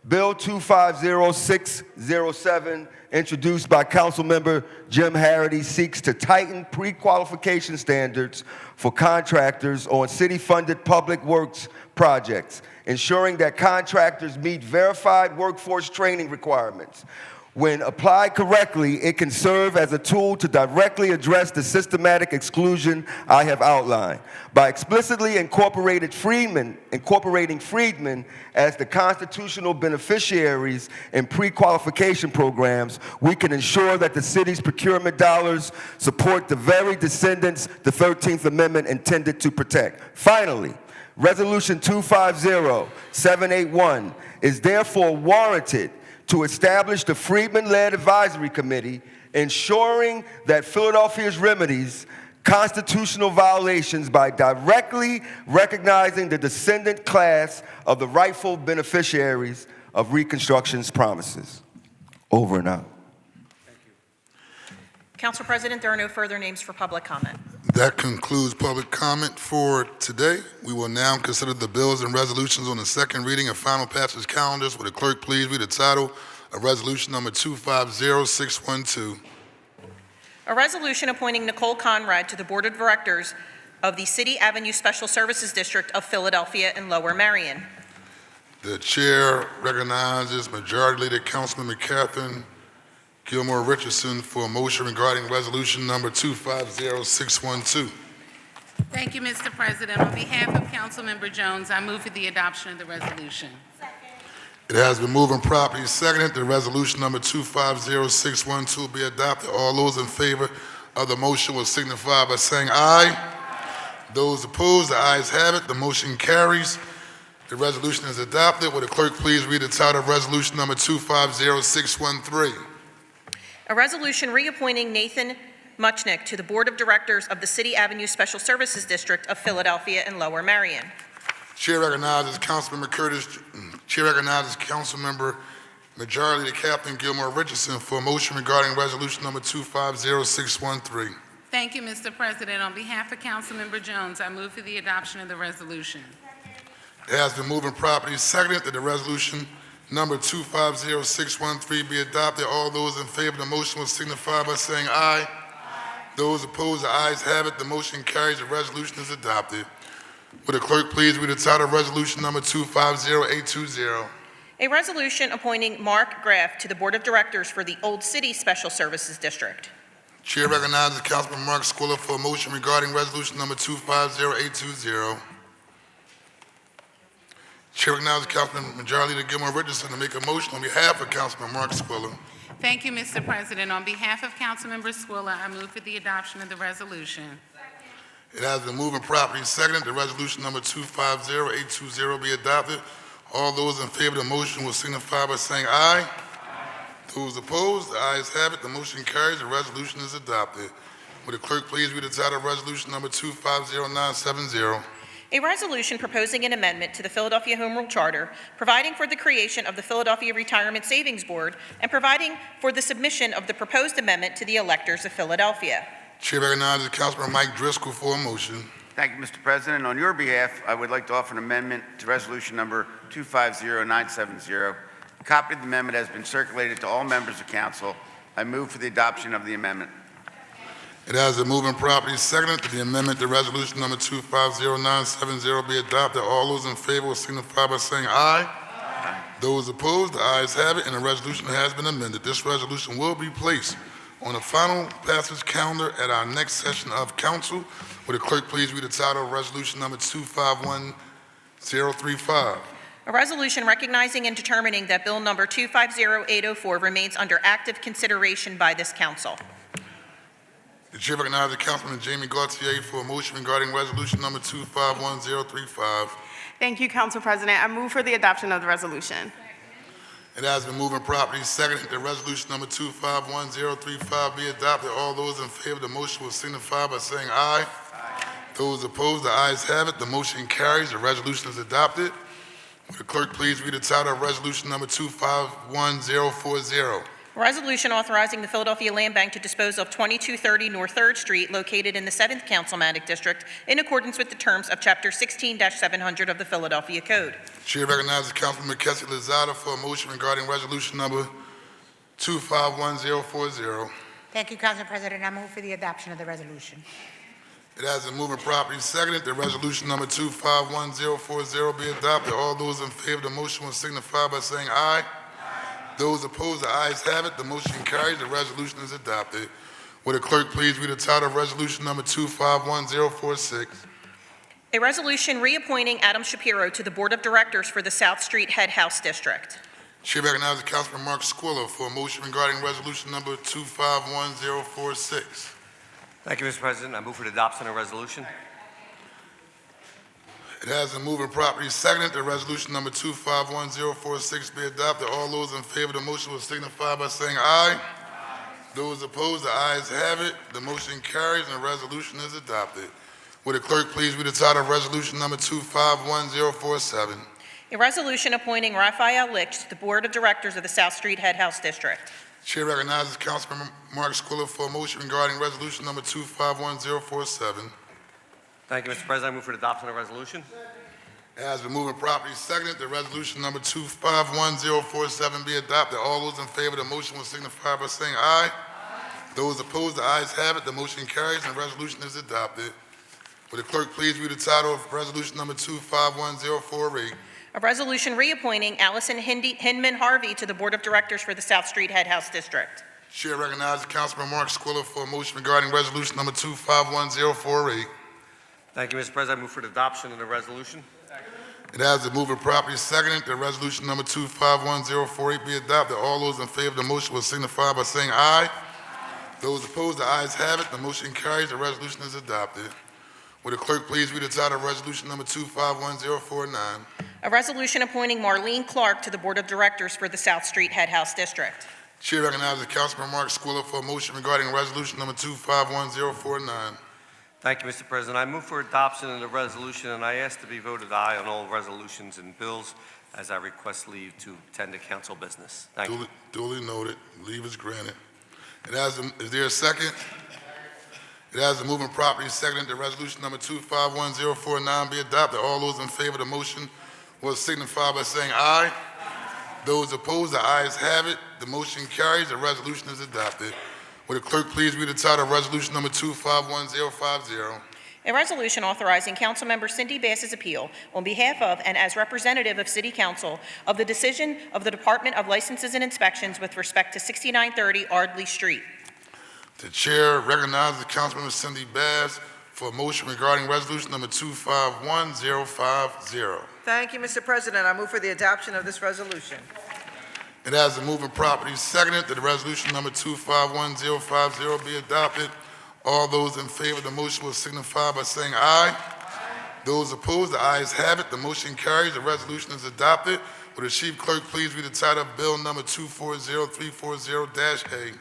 S15: Bill 250607, introduced by Councilmember Jim Harity, seeks to tighten pre-qualification standards for contractors on city-funded public works projects, ensuring that contractors meet verified workforce training requirements. When applied correctly, it can serve as a tool to directly address the systematic exclusion I have outlined. By explicitly incorporating freedmen as the constitutional beneficiaries in pre-qualification programs, we can ensure that the city's procurement dollars support the very descendants the 13th Amendment intended to protect. Finally, Resolution 250781 is therefore warranted to establish the Freedmen-led Advisory Committee, ensuring that Philadelphia's remedies constitutional violations by directly recognizing the descendant class of the rightful beneficiaries of Reconstruction's promises. Over and out.
S7: Council President, there are no further names for public comment.
S1: That concludes public comment for today. We will now consider the bills and resolutions on the second reading and final passage calendars. Will the clerk please read the title of resolution number 250612?
S7: A resolution appointing Nicole Conrad to the Board of Directors of the City Avenue Special Services District of Philadelphia and Lower Merion.
S1: The chair recognizes Majority Leader Councilmember Catherine Gilmore Richardson for a motion regarding resolution number 250612.
S16: Thank you, Mr. President. On behalf of Councilmember Jones, I move for the adoption of the resolution.
S1: It has been moved and properly seconded that resolution number 250612 be adopted. All those in favor of the motion will signify by saying aye. Those opposed, the ayes have it. The motion carries. The resolution is adopted. Will the clerk please read the title of resolution number 250613?
S7: A resolution reappointing Nathan Muchnick to the Board of Directors of the City Avenue Special Services District of Philadelphia and Lower Merion.
S1: Chair recognizes Councilmember Councilmember Majority Leader Catherine Gilmore Richardson for a motion regarding resolution number 250613.
S16: Thank you, Mr. President. On behalf of Councilmember Jones, I move for the adoption of the resolution.
S1: It has been moved and properly seconded that the resolution number 250613 be adopted. All those in favor of the motion will signify by saying aye. Those opposed, the ayes have it. The motion carries. The resolution is adopted. Would the clerk please read the title of resolution number 250820?
S7: A resolution appointing Mark Graff to the Board of Directors for the Old City Special Services District.
S1: Chair recognizes Councilman Mark Squilla for a motion regarding resolution number 250820. Chair recognizes Councilman Majority Leader Gilmore Richardson to make a motion on behalf of Councilman Mark Squilla.
S16: Thank you, Mr. President. On behalf of Councilmember Squilla, I move for the adoption of the resolution.
S1: It has been moved and properly seconded that resolution number 250820 be adopted. All those in favor of the motion will signify by saying aye. Those opposed, the ayes have it. The motion carries. The resolution is adopted. Would the clerk please read the title of resolution number 250970?
S7: A resolution proposing an amendment to the Philadelphia Home Rule Charter, providing for the creation of the Philadelphia Retirement Savings Board, and providing for the submission of the proposed amendment to the electors of Philadelphia.
S1: Chair recognizes Councilman Mike Driscoll for a motion.
S17: Thank you, Mr. President. On your behalf, I would like to offer an amendment to resolution number 250970. A copy of the amendment has been circulated to all members of council. I move for the adoption of the amendment.
S1: It has been moved and properly seconded that the amendment to resolution number 250970 be adopted. All those in favor will signify by saying aye. Those opposed, the ayes have it, and the resolution has been amended. This resolution will be placed on the final passage calendar at our next session of council. Would the clerk please read the title of resolution number 251035?
S7: A resolution recognizing and determining that Bill Number 250804 remains under active consideration by this council.
S1: The chair recognizes Councilman Jamie Gaultier for a motion regarding resolution number 251035.
S18: Thank you, Council President. I move for the adoption of the resolution.
S1: It has been moved and properly seconded that resolution number 251035 be adopted. All those in favor of the motion will signify by saying aye. Those opposed, the ayes have it. The motion carries. The resolution is adopted. Would the clerk please read the title of resolution number 251040?
S7: Resolution authorizing the Philadelphia Land Bank to dispose of 2230 North 3rd Street located in the 7th Councilmanic District in accordance with the terms of Chapter 16-700 of the Philadelphia Code.
S1: Chair recognizes Councilman McKessie Lozada for a motion regarding resolution number 251040.
S19: Thank you, Council President. I move for the adoption of the resolution.
S1: It has been moved and properly seconded that resolution number 251040 be adopted. All those in favor of the motion will signify by saying aye. Those opposed, the ayes have it. The motion carries. The resolution is adopted. Would the clerk please read the title of resolution number 251046?
S7: A resolution reappointing Adam Shapiro to the Board of Directors for the South Street Head House District.
S1: Chair recognizes Councilman Mark Squilla for a motion regarding resolution number 251046.
S20: Thank you, Mr. President. I move for the adoption of the resolution.
S1: It has been moved and properly seconded that resolution number 251046 be adopted. All those in favor of the motion will signify by saying aye. Those opposed, the ayes have it. The motion carries and the resolution is adopted. Would the clerk please read the title of resolution number 251047?
S7: A resolution appointing Raphael Lich to the Board of Directors of the South Street Head House District.
S1: Chair recognizes Councilman Mark Squilla for a motion regarding resolution number 251047.
S20: Thank you, Mr. President. I move for the adoption of the resolution.
S1: It has been moved and properly seconded that resolution number 251047 be adopted. All those in favor of the motion will signify by saying aye. Those opposed, the ayes have it. The motion carries and the resolution is adopted. Would the clerk please read the title of resolution number 251048?
S7: A resolution reappointing Allison Hinman Harvey to the Board of Directors for the South Street Head House District.
S1: Chair recognizes Councilman Mark Squilla for a motion regarding resolution number 251048.
S20: Thank you, Mr. President. I move for the adoption of the resolution.
S1: It has been moved and properly seconded that resolution number 251048 be adopted. All those in favor of the motion will signify by saying aye. Those opposed, the ayes have it. The motion carries. The resolution is adopted. Would the clerk please read the title of resolution number 251049?
S7: A resolution appointing Marlene Clark to the Board of Directors for the South Street Head House District.
S1: Chair recognizes Councilman Mark Squilla for a motion regarding resolution number 251049.
S20: Thank you, Mr. President. I move for adoption of the resolution, and I ask to be voted aye on all resolutions and bills as I request leave to attend to council business. Thank you.
S1: Duly noted. Leave is granted. Is there a second? It has been moved and properly seconded that resolution number 251049 be adopted. All those in favor of the motion will signify by saying aye. Those opposed, the ayes have it. The motion carries. The resolution is adopted. Would the clerk please read the title of resolution number 251050?
S7: A resolution authorizing Councilmember Cindy Bass's appeal on behalf of and as representative of City Council of the decision of the Department of Licenses and Inspections with respect to 6930 Ardley Street.
S1: The chair recognizes Councilmember Cindy Bass for a motion regarding resolution number 251050.
S3: Thank you, Mr. President. I move for the adoption of this resolution.
S1: It has been moved and properly seconded that the resolution number 251050 be adopted. All those in favor of the motion will signify by saying aye. Those opposed, the ayes have it. The motion carries. The resolution is adopted. Would the chief clerk please read the title of bill number 240340-A?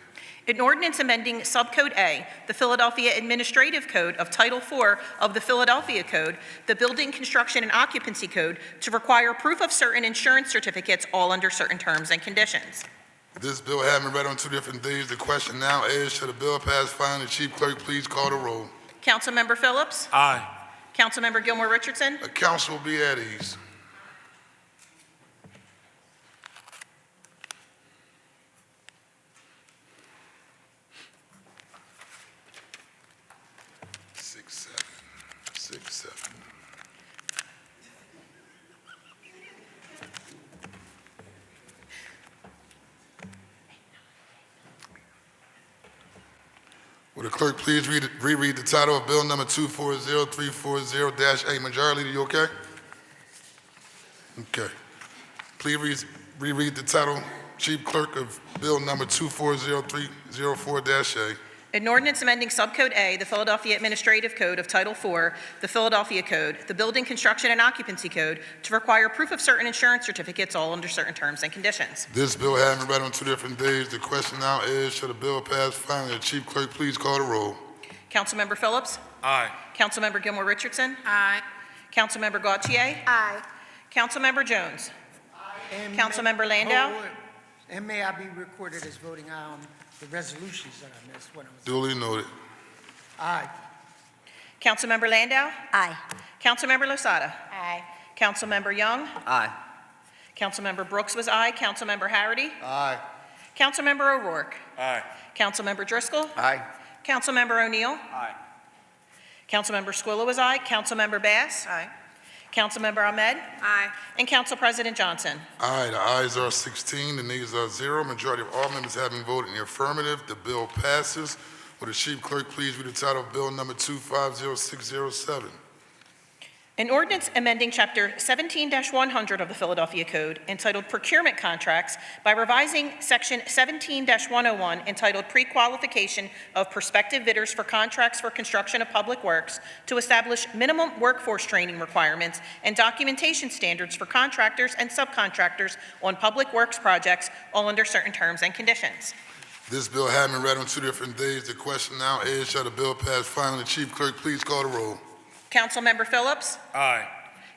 S7: An ordinance amending Subcode A, the Philadelphia Administrative Code of Title IV of the Philadelphia Code, the Building Construction and Occupancy Code, to require proof of certain insurance certificates, all under certain terms and conditions.
S1: This bill has been read on 2 different days. The question now is, should the bill pass finally? The chief clerk please call the roll.
S7: Councilmember Phillips?
S12: Aye.
S7: Councilmember Gilmore Richardson?
S1: The council will be at ease. Would the clerk please reread the title of Bill number 240340-A? Majority Leader, you okay? Okay. Please reread the title, Chief Clerk, of Bill number 240304-A.
S7: An ordinance amending Subcode A, the Philadelphia Administrative Code of Title IV, the Philadelphia Code, the Building Construction and Occupancy Code, to require proof of certain insurance certificates, all under certain terms and conditions.
S1: This bill having been read on 2 different days, the question now is, shall the bill pass finally? The Chief Clerk, please call the roll.
S7: Councilmember Phillips?
S12: Aye.
S7: Councilmember Gilmore Richardson?
S16: Aye.
S7: Councilmember Gautier?
S18: Aye.
S7: Councilmember Jones?
S2: And
S7: Councilmember Landau?
S2: And may I be recorded as voting aye on the resolutions that I missed when I was...
S1: Duly noted.
S2: Aye.
S7: Councilmember Landau?
S19: Aye.
S7: Councilmember Losada?
S19: Aye.
S7: Councilmember Young?
S11: Aye.
S7: Councilmember Brooks was aye. Councilmember Harity?
S12: Aye.
S7: Councilmember O'Rourke?
S12: Aye.
S7: Councilmember Driscoll?
S17: Aye.
S7: Councilmember O'Neill?
S12: Aye.
S7: Councilmember Squilla was aye. Councilmember Bass?
S18: Aye.
S7: Councilmember Ahmed?
S18: Aye.
S7: And Council President Johnson.
S1: Aye, the ayes are 16, the nays are 0. Majority of all members having voted in the affirmative, the bill passes. Will the Chief Clerk please read the title of Bill number 250607?
S7: An ordinance amending Chapter 17-100 of the Philadelphia Code entitled Procurement Contracts by revising Section 17-101 entitled Pre-Qualification of Prospective Bidders for Contracts for Construction of Public Works to establish minimum workforce training requirements and documentation standards for contractors and subcontractors on public works projects, all under certain terms and conditions.
S1: This bill having been read on 2 different days, the question now is, shall the bill pass finally? The Chief Clerk please call the roll.
S7: Councilmember Phillips?
S12: Aye.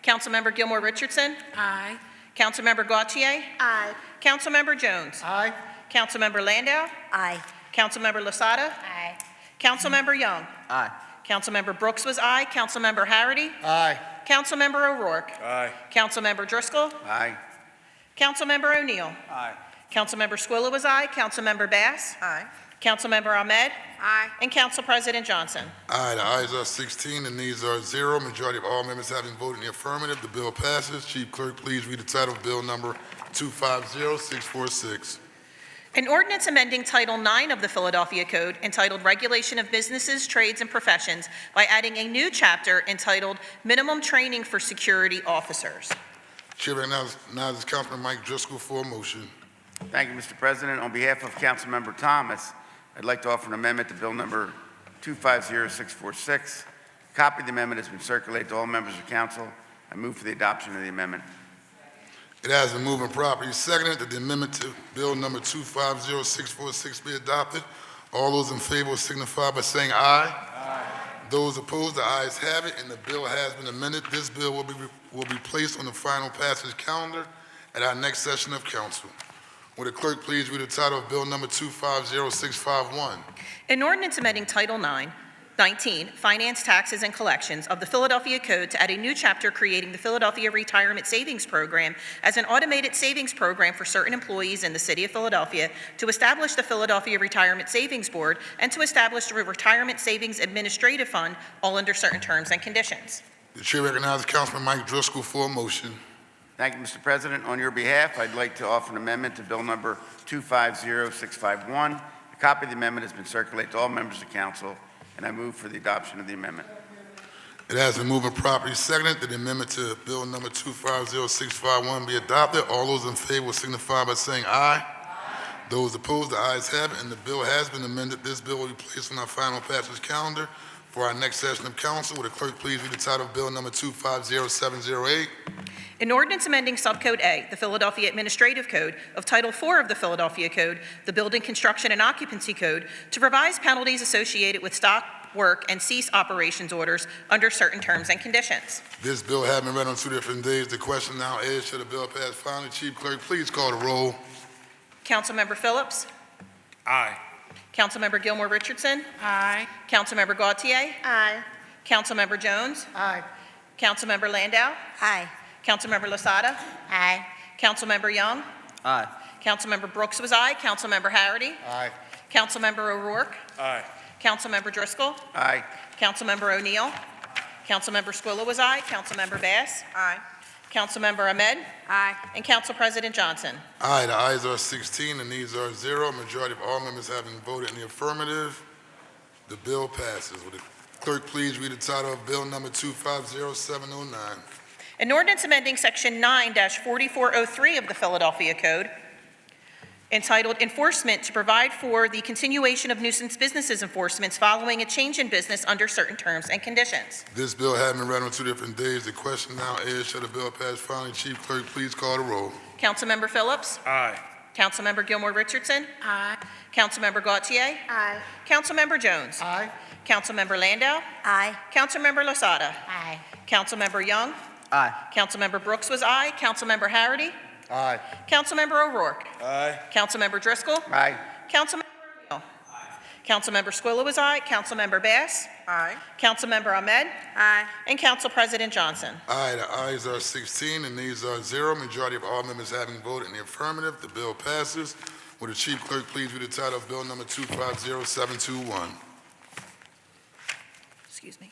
S7: Councilmember Gilmore Richardson?
S16: Aye.
S7: Councilmember Gautier?
S18: Aye.
S7: Councilmember Jones?
S2: Aye.
S7: Councilmember Landau?
S19: Aye.
S7: Councilmember Losada?
S19: Aye.
S7: Councilmember Young?
S11: Aye.
S7: Councilmember Brooks was aye. Councilmember Harity?
S2: Aye.
S7: Councilmember O'Rourke?
S12: Aye.
S7: Councilmember Driscoll?
S17: Aye.
S7: Councilmember O'Neill?
S12: Aye.
S7: Councilmember Squilla was aye. Councilmember Bass?
S18: Aye.
S7: Councilmember Ahmed?
S18: Aye.
S7: And Council President Johnson.
S1: Aye, the ayes are 16, the nays are 0. Majority of all members having voted in the affirmative, the bill passes. Chief Clerk, please read the title of Bill number 250646.
S7: An ordinance amending Title IX of the Philadelphia Code entitled Regulation of Businesses, Trades, and Professions by adding a new chapter entitled Minimum Training for Security Officers.
S1: Chair recognizes Councilman Mike Driscoll for a motion.
S17: Thank you, Mr. President. On behalf of Councilmember Thomas, I'd like to offer an amendment to Bill number 250646. A copy of the amendment has been circulated to all members of council. I move for the adoption of the amendment.
S1: It has been moved and properly seconded that the amendment to Bill number 250646 be adopted. All those in favor will signify by saying aye. Aye. Those opposed, the ayes have it, and the bill has been amended. This bill will be placed on the final passage calendar at our next session of council. Will the clerk please read the title of Bill number 250651?
S7: An ordinance amending Title 19, Finance, Taxes, and Collections of the Philadelphia Code to add a new chapter creating the Philadelphia Retirement Savings Program as an automated savings program for certain employees in the city of Philadelphia, to establish the Philadelphia Retirement Savings Board, and to establish the Retirement Savings Administrative Fund, all under certain terms and conditions.
S1: The chair recognizes Councilman Mike Driscoll for a motion.
S17: Thank you, Mr. President. On your behalf, I'd like to offer an amendment to Bill number 250651. A copy of the amendment has been circulated to all members of council, and I move for the adoption of the amendment.
S1: It has been moved and properly seconded that the amendment to Bill number 250651 be adopted. All those in favor will signify by saying aye. Aye. Those opposed, the ayes have it, and the bill has been amended. This bill will be placed on our final passage calendar for our next session of council. Will the clerk please read the title of Bill number 250708?
S7: An ordinance amending Subcode A, the Philadelphia Administrative Code, of Title IV of the Philadelphia Code, the Building Construction and Occupancy Code, to revise penalties associated with stop work and cease operations orders under certain terms and conditions.
S1: This bill has been read on 2 different days. The question now is, should the bill pass finally? Chief Clerk, please call the roll.
S7: Councilmember Phillips?
S12: Aye.
S7: Councilmember Gilmore Richardson?
S16: Aye.
S7: Councilmember Gautier?
S18: Aye.
S7: Councilmember Jones?
S2: Aye.
S7: Councilmember Landau?
S19: Aye.
S7: Councilmember Losada?
S19: Aye.
S7: Councilmember Young?
S11: Aye.
S7: Councilmember Brooks was aye. Councilmember Harity?
S2: Aye.
S7: Councilmember O'Rourke?
S12: Aye.
S7: Councilmember Driscoll?
S17: Aye.
S7: Councilmember O'Neill? Councilmember Squilla was aye. Councilmember Bass?
S18: Aye.
S7: Councilmember Ahmed?
S18: Aye.
S7: And Council President Johnson.
S1: Aye, the ayes are 16, the nays are 0. Majority of all members having voted in the affirmative, The bill passes. Would the clerk please read the title of Bill Number 250709?
S7: An ordinance amending Section 9-4403 of the Philadelphia Code entitled Enforcement to provide for the continuation of nuisance businesses enforcements following a change in business under certain terms and conditions.
S1: This bill having been read on 2 different days, the question now is, shall the bill pass finally? Chief Clerk, please call the roll.
S7: Councilmember Phillips?
S12: Aye.
S7: Councilmember Gilmore Richardson?
S16: Aye.
S7: Councilmember Gautier?
S18: Aye.
S7: Councilmember Jones?
S2: Aye.
S7: Councilmember Landau?
S19: Aye.
S7: Councilmember Losada?
S19: Aye.
S7: Councilmember Young?
S11: Aye.
S7: Councilmember Brooks was aye. Councilmember Harity?
S17: Aye.
S7: Councilmember O'Rourke?
S12: Aye.
S7: Councilmember Driscoll?
S17: Aye.
S7: Councilmember O'Neill? Councilmember Squilla was aye. Councilmember Bass?
S3: Aye.
S7: Councilmember Ahmed?
S18: Aye.
S7: And Council President Johnson.
S1: Aye, the ayes are 16 and nays are 0. Majority of all members having voted in the affirmative, the bill passes. Would the Chief Clerk please read the title of Bill Number 250721?
S7: Excuse me.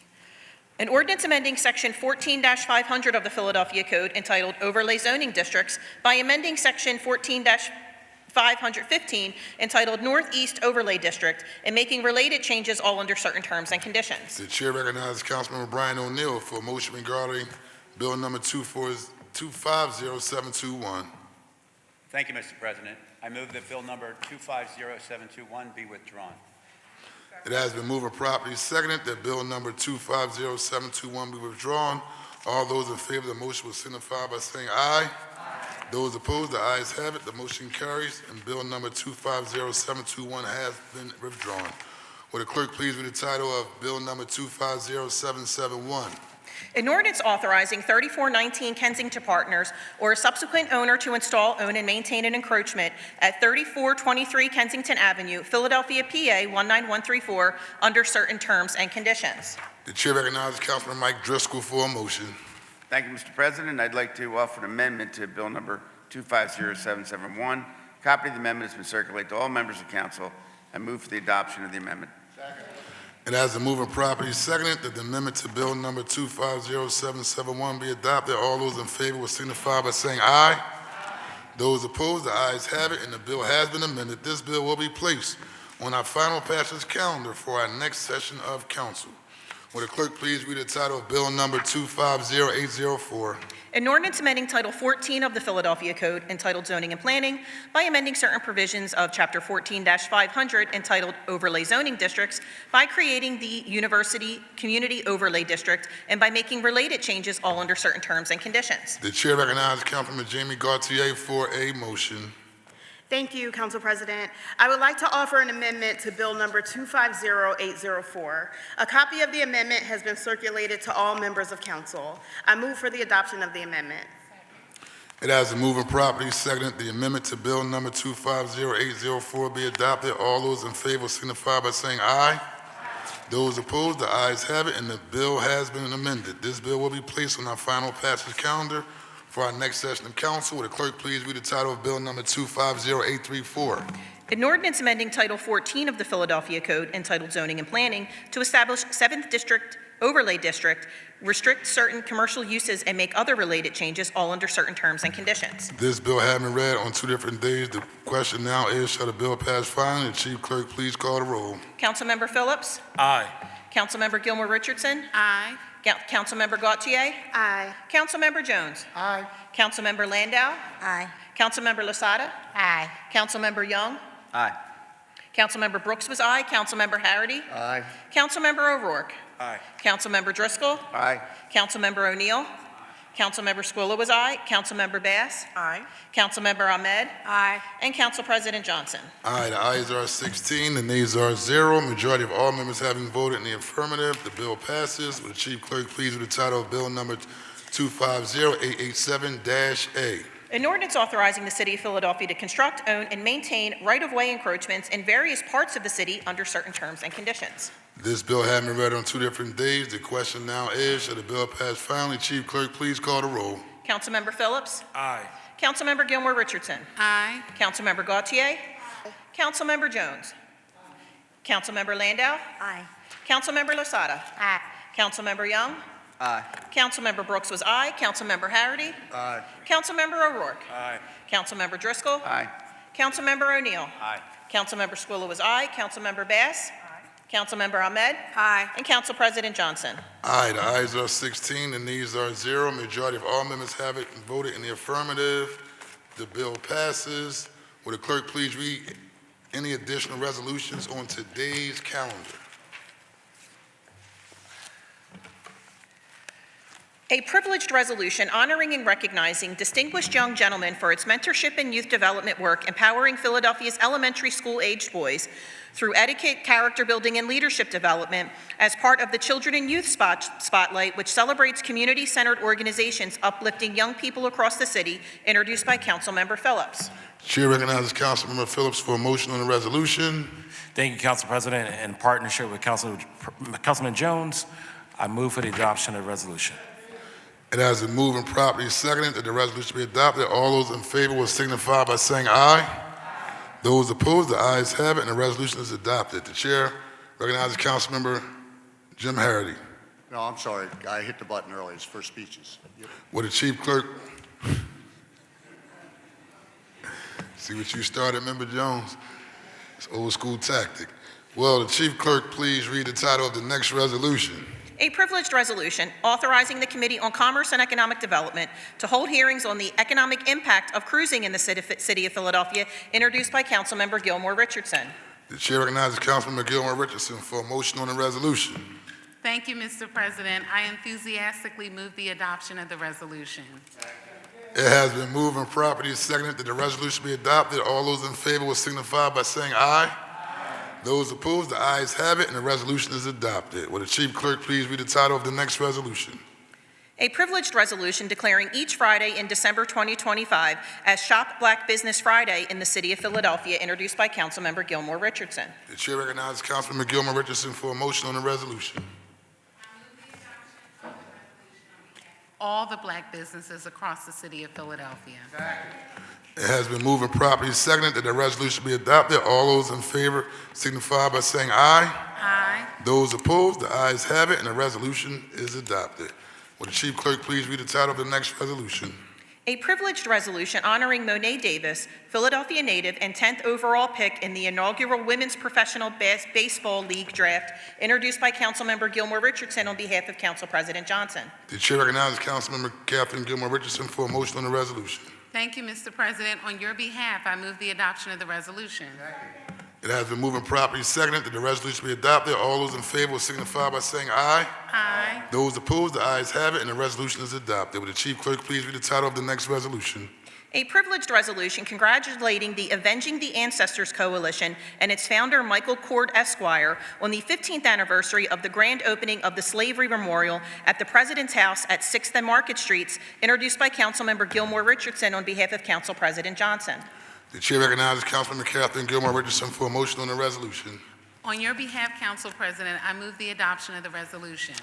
S7: An ordinance amending Section 14-500 of the Philadelphia Code entitled Overlay Zoning Districts by amending Section 14-515 entitled Northeast Overlay District and making related changes all under certain terms and conditions.
S1: The chair recognizes Councilmember Brian O'Neill for a motion regarding Bill Number 250721.
S12: Thank you, Mr. President. I move that Bill Number 250721 be withdrawn.
S1: It has been moved and properly seconded that Bill Number 250721 be withdrawn. All those in favor of the motion will signify by saying aye. Those opposed, the ayes have it. The motion carries, and Bill Number 250721 has been withdrawn. Will the clerk please read the title of Bill Number 250771?
S7: An ordinance authorizing 3419 Kensington Partners or a subsequent owner to install, own, and maintain an encroachment at 3423 Kensington Avenue, Philadelphia, PA 19134, under certain terms and conditions.
S1: The chair recognizes Councilman Mike Driscoll for a motion.
S17: Thank you, Mr. President. I'd like to offer an amendment to Bill Number 250771. A copy of the amendment has been circulated to all members of council. I move for the adoption of the amendment.
S1: It has been moved and properly seconded that the amendment to Bill Number 250771 be adopted. All those in favor will signify by saying aye. Those opposed, the ayes have it, and the bill has been amended. This bill will be placed on our final passage calendar for our next session of council. Will the clerk please read the title of Bill Number 250804?
S7: An ordinance amending Title 14 of the Philadelphia Code entitled Zoning and Planning by amending certain provisions of Chapter 14-500 entitled Overlay Zoning Districts by creating the University Community Overlay District and by making related changes all under certain terms and conditions.
S1: The chair recognizes Councilman Jamie Gautier for a motion.
S18: Thank you, Council President. I would like to offer an amendment to Bill Number 250804. A copy of the amendment has been circulated to all members of council. I move for the adoption of the amendment.
S1: It has been moved and properly seconded the amendment to Bill Number 250804 be adopted. All those in favor signify by saying aye. Those opposed, the ayes have it, and the bill has been amended. This bill will be placed on our final passage calendar for our next session of council. Will the clerk please read the title of Bill Number 250834?
S7: An ordinance amending Title 14 of the Philadelphia Code entitled Zoning and Planning to establish 7th District Overlay District, restrict certain commercial uses, and make other related changes, all under certain terms and conditions.
S1: This bill having been read on 2 different days, the question now is, shall the bill pass finally? The chief clerk please call the roll.
S7: Councilmember Phillips?
S12: Aye.
S7: Councilmember Gilmore Richardson?
S16: Aye.
S7: Councilmember Gautier?
S18: Aye.
S7: Councilmember Jones?
S2: Aye.
S7: Councilmember Landau?
S19: Aye.
S7: Councilmember Losada?
S19: Aye.
S7: Councilmember Young?
S11: Aye.
S7: Councilmember Brooks was aye. Councilmember Harity?
S17: Aye.
S7: Councilmember O'Rourke?
S12: Aye.
S7: Councilmember Driscoll?
S17: Aye.
S7: Councilmember O'Neill? Councilmember Squilla was aye. Councilmember Bass?
S3: Aye.
S7: Councilmember Ahmed?
S19: Aye.
S7: And Council President Johnson.
S1: Aye, the ayes are 16, the nays are 0. Majority of all members having voted in the affirmative, the bill passes. Will the chief clerk please read the title of Bill Number 250887-A?
S7: An ordinance authorizing the City of Philadelphia to construct, own, and maintain right-of-way encroachments in various parts of the city under certain terms and conditions.
S1: This bill having been read on 2 different days, the question now is, shall the bill pass finally? Chief clerk please call the roll.
S7: Councilmember Phillips?
S12: Aye.
S7: Councilmember Gilmore Richardson?
S16: Aye.
S7: Councilmember Gautier? Councilmember Jones? Councilmember Landau?
S19: Aye.
S7: Councilmember Losada?
S19: Aye.
S7: Councilmember Young?
S11: Aye.
S7: Councilmember Brooks was aye. Councilmember Harity?
S17: Aye.
S7: Councilmember O'Rourke?
S12: Aye.
S7: Councilmember Driscoll?
S17: Aye.
S7: Councilmember O'Neill?
S12: Aye.
S7: Councilmember Squilla was aye. Councilmember Bass? Councilmember Ahmed.
S10: Aye.
S7: And Council President Johnson.
S1: Aye, the ayes are 16, the nays are 0. Majority of all members have it and voted in the affirmative. The bill passes. Will the clerk please read any additional resolutions on today's calendar?
S7: A privileged resolution honoring and recognizing distinguished young gentlemen for its mentorship and youth development work, empowering Philadelphia's elementary school-aged boys through etiquette, character building, and leadership development as part of the Children and Youth Spotlight, which celebrates community-centered organizations uplifting young people across the city, introduced by Councilmember Phillips.
S1: Chair recognizes Councilmember Phillips for a motion on the resolution.
S5: Thank you, Council President. In partnership with Councilman Jones, I move for the adoption of the resolution.
S1: It has been moved and properly seconded that the resolution be adopted. All those in favor will signify by saying aye. Those opposed, the ayes have it, and the resolution is adopted. The chair recognizes Councilmember Jim Harity.
S6: No, I'm sorry. I hit the button early. It's for speeches.
S1: Will the chief clerk... See what you started, Member Jones? It's old school tactic. Will the chief clerk please read the title of the next resolution?
S7: A privileged resolution authorizing the Committee on Commerce and Economic Development to hold hearings on the economic impact of cruising in the city of Philadelphia, introduced by Councilmember Gilmore Richardson.
S1: The chair recognizes Councilmember Gilmore Richardson for a motion on the resolution.
S16: Thank you, Mr. President. I enthusiastically move the adoption of the resolution.
S1: It has been moved and properly seconded that the resolution be adopted. All those in favor will signify by saying aye. Those opposed, the ayes have it, and the resolution is adopted. Will the chief clerk please read the title of the next resolution?
S7: A privileged resolution declaring each Friday in December 2025 as Shop Black Business Friday in the city of Philadelphia, introduced by Councilmember Gilmore Richardson.
S1: The chair recognizes Councilmember Gilmore Richardson for a motion on the resolution.
S16: All the black businesses across the city of Philadelphia.
S1: It has been moved and properly seconded that the resolution be adopted. All those in favor signify by saying aye.
S16: Aye.
S1: Those opposed, the ayes have it, and the resolution is adopted. Will the chief clerk please read the title of the next resolution?
S7: A privileged resolution honoring Monet Davis, Philadelphia native and 10th overall pick in the inaugural Women's Professional Baseball League draft, introduced by Councilmember Gilmore Richardson on behalf of Council President Johnson.
S1: The chair recognizes Councilmember Catherine Gilmore Richardson for a motion on the resolution.
S16: Thank you, Mr. President. On your behalf, I move the adoption of the resolution.
S1: It has been moved and properly seconded that the resolution be adopted. All those in favor will signify by saying aye.
S16: Aye.
S1: Those opposed, the ayes have it, and the resolution is adopted. Will the chief clerk please read the title of the next resolution?
S7: A privileged resolution congratulating the Avenging the Ancestors Coalition and its founder, Michael Cord Esquire, on the 15th anniversary of the grand opening of the Slavery Memorial at the President's House at 6th and Market Streets, introduced by Councilmember Gilmore Richardson on behalf of Council President Johnson.
S1: The chair recognizes Councilmember Catherine Gilmore Richardson for a motion on the resolution.
S16: On your behalf, Council President, I move the adoption of the resolution.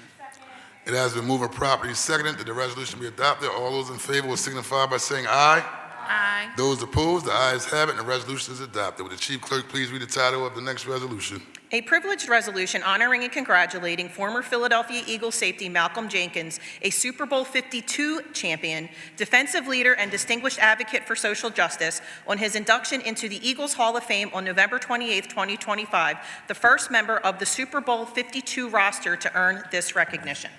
S1: It has been moved and properly seconded that the resolution be adopted. All those in favor will signify by saying aye.
S16: Aye.
S1: Those opposed, the ayes have it, and the resolution is adopted. Will the chief clerk please read the title of the next resolution?
S7: A privileged resolution honoring and congratulating former Philadelphia Eagles safety Malcolm Jenkins, a Super Bowl 52 champion, defensive leader, and distinguished advocate for social justice, on his induction into the Eagles Hall of Fame on November 28, 2025, the first member of the Super Bowl 52 roster to earn this recognition.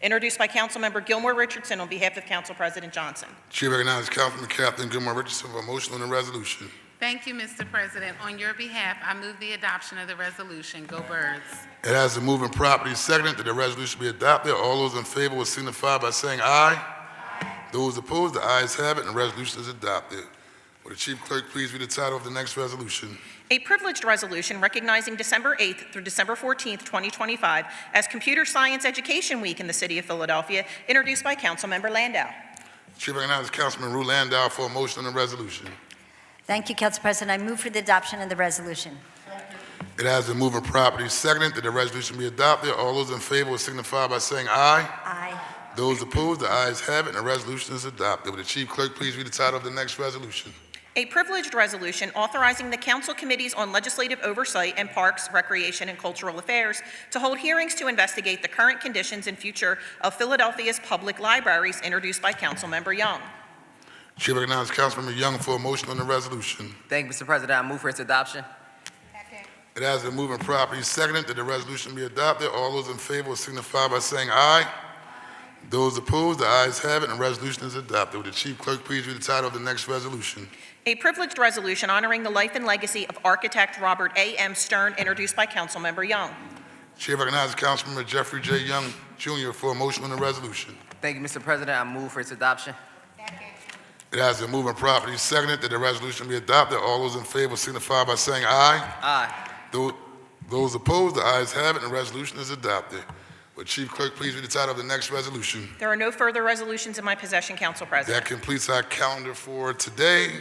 S7: Introduced by Councilmember Gilmore Richardson on behalf of Council President Johnson.
S1: Chair recognizes Councilman Catherine Gilmore Richardson for a motion on the resolution.
S16: Thank you, Mr. President. On your behalf, I move the adoption of the resolution. Go Birds.
S1: It has been moved and properly seconded that the resolution be adopted. All those in favor will signify by saying aye. Those opposed, the ayes have it, and the resolution is adopted. Will the chief clerk please read the title of the next resolution?
S7: A privileged resolution recognizing December 8th through December 14th, 2025 as Computer Science Education Week in the city of Philadelphia, introduced by Councilmember Landau.
S1: Chair recognizes Councilman Rue Landau for a motion on the resolution.
S22: Thank you, Council President. I move for the adoption of the resolution.
S1: It has been moved and properly seconded that the resolution be adopted. All those in favor will signify by saying aye.
S22: Aye.
S1: Those opposed, the ayes have it, and the resolution is adopted. Will the chief clerk please read the title of the next resolution?
S7: A privileged resolution authorizing the council committees on legislative oversight and parks, recreation, and cultural affairs to hold hearings to investigate the current conditions and future of Philadelphia's public libraries, introduced by Councilmember Young.
S1: Chair recognizes Councilmember Young for a motion on the resolution.
S11: Thank you, Mr. President. I move for its adoption.
S1: It It has been moved and properly seconded that the resolution be adopted. All those in favor will signify by saying aye. Those opposed, the ayes have it, and the resolution is adopted. Would the chief clerk please read the title of the next resolution?
S7: A privileged resolution honoring the life and legacy of architect Robert A.M. Stern, introduced by Councilmember Young.
S1: Chair recognizes Councilmember Jeffrey J. Young, Jr. for a motion on the resolution.
S11: Thank you, Mr. President. I move for its adoption.
S1: It has been moved and properly seconded that the resolution be adopted. All those in favor signify by saying aye.
S11: Aye.
S1: Those opposed, the ayes have it, and the resolution is adopted. Would Chief Clerk please read the title of the next resolution?
S7: There are no further resolutions in my possession, Council President.
S1: That completes our calendar for today.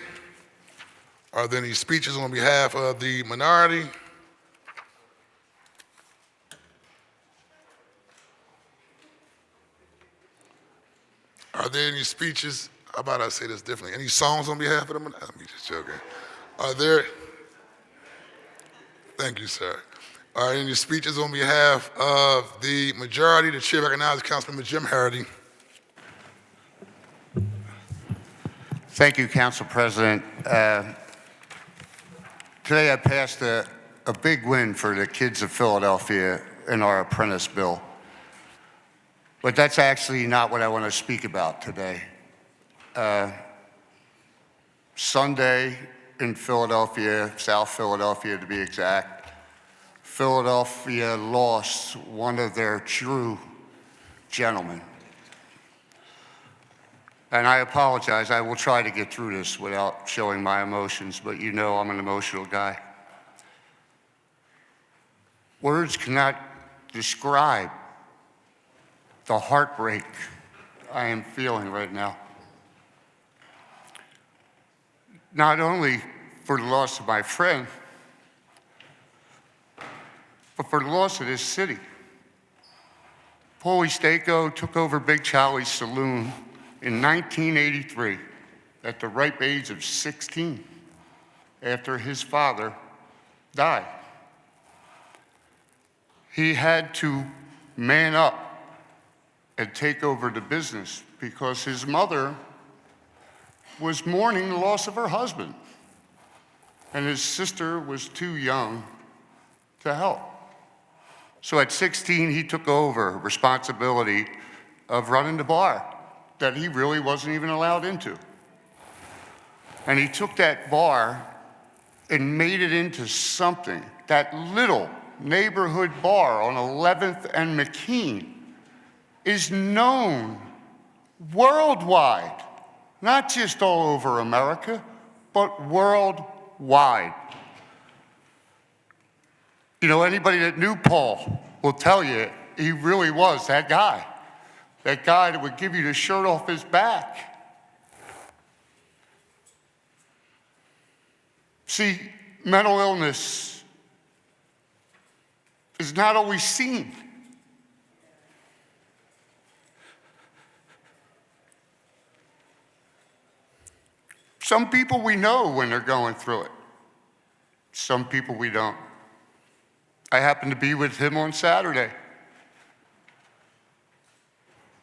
S1: Are there any speeches on behalf of the minority? Are there any speeches? How about I say this differently? Any songs on behalf of the minority? I'm just joking. Are there? Thank you, sir. Are there any speeches on behalf of the majority? The chair recognizes Councilmember Jim Harity.
S17: Thank you, Council President. Today I passed a big win for the kids of Philadelphia in our apprentice bill. But that's actually not what I want to speak about today. Sunday in Philadelphia, South Philadelphia to be exact, Philadelphia lost one of their true gentlemen. And I apologize, I will try to get through this without showing my emotions, but you know I'm an emotional guy. Words cannot describe the heartbreak I am feeling right now. Not only for the loss of my friend, but for the loss of this city. Paulie Stako took over Big Charlie's Saloon in 1983 at the ripe age of 16 after his father died. He had to man up and take over the business because his mother was mourning the loss of her husband, and his sister was too young to help. So at 16, he took over responsibility of running the bar that he really wasn't even allowed into. And he took that bar and made it into something. That little neighborhood bar on 11th and McKean is known worldwide, not just all over America, but worldwide. You know, anybody that knew Paul will tell you he really was that guy that would give you the shirt off his back. See, mental illness is not always seen. Some people we know when they're going through it. Some people we don't. I happened to be with him on Saturday,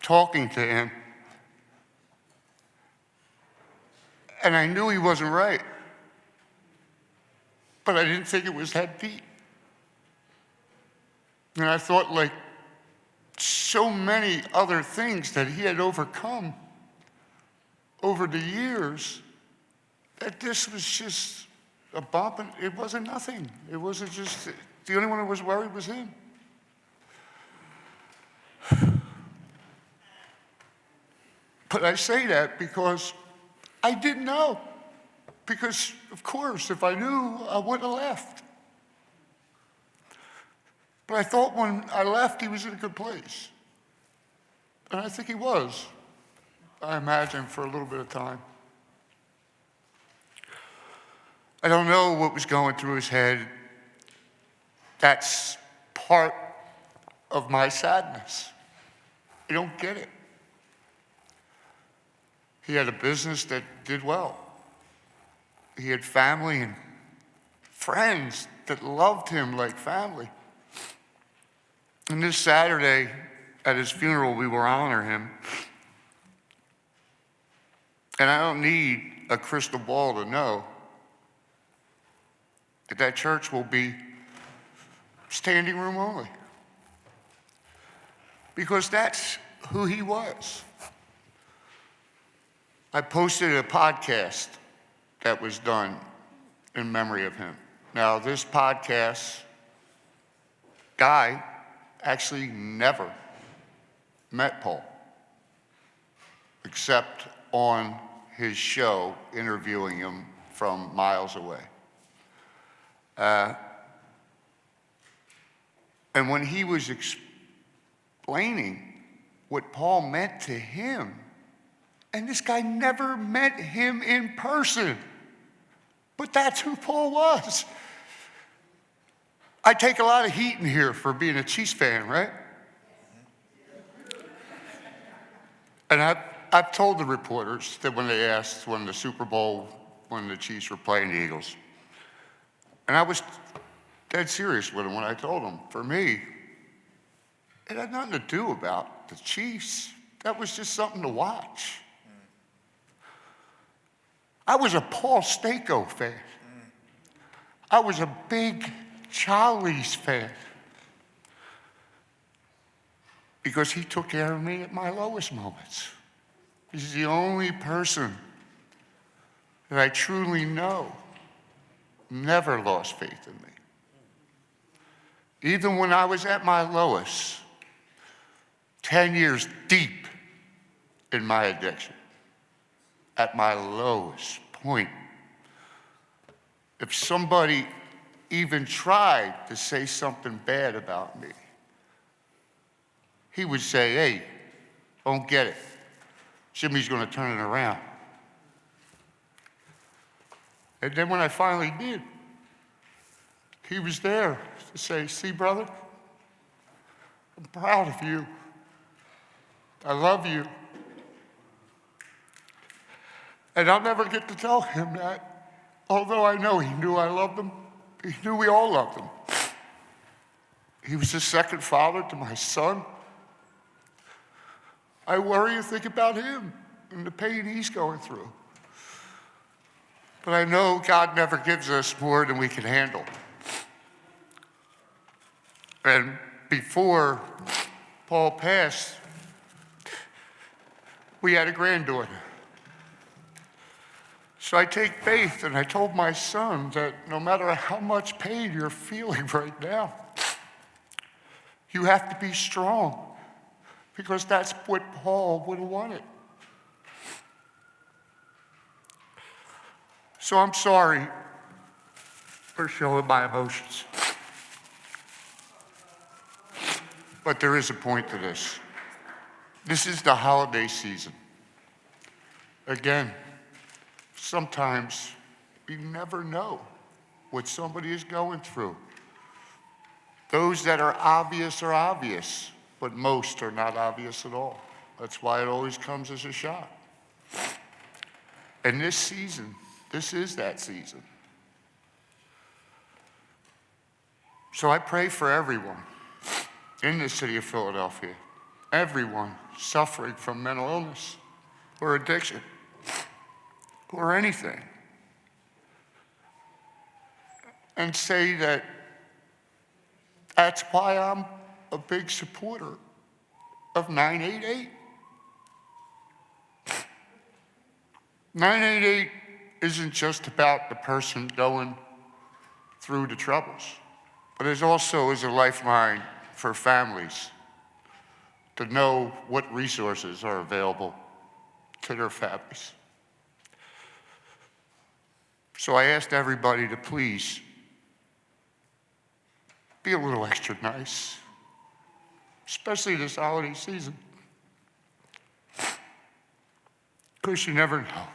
S17: talking to him. And I knew he wasn't right, but I didn't think it was that deep. And I thought, like so many other things that he had overcome over the years, that this was just a bump, and it wasn't nothing. It wasn't just, the only one who was worried was him. But I say that because I didn't know. Because, of course, if I knew, I wouldn't have left. But I thought when I left, he was in a good place. And I think he was, I imagine, for a little bit of time. I don't know what was going through his head. That's part of my sadness. I don't get it. He had a business that did well. He had family and friends that loved him like family. And this Saturday, at his funeral, we will honor him. And I don't need a crystal ball to know that that church will be
S6: standing room only. Because that's who he was. I posted a podcast that was done in memory of him. Now, this podcast, Guy actually never met Paul, except on his show, interviewing him from miles away. And when he was explaining what Paul meant to him, and this guy never met him in person, but that's who Paul was. I take a lot of heat in here for being a Chiefs fan, right? And I've told the reporters that when they asked when the Super Bowl, when the Chiefs were playing the Eagles, and I was dead serious with them when I told them, for me, it had nothing to do about the Chiefs. That was just something to watch. I was a Paul Stako fan. I was a big Charlie's fan. Because he took care of me at my lowest moments. He's the only person that I truly know never lost faith in me. Even when I was at my lowest, 10 years deep in my addiction, at my lowest point, if somebody even tried to say something bad about me, he would say, hey, don't get it. Jimmy's going to turn it around. And then when I finally did, he was there to say, see, brother, I'm proud of you. I love you. And I'll never get to tell him that, although I know he knew I loved him. He knew we all loved him. He was the second father to my son. I worry and think about him and the pain he's going through. But I know God never gives us more than we can handle. And before Paul passed, we had a granddaughter. So I take faith, and I told my son that no matter how much pain you're feeling right now, you have to be strong, because that's what Paul would have wanted. So I'm sorry for showing my emotions. But there is a point to this. This is the holiday season. Again, sometimes we never know what somebody is going through. Those that are obvious, but most are not obvious at all. That's why it always comes as a shock. And this season, this is that season. So I pray for everyone in the city of Philadelphia, everyone suffering from mental illness or addiction or anything, and say that that's why I'm a big supporter of 988. 988 isn't just about the person going through the troubles, but it also is a lifeline for families to know what resources are available to their families. So I asked everybody to please be a little extra nice, especially this holiday season, because you never know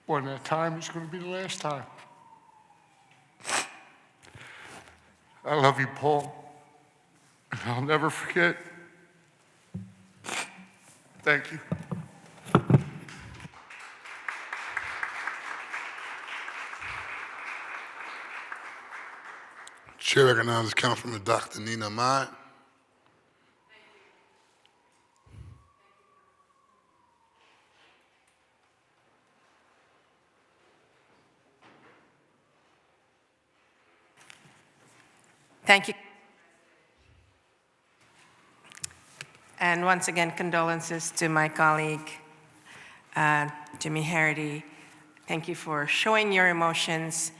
S6: when that time is going to be the last time. I love you, Paul, and I'll never forget. Thank you.
S1: Chair recognizes Councilwoman Dr. Nina Mott.
S13: Thank you. And once again, condolences to my colleague, Jimmy Harity. Thank you for showing your emotions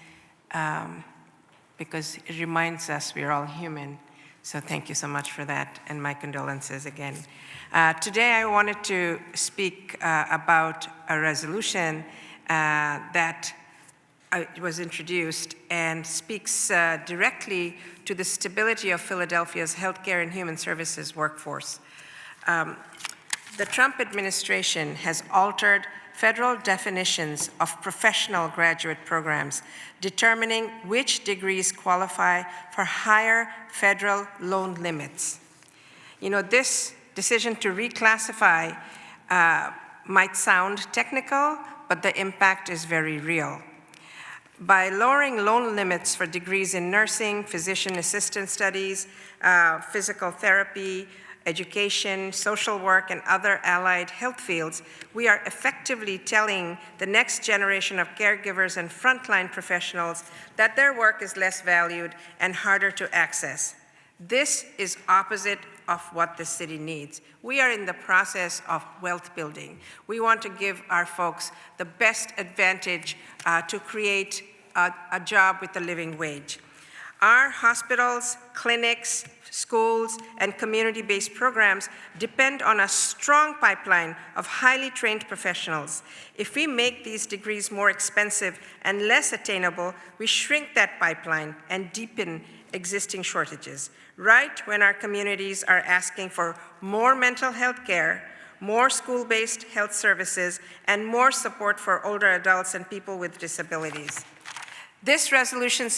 S13: because it reminds us we're all human. So thank you so much for that, and my condolences again. Today I wanted to speak about a resolution that was introduced and speaks directly to the stability of Philadelphia's healthcare and human services workforce. The Trump administration has altered federal definitions of professional graduate programs, determining which degrees qualify for higher federal loan limits. You know, this decision to reclassify might sound technical, but the impact is very real. By lowering loan limits for degrees in nursing, physician assistant studies, physical therapy, education, social work, and other allied health fields, we are effectively telling the next generation of caregivers and frontline professionals that their work is less valued and harder to access. This is opposite of what the city needs. We are in the process of wealth building. We want to give our folks the best advantage to create a job with a living wage. Our hospitals, clinics, schools, and community-based programs depend on a strong pipeline of highly trained professionals. If we make these degrees more expensive and less attainable, we shrink that pipeline and deepen existing shortages. Right when our communities are asking for more mental health care, more school-based health services, and more support for older adults and people with disabilities. This resolution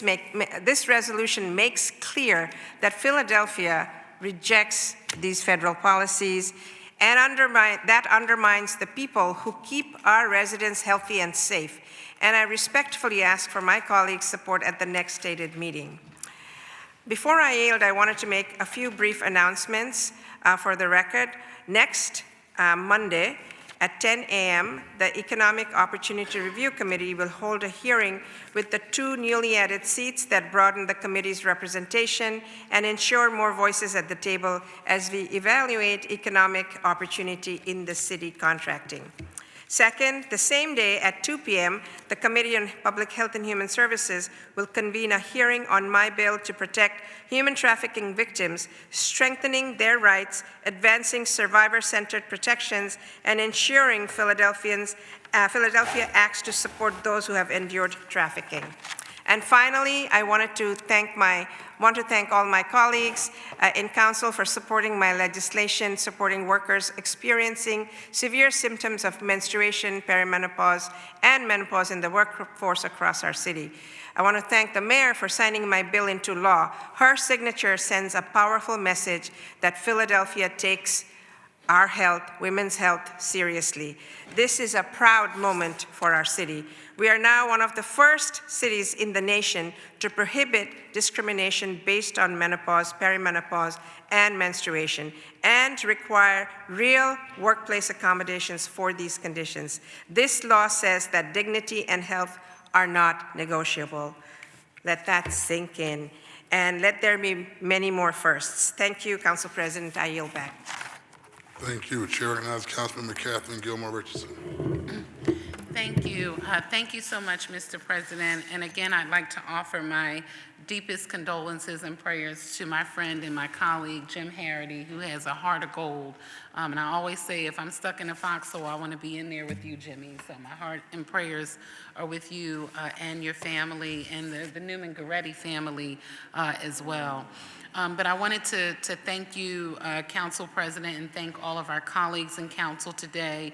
S13: makes clear that Philadelphia rejects these federal policies, and that undermines the people who keep our residents healthy and safe. And I respectfully ask for my colleagues' support at the next stated meeting. Before I yield, I wanted to make a few brief announcements for the record. Next Monday, at 10 a.m., the Economic Opportunity Review Committee will hold a hearing with the 2 newly added seats that broaden the committee's representation and ensure more voices at the table as we evaluate economic opportunity in the city contracting. Second, the same day at 2 p.m., the Committee on Public Health and Human Services will convene a hearing on my bill to protect human trafficking victims, strengthening their rights, advancing survivor-centered protections, and ensuring Philadelphia acts to support those who have endured trafficking. And finally, I want to thank all my colleagues in council for supporting my legislation, supporting workers experiencing severe symptoms of menstruation, perimenopause, and menopause in the workforce across our city. I want to thank the mayor for signing my bill into law. Her signature sends a powerful message that Philadelphia takes our health, women's health, seriously. This is a proud moment for our city. We are now one of the first cities in the nation to prohibit discrimination based on menopause, perimenopause, and menstruation, and to require real workplace accommodations for these conditions. This law says that dignity and health are not negotiable. Let that sink in, and let there be many more firsts. Thank you, Council President. I yield back.
S1: Thank you. Chair recognizes Councilmember Kathleen Gilmore Richardson.
S16: Thank you. Thank you so much, Mr. President. And again, I'd like to offer my deepest condolences and prayers to my friend and my colleague, Jim Harity, who has a heart of gold. And I always say, if I'm stuck in a foxhole, I want to be in there with you, Jimmy. So my heart and prayers are with you and your family and the Newman Goretti family as well. But I wanted to thank you, Council President, and thank all of our colleagues in Council today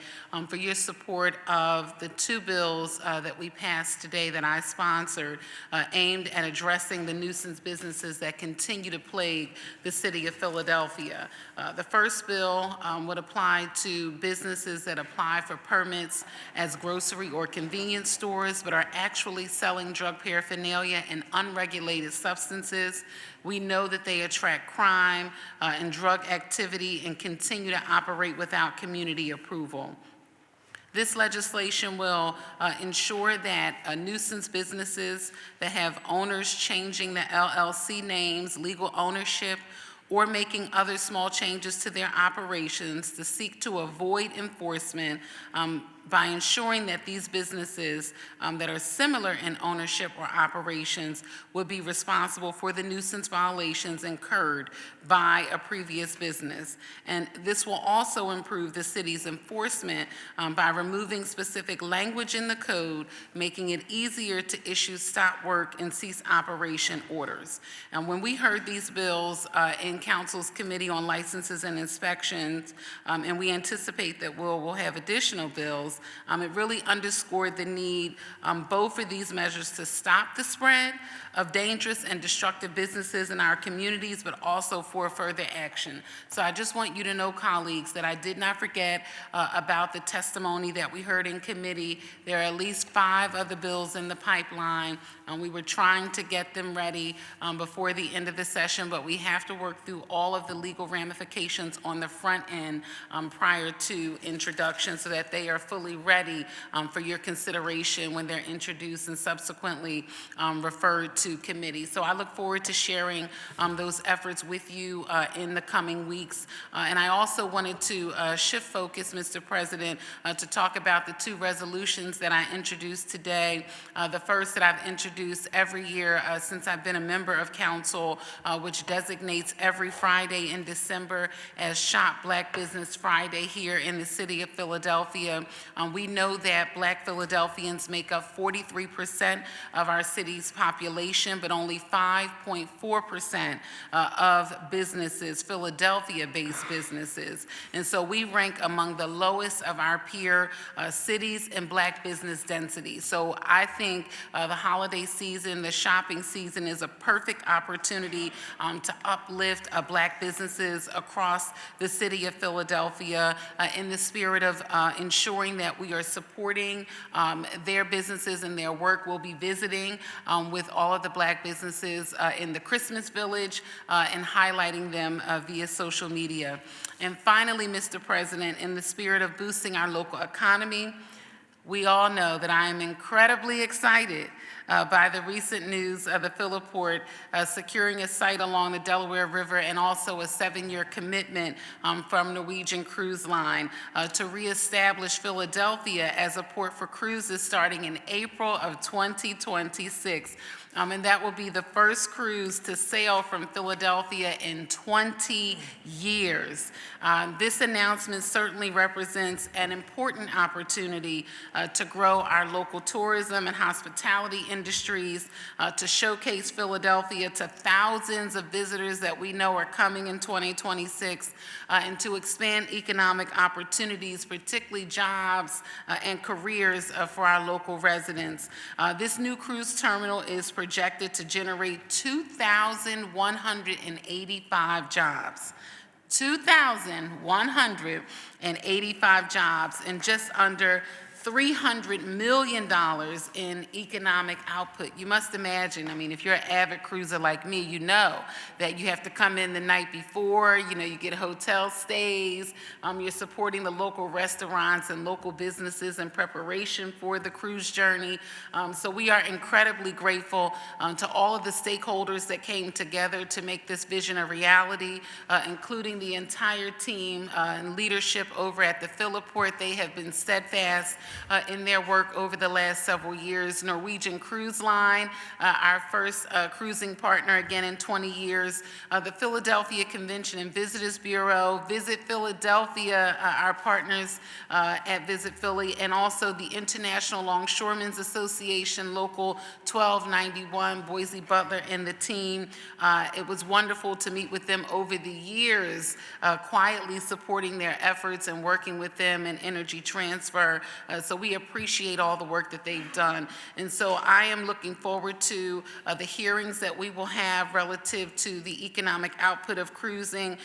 S16: for your support of the 2 bills that we passed today that I sponsored aimed at addressing the nuisance businesses that continue to plague the city of Philadelphia. The first bill would apply to businesses that apply for permits as grocery or convenience stores but are actually selling drug paraphernalia and unregulated substances. We know that they attract crime and drug activity and continue to operate without community approval. This legislation will ensure that nuisance businesses that have owners changing the LLC names, legal ownership, or making other small changes to their operations to seek to avoid enforcement by ensuring that these businesses that are similar in ownership or operations would be responsible for the nuisance violations incurred by a previous business. And this will also improve the city's enforcement by removing specific language in the code, making it easier to issue stop work and cease operation orders. And when we heard these bills in Council's Committee on Licenses and Inspections, and we anticipate that we'll have additional bills, it really underscored the need both for these measures to stop the spread of dangerous and destructive businesses in our communities, but also for further action. So I just want you to know, colleagues, that I did not forget about the testimony that we heard in committee. There are at least 5 other bills in the pipeline. We were trying to get them ready before the end of the session, but we have to work through all of the legal ramifications on the front end prior to introduction so that they are fully ready for your consideration when they're introduced and subsequently referred to committee. So I look forward to sharing those efforts with you in the coming weeks. And I also wanted to shift focus, Mr. President, to talk about the 2 resolutions that I introduced today. The first that I've introduced every year since I've been a member of council, which designates every Friday in December as Shop Black Business Friday here in the city of Philadelphia. We know that Black Philadelphians make up 43% of our city's population, but only 5.4% of businesses, Philadelphia-based businesses. And so we rank among the lowest of our peer cities in Black business density. So I think the holiday season, the shopping season is a perfect opportunity to uplift Black businesses across the city of Philadelphia in the spirit of ensuring that we are supporting their businesses and their work. We'll be visiting with all of the Black businesses in the Christmas Village and highlighting them via social media. And finally, Mr. President, in the spirit of boosting our local economy, we all know that I am incredibly excited by the recent news of the Philiport securing a site along the Delaware River and also a 7-year commitment from Norwegian Cruise Line to reestablish Philadelphia as a port for cruises starting in April of 2026. And that will be the first cruise to sail from Philadelphia in 20 years. This announcement certainly represents an important opportunity to grow our local tourism and hospitality industries, to showcase Philadelphia to thousands of visitors that we know are coming in 2026, and to expand economic opportunities, particularly jobs and careers for our local residents. This new cruise terminal is projected to generate 2,185 jobs. 2,185 jobs and just under $300 million in economic output. You must imagine, I mean, if you're an avid cruiser like me, you know that you have to come in the night before, you get hotel stays, you're supporting the local restaurants and local businesses in preparation for the cruise journey. So we are incredibly grateful to all of the stakeholders that came together to make this vision a reality, including the entire team and leadership over at the Philiport. They have been steadfast in their work over the last several years. Norwegian Cruise Line, our first cruising partner again in 20 years. The Philadelphia Convention and Visitors Bureau, Visit Philadelphia, our partners at Visit Philly, and also the International Longshoremen's Association, Local 1291, Boise Butler and the team. It was wonderful to meet with them over the years, quietly supporting their efforts and working with them in energy transfer. So we appreciate all the work that they've done. And so I am looking forward to the hearings that we will have relative to the economic output of cruising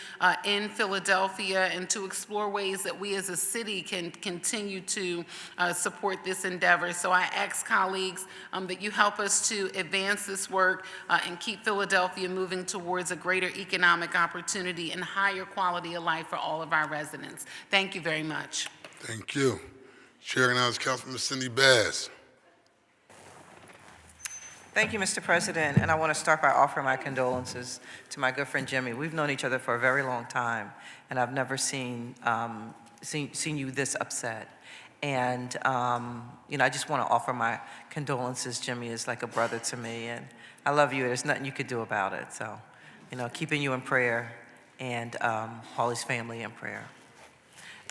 S16: in Philadelphia and to explore ways that we as a city can continue to support this endeavor. So I ask colleagues that you help us to advance this work and keep Philadelphia moving towards a greater economic opportunity and higher quality of life for all of our residents. Thank you very much.
S1: Thank you. Chair recognizes Councilman Cindy Bass.
S3: Thank you, Mr. President, and I want to start by offering my condolences to my good friend Jimmy. We've known each other for a very long time, and I've never seen you this upset. And, I just want to offer my condolences. Jimmy is like a brother to me, and I love you. There's nothing you could do about it. So, keeping you in prayer and Paulie's family in prayer.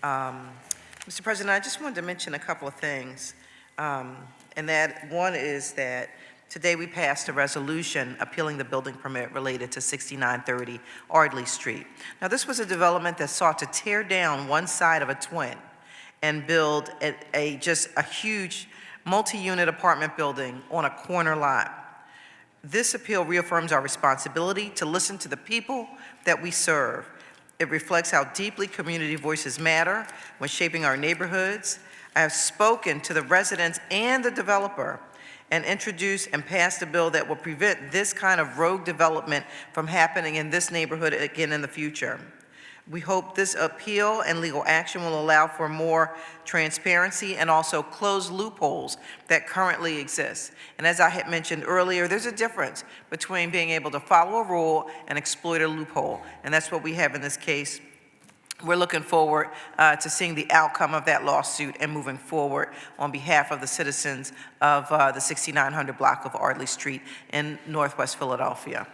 S3: Mr. President, I just wanted to mention a couple of things, and that one is that today we passed a resolution appealing the building permit related to 6930 Ardley Street. Now, this was a development that sought to tear down one side of a twin and build just a huge multi-unit apartment building on a corner lot. This appeal reaffirms our responsibility to listen to the people that we serve. It reflects how deeply community voices matter when shaping our neighborhoods. I have spoken to the residents and the developer and introduced and passed a bill that will prevent this kind of rogue development from happening in this neighborhood again in the future. We hope this appeal and legal action will allow for more transparency and also close loopholes that currently exist. And as I had mentioned earlier, there's a difference between being able to follow a rule and exploit a loophole, and that's what we have in this case. We're looking forward to seeing the outcome of that lawsuit and moving forward on behalf of the citizens of the 6900 block of Ardley Street in Northwest Philadelphia.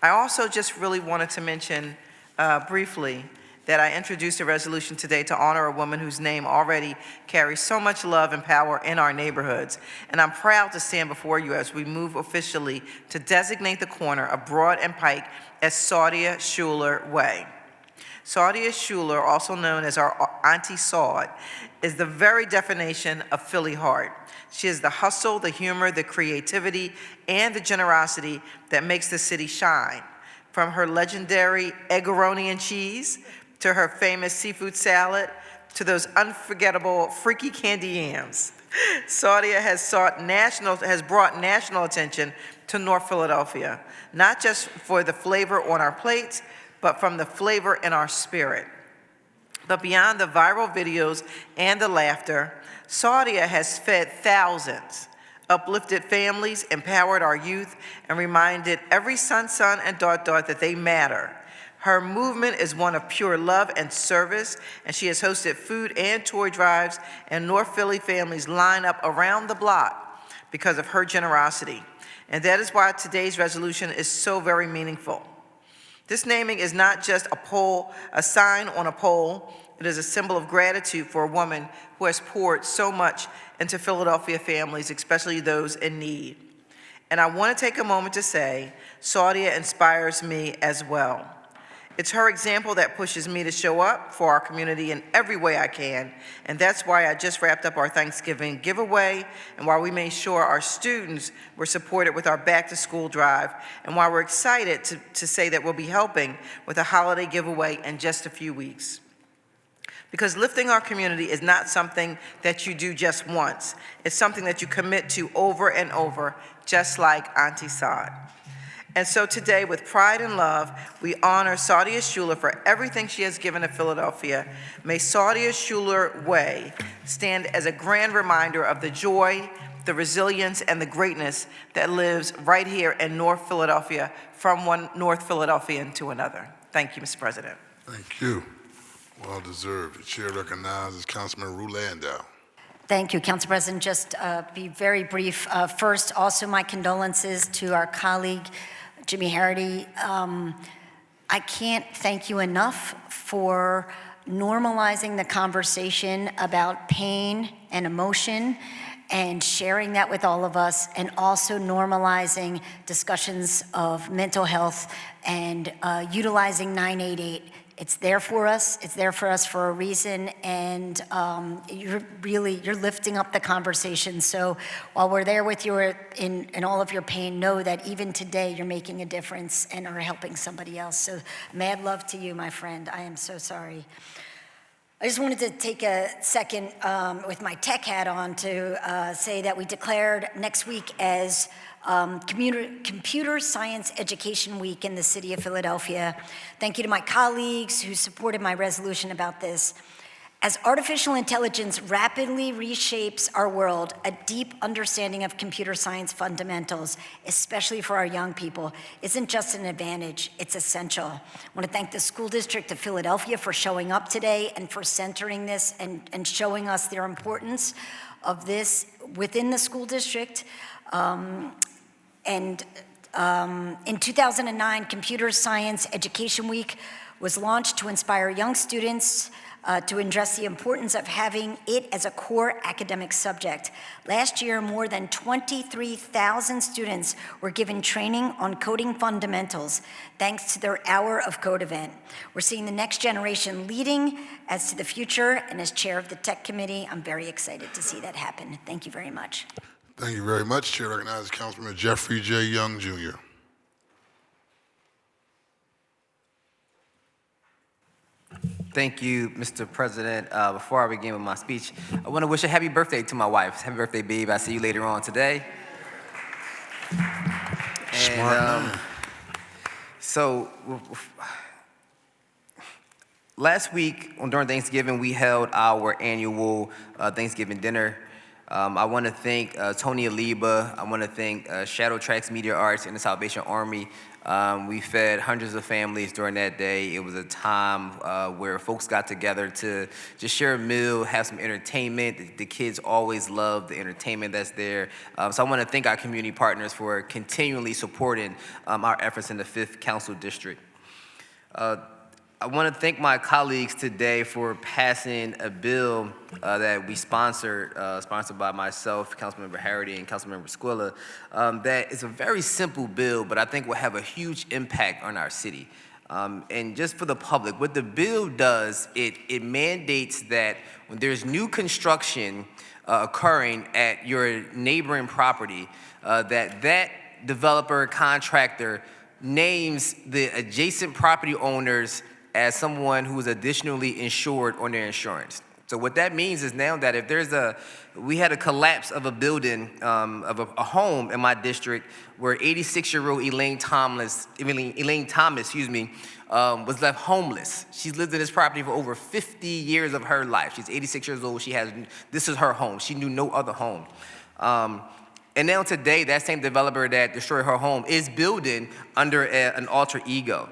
S3: I also just really wanted to mention briefly that I introduced a resolution today to honor a woman whose name already carries so much love and power in our neighborhoods. And I'm proud to stand before you as we move officially to designate the corner of Broad and Pike as Saudia Schuler Way. Saudia Schuler, also known as our Auntie Saud, is the very definition of Philly heart. She is the hustle, the humor, the creativity, and the generosity that makes the city shine. From her legendary eggeroni and cheese, to her famous seafood salad, to those unforgettable freaky candy yams. Saudia has brought national attention to North Philadelphia, not just for the flavor on our plates, but from the flavor in our spirit. But beyond the viral videos and the laughter, Saudia has fed thousands, uplifted families, empowered our youth, and reminded every son, and daughter that they matter. Her movement is one of pure love and service, and she has hosted food and toy drives, and North Philly families line up around the block because of her generosity. And that is why today's resolution is so very meaningful. This naming is not just a sign on a pole. It is a symbol of gratitude for a woman who has poured so much into Philadelphia families, especially those in need. And I want to take a moment to say, Saudia inspires me as well. It's her example that pushes me to show up for our community in every way I can, and that's why I just wrapped up our Thanksgiving giveaway, and why we made sure our students were supported with our back-to-school drive, and why we're excited to say that we'll be helping with a holiday giveaway in just a few weeks. Because lifting our community is not something that you do just once. It's something that you commit to over and over, just like Auntie Saud. And so today, with pride and love, we honor Saudia Schuler for everything she has given to Philadelphia. May Saudia Schuler Way stand as a grand reminder of the joy, the resilience, and the greatness that lives right here in North Philadelphia, from one North Philadelphian to another. Thank you, Mr. President.
S1: Thank you. Well deserved. The chair recognizes Councilman Rue Landau.
S22: Thank you, Council President. Just be very brief. First, also my condolences to our colleague, Jimmy Harity. I can't thank you enough for normalizing the conversation about pain and emotion and sharing that with all of us, and also normalizing discussions of mental health and utilizing 988. It's there for us. It's there for us for a reason, and you're lifting up the conversation. So while we're there with you in all of your pain, know that even today you're making a difference and are helping somebody else. So mad love to you, my friend. I am so sorry. I just wanted to take a second with my tech hat on to say that we declared next week as Computer Science Education Week in the city of Philadelphia. Thank you to my colleagues who supported my resolution about this. As artificial intelligence rapidly reshapes our world, a deep understanding of computer science fundamentals, especially for our young people, isn't just an advantage, it's essential. I want to thank the School District of Philadelphia for showing up today and for centering this and showing us their importance of this within the school district. In 2009, Computer Science Education Week was launched to inspire young students to address the importance of having it as a core academic subject. Last year, more than 23,000 students were given training on coding fundamentals thanks to their Hour of Code event. We're seeing the next generation leading as to the future, and as chair of the Tech Committee, I'm very excited to see that happen. Thank you very much.
S1: Thank you very much. Chair recognizes Councilman Jeffrey J. Young, Jr.
S11: Thank you, Mr. President. Before I begin with my speech, I want to wish a happy birthday to my wife. Happy birthday, babe. I see you later on today.
S1: Smart
S11: So, last week during Thanksgiving, we held our annual Thanksgiving dinner. I want to thank Tony Aliba. I want to thank Shadow Tracks Media Arts and the Salvation Army. We fed hundreds of families during that day. It was a time where folks got together to just share a meal, have some entertainment. The kids always love the entertainment that's there. So I want to thank our community partners for continually supporting our efforts in the 5th Council District. I want to thank my colleagues today for passing a bill that we sponsored by myself, Councilmember Harity, and Councilmember Squilla. That is a very simple bill, but I think will have a huge impact on our city. And just for the public, what the bill does, it mandates that when there's new construction occurring at your neighboring property, that developer contractor names the adjacent property owners as someone who is additionally insured on their insurance. So what that means is now that if we had a collapse of a building, of a home in my district where 86-year-old Elaine Thomas, was left homeless. She's lived in this property for over 50 years of her life. She's 86 years old. This is her home. She knew no other home. And now today, that same developer that destroyed her home is building under an alter ego.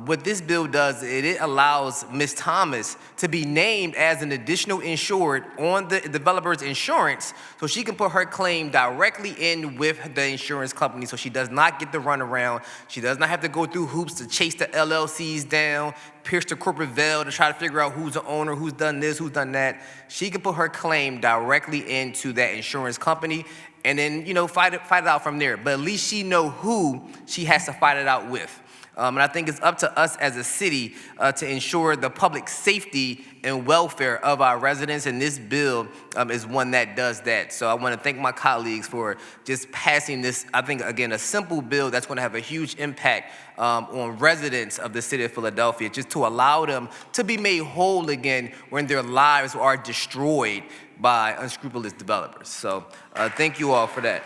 S11: What this bill does, it allows Ms. Thomas to be named as an additional insured on the developer's insurance so she can put her claim directly in with the insurance company so she does not get the runaround. She does not have to go through hoops to chase the LLCs down, pierce the corporate veil to try to figure out who's the owner, who's done this, who's done that. She can put her claim directly into that insurance company and then, fight it out from there. But at least she know who she has to fight it out with. And I think it's up to us as a city to ensure the public safety and welfare of our residents, and this bill is one that does that. So I want to thank my colleagues for just passing this, I think, again, a simple bill that's going to have a huge impact on residents of the city of Philadelphia, just to allow them to be made whole again when their lives are destroyed by unscrupulous developers. So thank you all for that.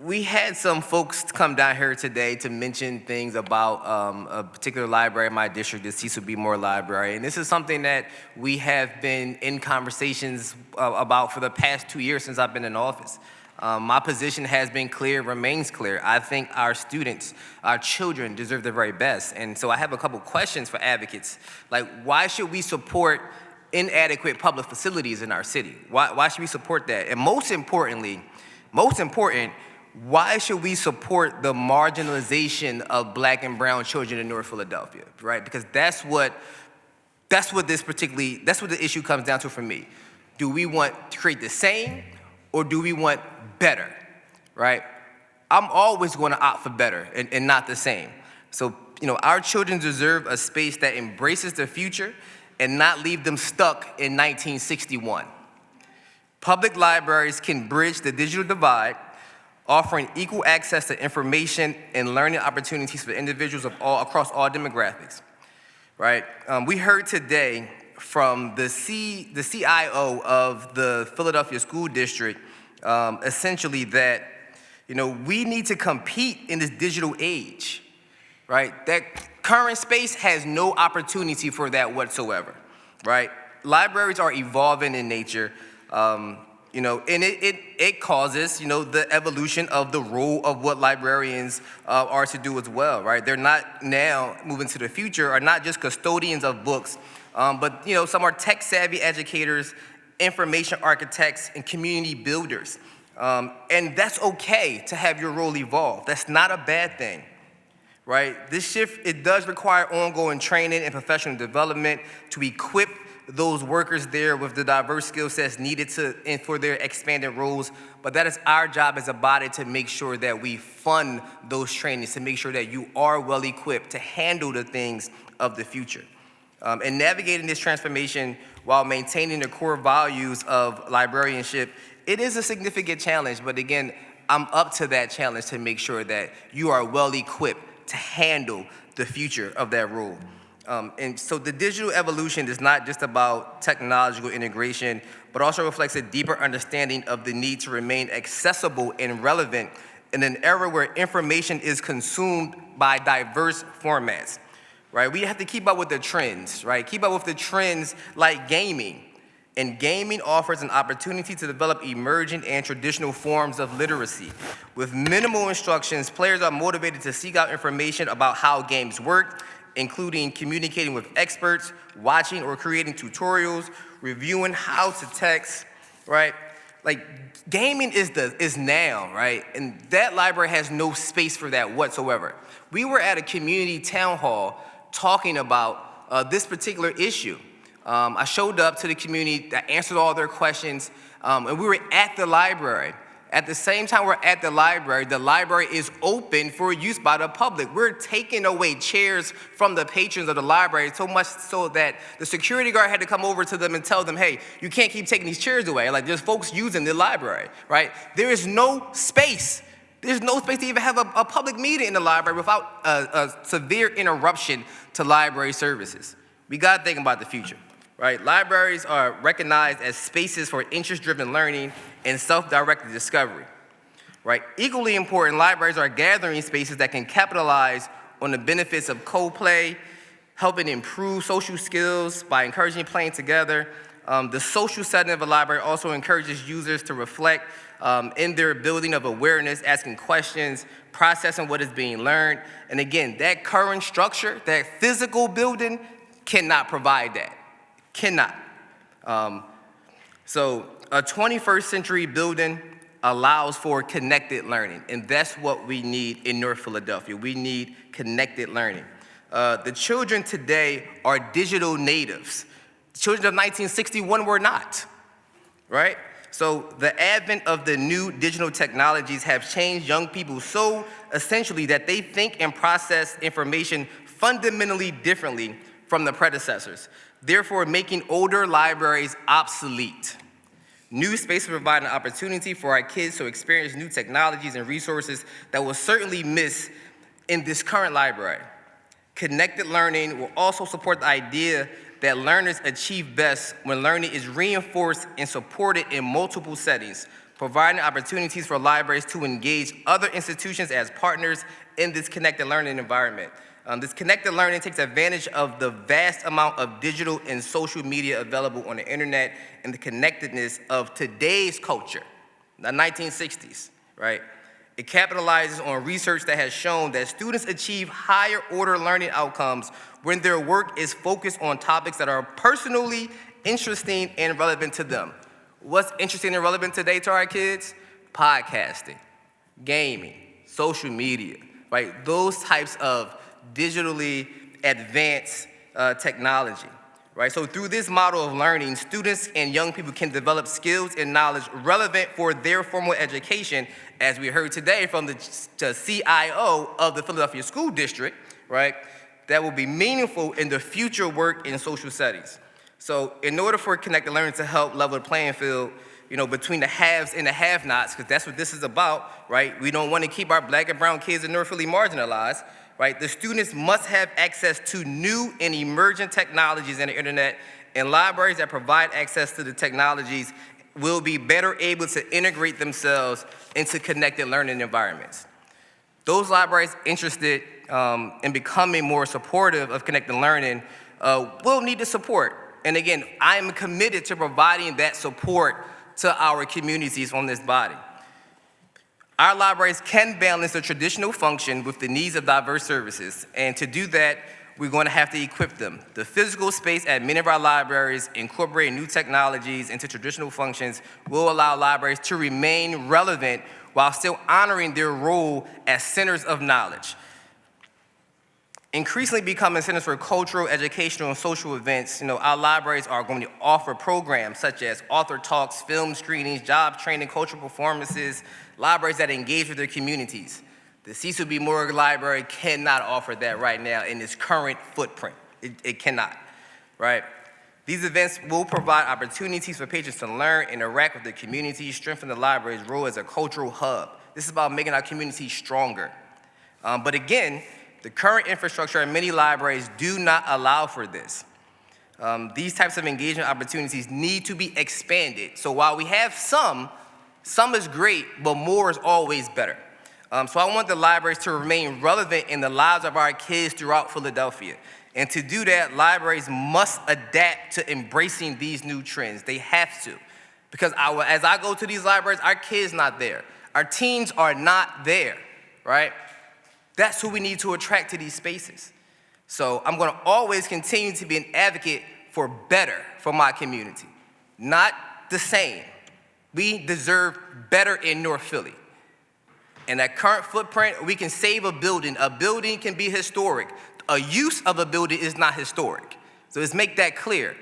S11: We had some folks come down here today to mention things about a particular library in my district, the Cecil B. Moore Library. And this is something that we have been in conversations about for the past 2 years since I've been in office. My position has been clear, remains clear. I think our students, our children deserve the very best. And so I have a couple questions for advocates. Like, why should we support inadequate public facilities in our city? Why should we support that? And most important, why should we support the marginalization of Black and brown children in North Philadelphia, right? Because that's what the issue comes down to for me. Do we want to create the same or do we want better, right? I'm always going to opt for better and not the same. So, our children deserve a space that embraces their future and not leave them stuck in 1961. Public libraries can bridge the digital divide, offering equal access to information and learning opportunities for individuals across all demographics, right? We heard today from the CIO of the Philadelphia School District, essentially that, we need to compete in this digital age, right? That Current space has no opportunity for that whatsoever, right? Libraries are evolving in nature, and it causes, the evolution of the role of what librarians are to do as well, right? They're not now moving to the future, are not just custodians of books, but, some are tech-savvy educators, information architects, and community builders. And that's okay to have your role evolve. That's not a bad thing, right? This shift, it does require ongoing training and professional development to equip those workers there with the diverse skill sets needed and for their expanded roles. But that is our job as a body to make sure that we fund those trainings, to make sure that you are well equipped to handle the things of the future. And navigating this transformation while maintaining the core values of librarianship, it is a significant challenge. But again, I'm up to that challenge to make sure that you are well equipped to handle the future of that role. And so the digital evolution is not just about technological integration, but also reflects a deeper understanding of the need to remain accessible and relevant in an era where information is consumed by diverse formats, right? We have to keep up with the trends, right? Keep up with the trends like gaming. And gaming offers an opportunity to develop emergent and traditional forms of literacy. With minimal instructions, players are motivated to seek out information about how games work, including communicating with experts, watching or creating tutorials, reviewing how to text, right? Like, gaming is now, right? And that library has no space for that whatsoever. We were at a community town hall talking about this particular issue. I showed up to the community, I answered all their questions, and we were at the library. At the same time we're at the library is open for use by the public. We're taking away chairs from the patrons of the library, so much so that the security guard had to come over to them and tell them, hey, you can't keep taking these chairs away. Like, there's folks using the library, right? There is no space. There's no space to even have a public meeting in the library without a severe interruption to library services. We gotta think about the future. Right? Libraries are recognized as spaces for interest-driven learning and self-directed discovery. Right? Equally important, libraries are gathering spaces that can capitalize on the benefits of co-play, helping improve social skills by encouraging playing together. The social setting of a library also encourages users to reflect in their building of awareness, asking questions, processing what is being learned. And again, that current structure, that physical building, cannot provide that. Cannot. So a 21st century building allows for connected learning, and that's what we need in North Philadelphia. We need connected learning. The children today are digital natives. The children of 1961 were not, right? So the advent of the new digital technologies have changed young people so essentially that they think and process information fundamentally differently from the predecessors, therefore making older libraries obsolete. New spaces provide an opportunity for our kids to experience new technologies and resources that will certainly miss in this current library. Connected learning will also support the idea that learners achieve best when learning is reinforced and supported in multiple settings, providing opportunities for libraries to engage other institutions as partners in this connected learning environment. This connected learning takes advantage of the vast amount of digital and social media available on the internet and the connectedness of today's culture, the 1960s, right? It capitalizes on research that has shown that students achieve higher order learning outcomes when their work is focused on topics that are personally interesting and relevant to them. What's interesting and relevant today to our kids? Podcasting, gaming, social media, right? Those types of digitally advanced technology, right? So through this model of learning, students and young people can develop skills and knowledge relevant for their formal education, as we heard today from the CIO of the Philadelphia School District, right? That will be meaningful in the future work in social settings. So in order for connected learning to help level the playing field, between the haves and the have-nots, because that's what this is about, right? We don't want to keep our Black and brown kids in North Philly marginalized, right? The students must have access to new and emerging technologies and the internet, and libraries that provide access to the technologies will be better able to integrate themselves into connected learning environments. Those libraries interested in becoming more supportive of Connect and Learning will need the support. And again, I am committed to providing that support to our communities on this body. Our libraries can balance the traditional function with the needs of diverse services, and to do that, we're going to have to equip them. The physical space at many of our libraries, incorporating new technologies into traditional functions, will allow libraries to remain relevant while still honoring their role as centers of knowledge. Increasingly becoming centers for cultural, educational, and social events, our libraries are going to offer programs such as author talks, film screenings, job training, cultural performances, libraries that engage with their communities. The Cecil B. Morgan Library cannot offer that right now in its current footprint. It cannot, right? These events will provide opportunities for patrons to learn, interact with the community, strengthen the library's role as a cultural hub. This is about making our community stronger. But again, the current infrastructure at many libraries do not allow for this. These types of engagement opportunities need to be expanded. So while we have some is great, but more is always better. So I want the libraries to remain relevant in the lives of our kids throughout Philadelphia. And to do that, libraries must adapt to embracing these new trends. They have to. Because as I go to these libraries, our kids not there. Our teens are not there, right? That's who we need to attract to these spaces. So I'm going to always continue to be an advocate for better for my community, not the same. We deserve better in North Philly. In that current footprint, we can save a building. A building can be historic. A use of a building is not historic. So let's make that clear.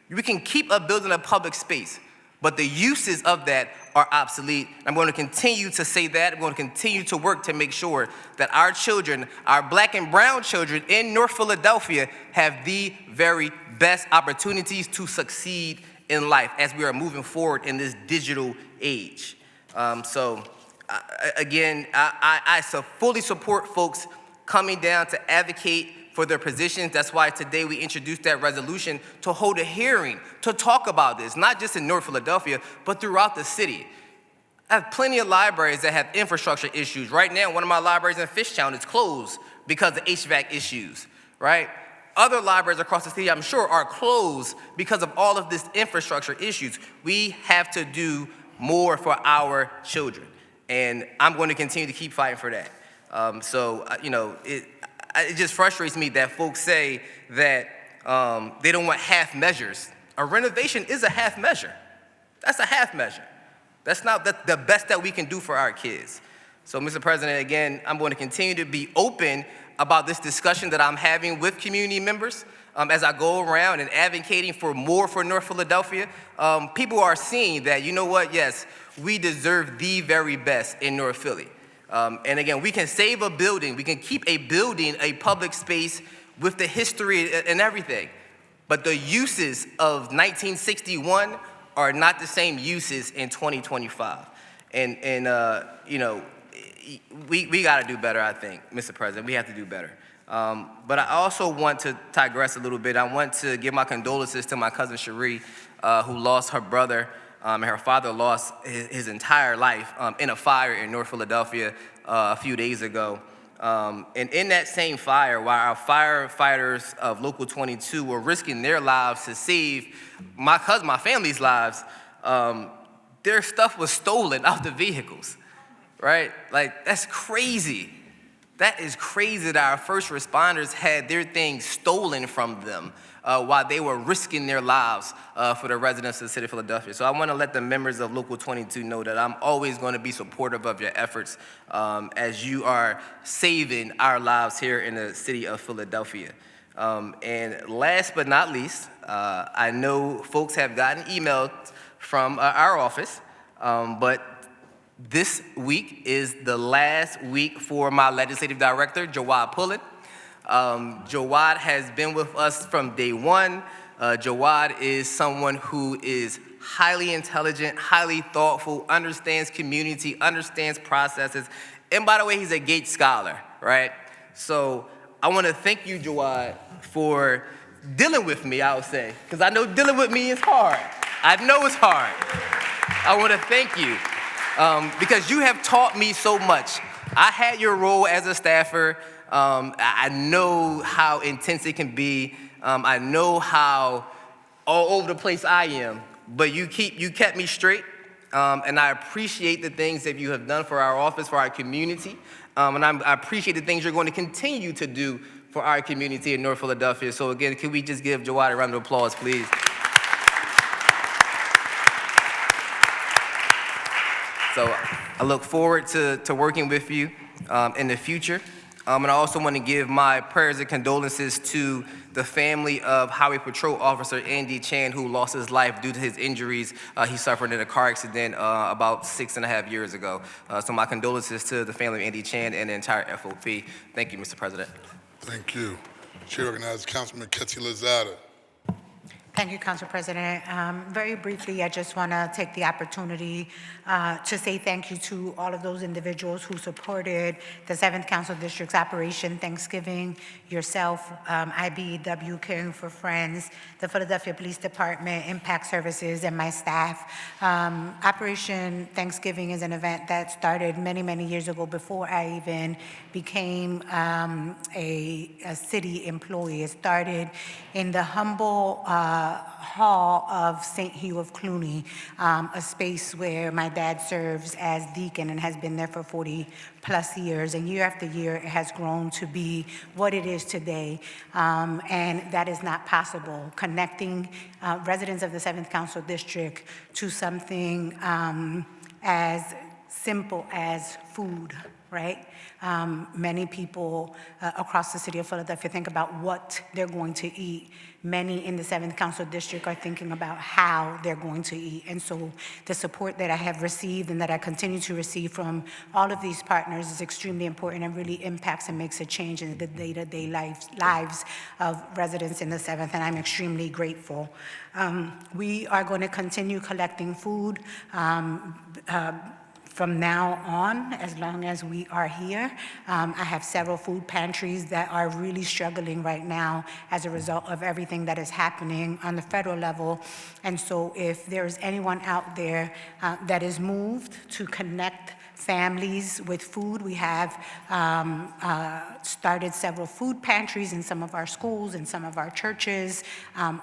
S11: We can keep a building a public space, but the uses of that are obsolete. I'm going to continue to say that. I'm going to continue to work to make sure that our children, our black and brown children in North Philadelphia, have the very best opportunities to succeed in life as we are moving forward in this digital age. I fully support folks coming down to advocate for their positions. That's why today we introduced that resolution to hold a hearing, to talk about this, not just in North Philadelphia, but throughout the city. I have plenty of libraries that have infrastructure issues. Right now, one of my libraries in Fishtown is closed because of HVAC issues, right? Other libraries across the city, I'm sure, are closed because of all of this infrastructure issues. We have to do more for our children, and I'm going to continue to keep fighting for that. It just frustrates me that folks say that they don't want half measures. A renovation is a half measure. That's a half measure. That's not the best that we can do for our kids. So, Mr. President, again, I'm going to continue to be open about this discussion that I'm having with community members as I go around and advocating for more for North Philadelphia. People are seeing that, you know what, yes, we deserve the very best in North Philly. And again, we can save a building, we can keep a building, a public space with the history and everything. But the uses of 1961 are not the same uses in 2025. We got to do better, I think, Mr. President. We have to do better. But I also want to digress a little bit. I want to give my condolences to my cousin Cherie, who lost her brother, and her father lost his entire life in a fire in North Philadelphia a few days ago. And in that same fire, while our firefighters of Local 22 were risking their lives to save my family's lives, their stuff was stolen out the vehicles, right? Like, that's crazy. That is crazy that our first responders had their things stolen from them while they were risking their lives for the residents of the city of Philadelphia. So I want to let the members of Local 22 know that I'm always going to be supportive of your efforts as you are saving our lives here in the city of Philadelphia. And last but not least, I know folks have gotten emails from our office, but this week is the last week for my legislative director, Jawad Pullen. Jawad has been with us from day one. Jawad is someone who is highly intelligent, highly thoughtful, understands community, understands processes. And by the way, he's a Gates Scholar, right? So I want to thank you, Jawad, for dealing with me, I would say, because I know dealing with me is hard. I know it's hard. I want to thank you because you have taught me so much I had your role as a staffer. I know how intense it can be. I know how all over the place I am, but you kept me straight. And I appreciate the things that you have done for our office, for our community. And I appreciate the things you're going to continue to do for our community in North Philadelphia. So again, can we just give Jawad a round of applause, please? So I look forward to working with you in the future. And I also want to give my prayers and condolences to the family of Highway Patrol Officer Andy Chan, who lost his life due to his injuries he suffered in a car accident about 6.5 years ago. So my condolences to the family of Andy Chan and the entire FOP. Thank you, Mr. President.
S1: Thank you. Chair recognizes Councilman Ketty Lozada.
S19: Thank you, Council President. Very briefly, I just want to take the opportunity to say thank you to all of those individuals who supported the 7th Council District's Operation Thanksgiving, yourself, IBEW, Caring for Friends, the Philadelphia Police Department, Impact Services, and my staff. Operation Thanksgiving is an event that started many, many years ago before I even became a city employee. It started in the humble hall of St. Hugh of Cluny, a space where my dad serves as deacon and has been there for 40 plus years. And year after year, it has grown to be what it is today. And that is not possible. Connecting residents of the 7th Council District to something as simple as food, right? Many people across the city of Philadelphia think about what they're going to eat. Many in the 7th Council District are thinking about how they're going to eat. And so the support that I have received and that I continue to receive from all of these partners is extremely important and really impacts and makes a change in the day-to-day lives of residents in the 7th, and I'm extremely grateful. We are going to continue collecting food from now on, as long as we are here. I have several food pantries that are really struggling right now as a result of everything that is happening on the federal level. And so if there's anyone out there that is moved to connect families with food, we have started several food pantries in some of our schools and some of our churches.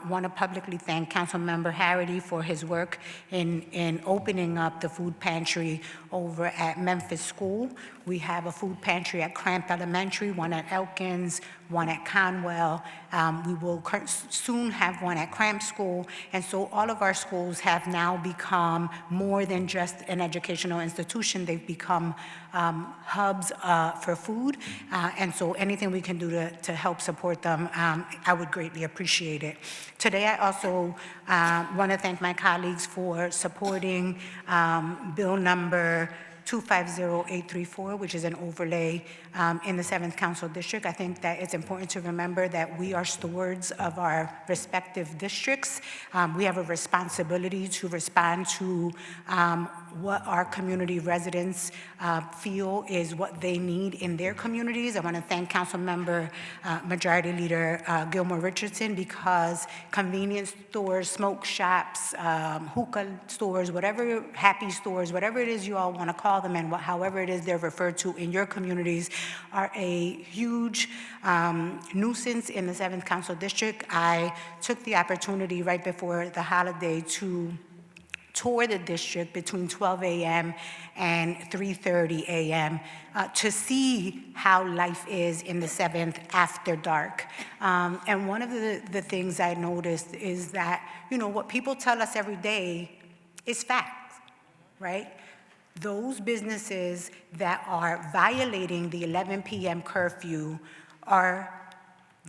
S19: Want to publicly thank Councilmember Harity for his work in opening up the food pantry over at Memphis School. We have a food pantry at Cramp Elementary, one at Elkins, one at Conwell. We will soon have one at Cramp School. And so all of our schools have now become more than just an educational institution. They've become hubs for food. And so anything we can do to help support them, I would greatly appreciate it. Today, I also want to thank my colleagues for supporting bill number 250834, which is an overlay in the 7th Council District. I think that it's important to remember that we are stewards of our respective districts. We have a responsibility to respond to what our community residents feel is what they need in their communities. I want to thank Councilmember Majority Leader Gilmore Richardson, because convenience stores, smoke shops, hookah stores, whatever, happy stores, whatever it is you all want to call them, and however it is they're referred to in your communities, are a huge nuisance in the 7th Council District. I took the opportunity right before the holiday to tour the district between 12 a.m. and 3:30 a.m. To see how life is in the 7th after dark. And one of the things I noticed is that, you know, what people tell us every day is facts, right? Those businesses that are violating the 11 p.m. curfew are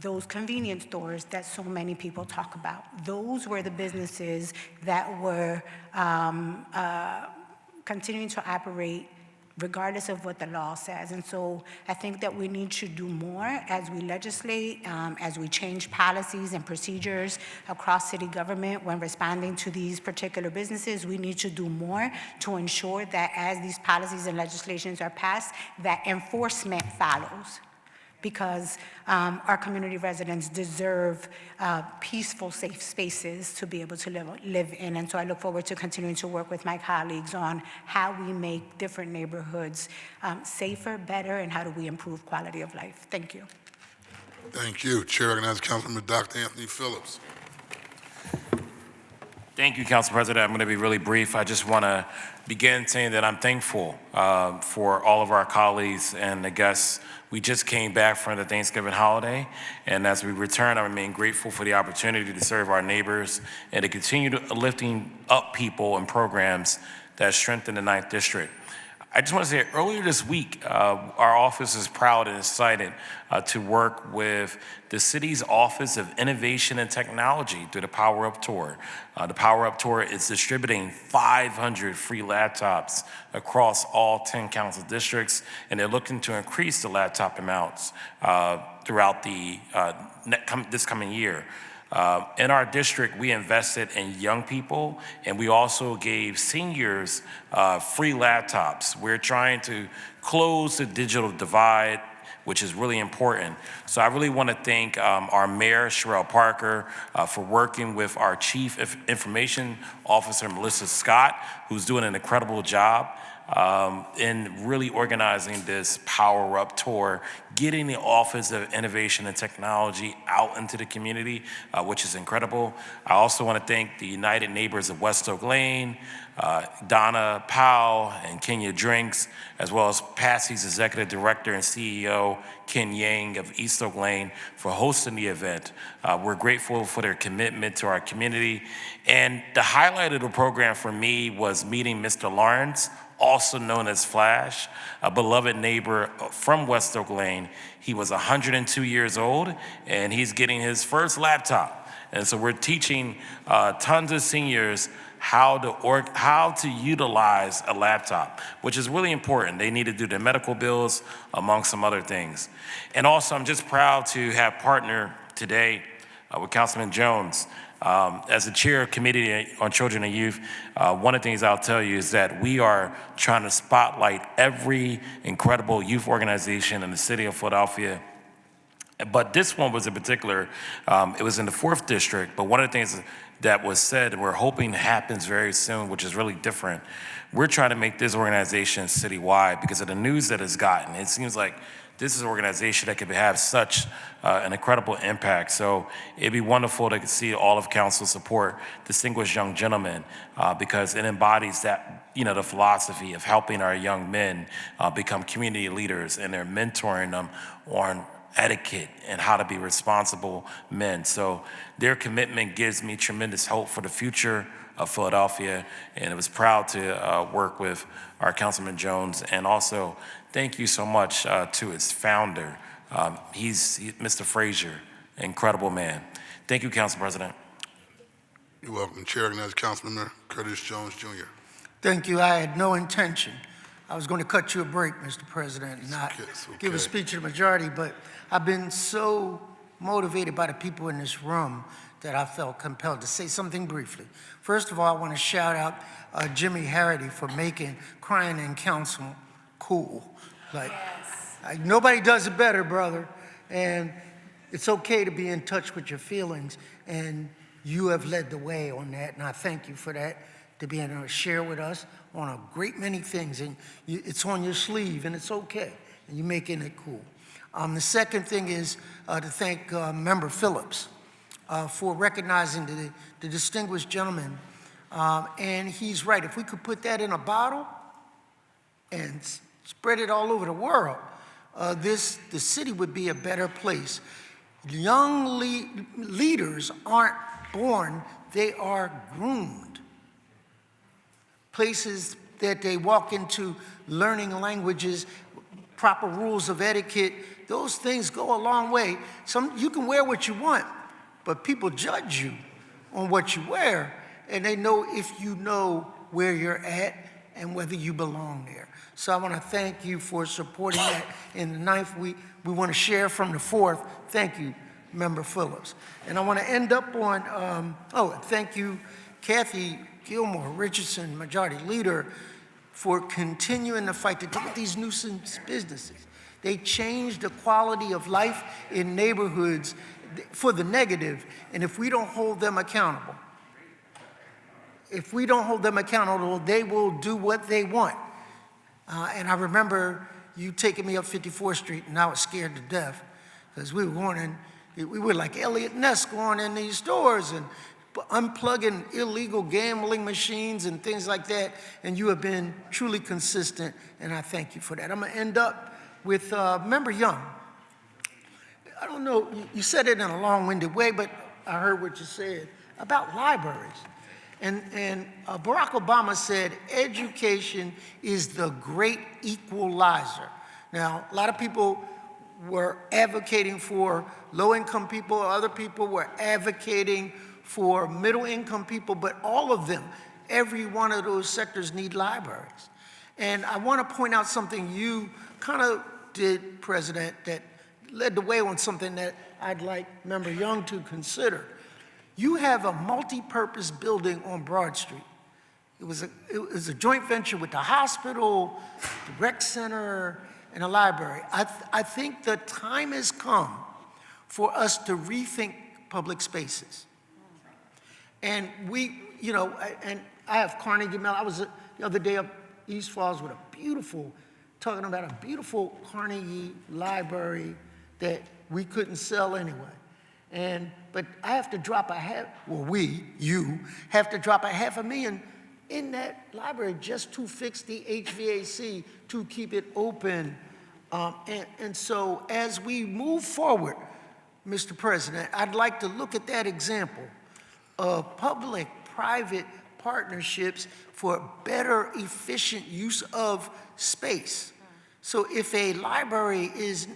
S19: those convenience stores that so many people talk about. Those were the businesses that were continuing to operate regardless of what the law says. And so I think that we need to do more as we legislate, as we change policies and procedures across city government when responding to these particular businesses. We need to do more to ensure that as these policies and legislations are passed, that enforcement follows. because our community residents deserve peaceful, safe spaces to be able to live in. And so I look forward to continuing to work with my colleagues on how we make different neighborhoods safer, better, and how do we improve quality of life. Thank you.
S1: Thank you. Chair recognizes Councilman Dr. Anthony Phillips.
S5: Thank you, Council President. I'm going to be really brief. I just want to begin saying that I'm thankful for all of our colleagues and the guests. We just came back from the Thanksgiving holiday, and as we return, I remain grateful for the opportunity to serve our neighbors and to continue lifting up people and programs that strengthen the 9th District. I just want to say, earlier this week, our office is proud and excited to work with the city's Office of Innovation and Technology through the Power Up Tour. The Power Up Tour is distributing 500 free laptops across all 10 council districts, and they're looking to increase the laptop amounts throughout this coming year. In our district, we invested in young people, and we also gave seniors free laptops. We're trying to close the digital divide, which is really important. So I really want to thank our Mayor, Sherelle Parker, for working with our Chief Information Officer, Melissa Scott, who's doing an incredible job in really organizing this Power Up Tour, getting the Office of Innovation and Technology out into the community, which is incredible. I also want to thank the United Neighbors of West Oak Lane, Donna Powell and Kenya Drinks, as well as Patsy's Executive Director and CEO, Ken Yang of East Oak Lane, for hosting the event. We're grateful for their commitment to our community. And the highlight of the program for me was meeting Mr. Lawrence, also known as Flash, a beloved neighbor from West Oak Lane. He was 102 years old, and he's getting his first laptop. And so we're teaching tons of seniors how to utilize a laptop, which is really important. They need to do their medical bills, among some other things. And also, I'm just proud to have partnered today with Councilman Jones. As the chair of Committee on Children and Youth, one of the things I'll tell you is that we are trying to spotlight every incredible youth organization in the city of Philadelphia. But this one was in particular, it was in the 4th District, but one of the things that was said, we're hoping happens very soon, which is really different. We're trying to make this organization citywide because of the news that it's gotten. It seems like this is an organization that could have such an incredible impact. So it'd be wonderful to see all of council support distinguished young gentlemen because it embodies that, the philosophy of helping our young men become community leaders, and they're mentoring them on etiquette and how to be responsible men. So their commitment gives me tremendous hope for the future of Philadelphia, and I was proud to work with our Councilman Jones, and also thank you so much to its founder. He's Mr. Frazier, incredible man. Thank you, Council President.
S1: You're welcome. Chair recognizes Councilmember Curtis Jones, Jr.
S2: Thank you. I had no intention. I was going to cut you a break, Mr. President, and not give a speech to the majority, but I've been so motivated by the people in this room that I felt compelled to say something briefly. First of all, I want to shout out Jimmy Harity for making crying in council cool. Like nobody does it better, brother. And it's okay to be in touch with your feelings, and you have led the way on that, and I thank you for that, to be able to share with us on a great many things, and it's on your sleeve, and it's okay, and you're making it cool. The second thing is to thank Member Phillips for recognizing the distinguished gentleman, and he's right. If we could put that in a bottle and spread it all over the world, the city would be a better place. Young leaders aren't born, they are groomed. Places that they walk into, learning languages, proper rules of etiquette, those things go a long way. You can wear what you want, but people judge you on what you wear, and they know if you know where you're at and whether you belong there. So I want to thank you for supporting that in the 9th. We want to share from the 4th. Thank you, Member Phillips. And I want to end up on, thank you, Kathy Gilmore, Richardson, Majority Leader, for continuing the fight to deal with these nuisance businesses. They change the quality of life in neighborhoods for the negative. And if we don't hold them accountable, they will do what they want. And I remember you taking me up 54th Street, and I was scared to death because we were like Elliot Ness going in these stores and unplugging illegal gambling machines and things like that. And you have been truly consistent, and I thank you for that. I'm going to end up with Member Young. I don't know, you said it in a long-winded way, but I heard what you said about libraries. And Barack Obama said, education is the great equalizer. Now, a lot of people were advocating for low-income people, other people were advocating for middle-income people, but all of them, every one of those sectors need libraries. And I want to point out something you kind of did, President, that led the way on something that I'd like Member Young to consider. You have a multi-purpose building on Broad Street. It was a joint venture with the hospital, the rec center, and a library. I think the time has come for us to rethink public spaces. And and I have Carnegie Mellon. I was the other day up East Falls with talking about a beautiful Carnegie library that we couldn't sell anyway. But I have to drop you have to drop $500,000 in that library just to fix the HVAC, to keep it open. And so as we move forward, Mr. President, I'd like to look at that example of public-private partnerships for better, efficient use of space. So if a library is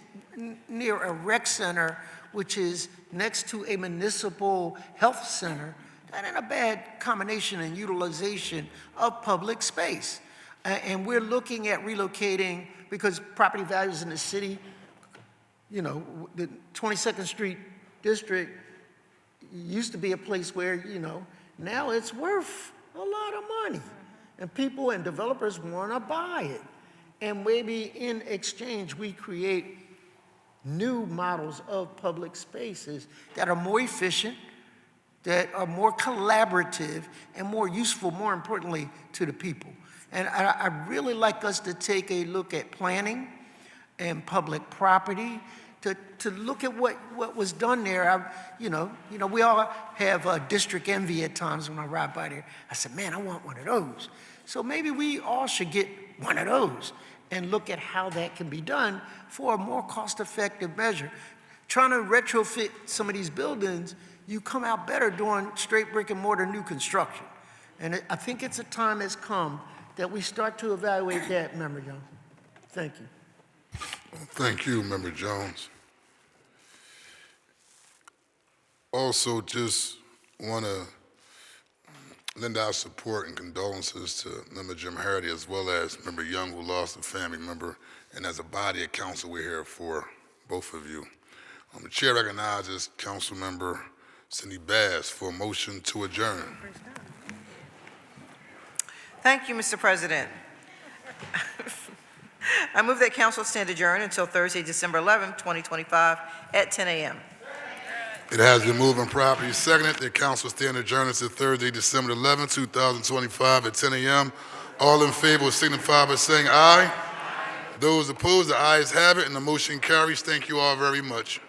S2: near a rec center, which is next to a municipal health center, that ain't a bad combination and utilization of public space. And we're looking at relocating, because property values in the city, the 22nd Street district used to be a place where, now it's worth a lot of money. And people and developers want to buy it. And maybe in exchange, we create new models of public spaces that are more efficient, that are more collaborative, and more useful, more importantly, to the people. And I really like us to take a look at planning and public property, to look at what was done there. We all have district envy at times when I ride by there. I said, man, I want one of those. So maybe we all should get one of those and look at how that can be done for a more cost-effective measure. Trying to retrofit some of these buildings, you come out better doing straight brick and mortar new construction. And I think it's a time has come that we start to evaluate that, Member Young. Thank you.
S1: Thank you, Member Jones. Also, just want to lend our support and condolences to Member Jim Harity, as well as Member Young, who lost a family member. And as a body of council, we're here for both of you. The chair recognizes Council Member Cindy Bass for a motion to adjourn.
S3: Thank you, Mr. President. I move that council stand adjourned until Thursday, December 11, 2025 at 10 a.m.
S1: It has been moved and properly seconded that council stand adjourned until Thursday, December 11, 2025 at 10 a.m. All in favor will signify by saying aye. Those opposed, the ayes have it, and the motion carries. Thank you all very much.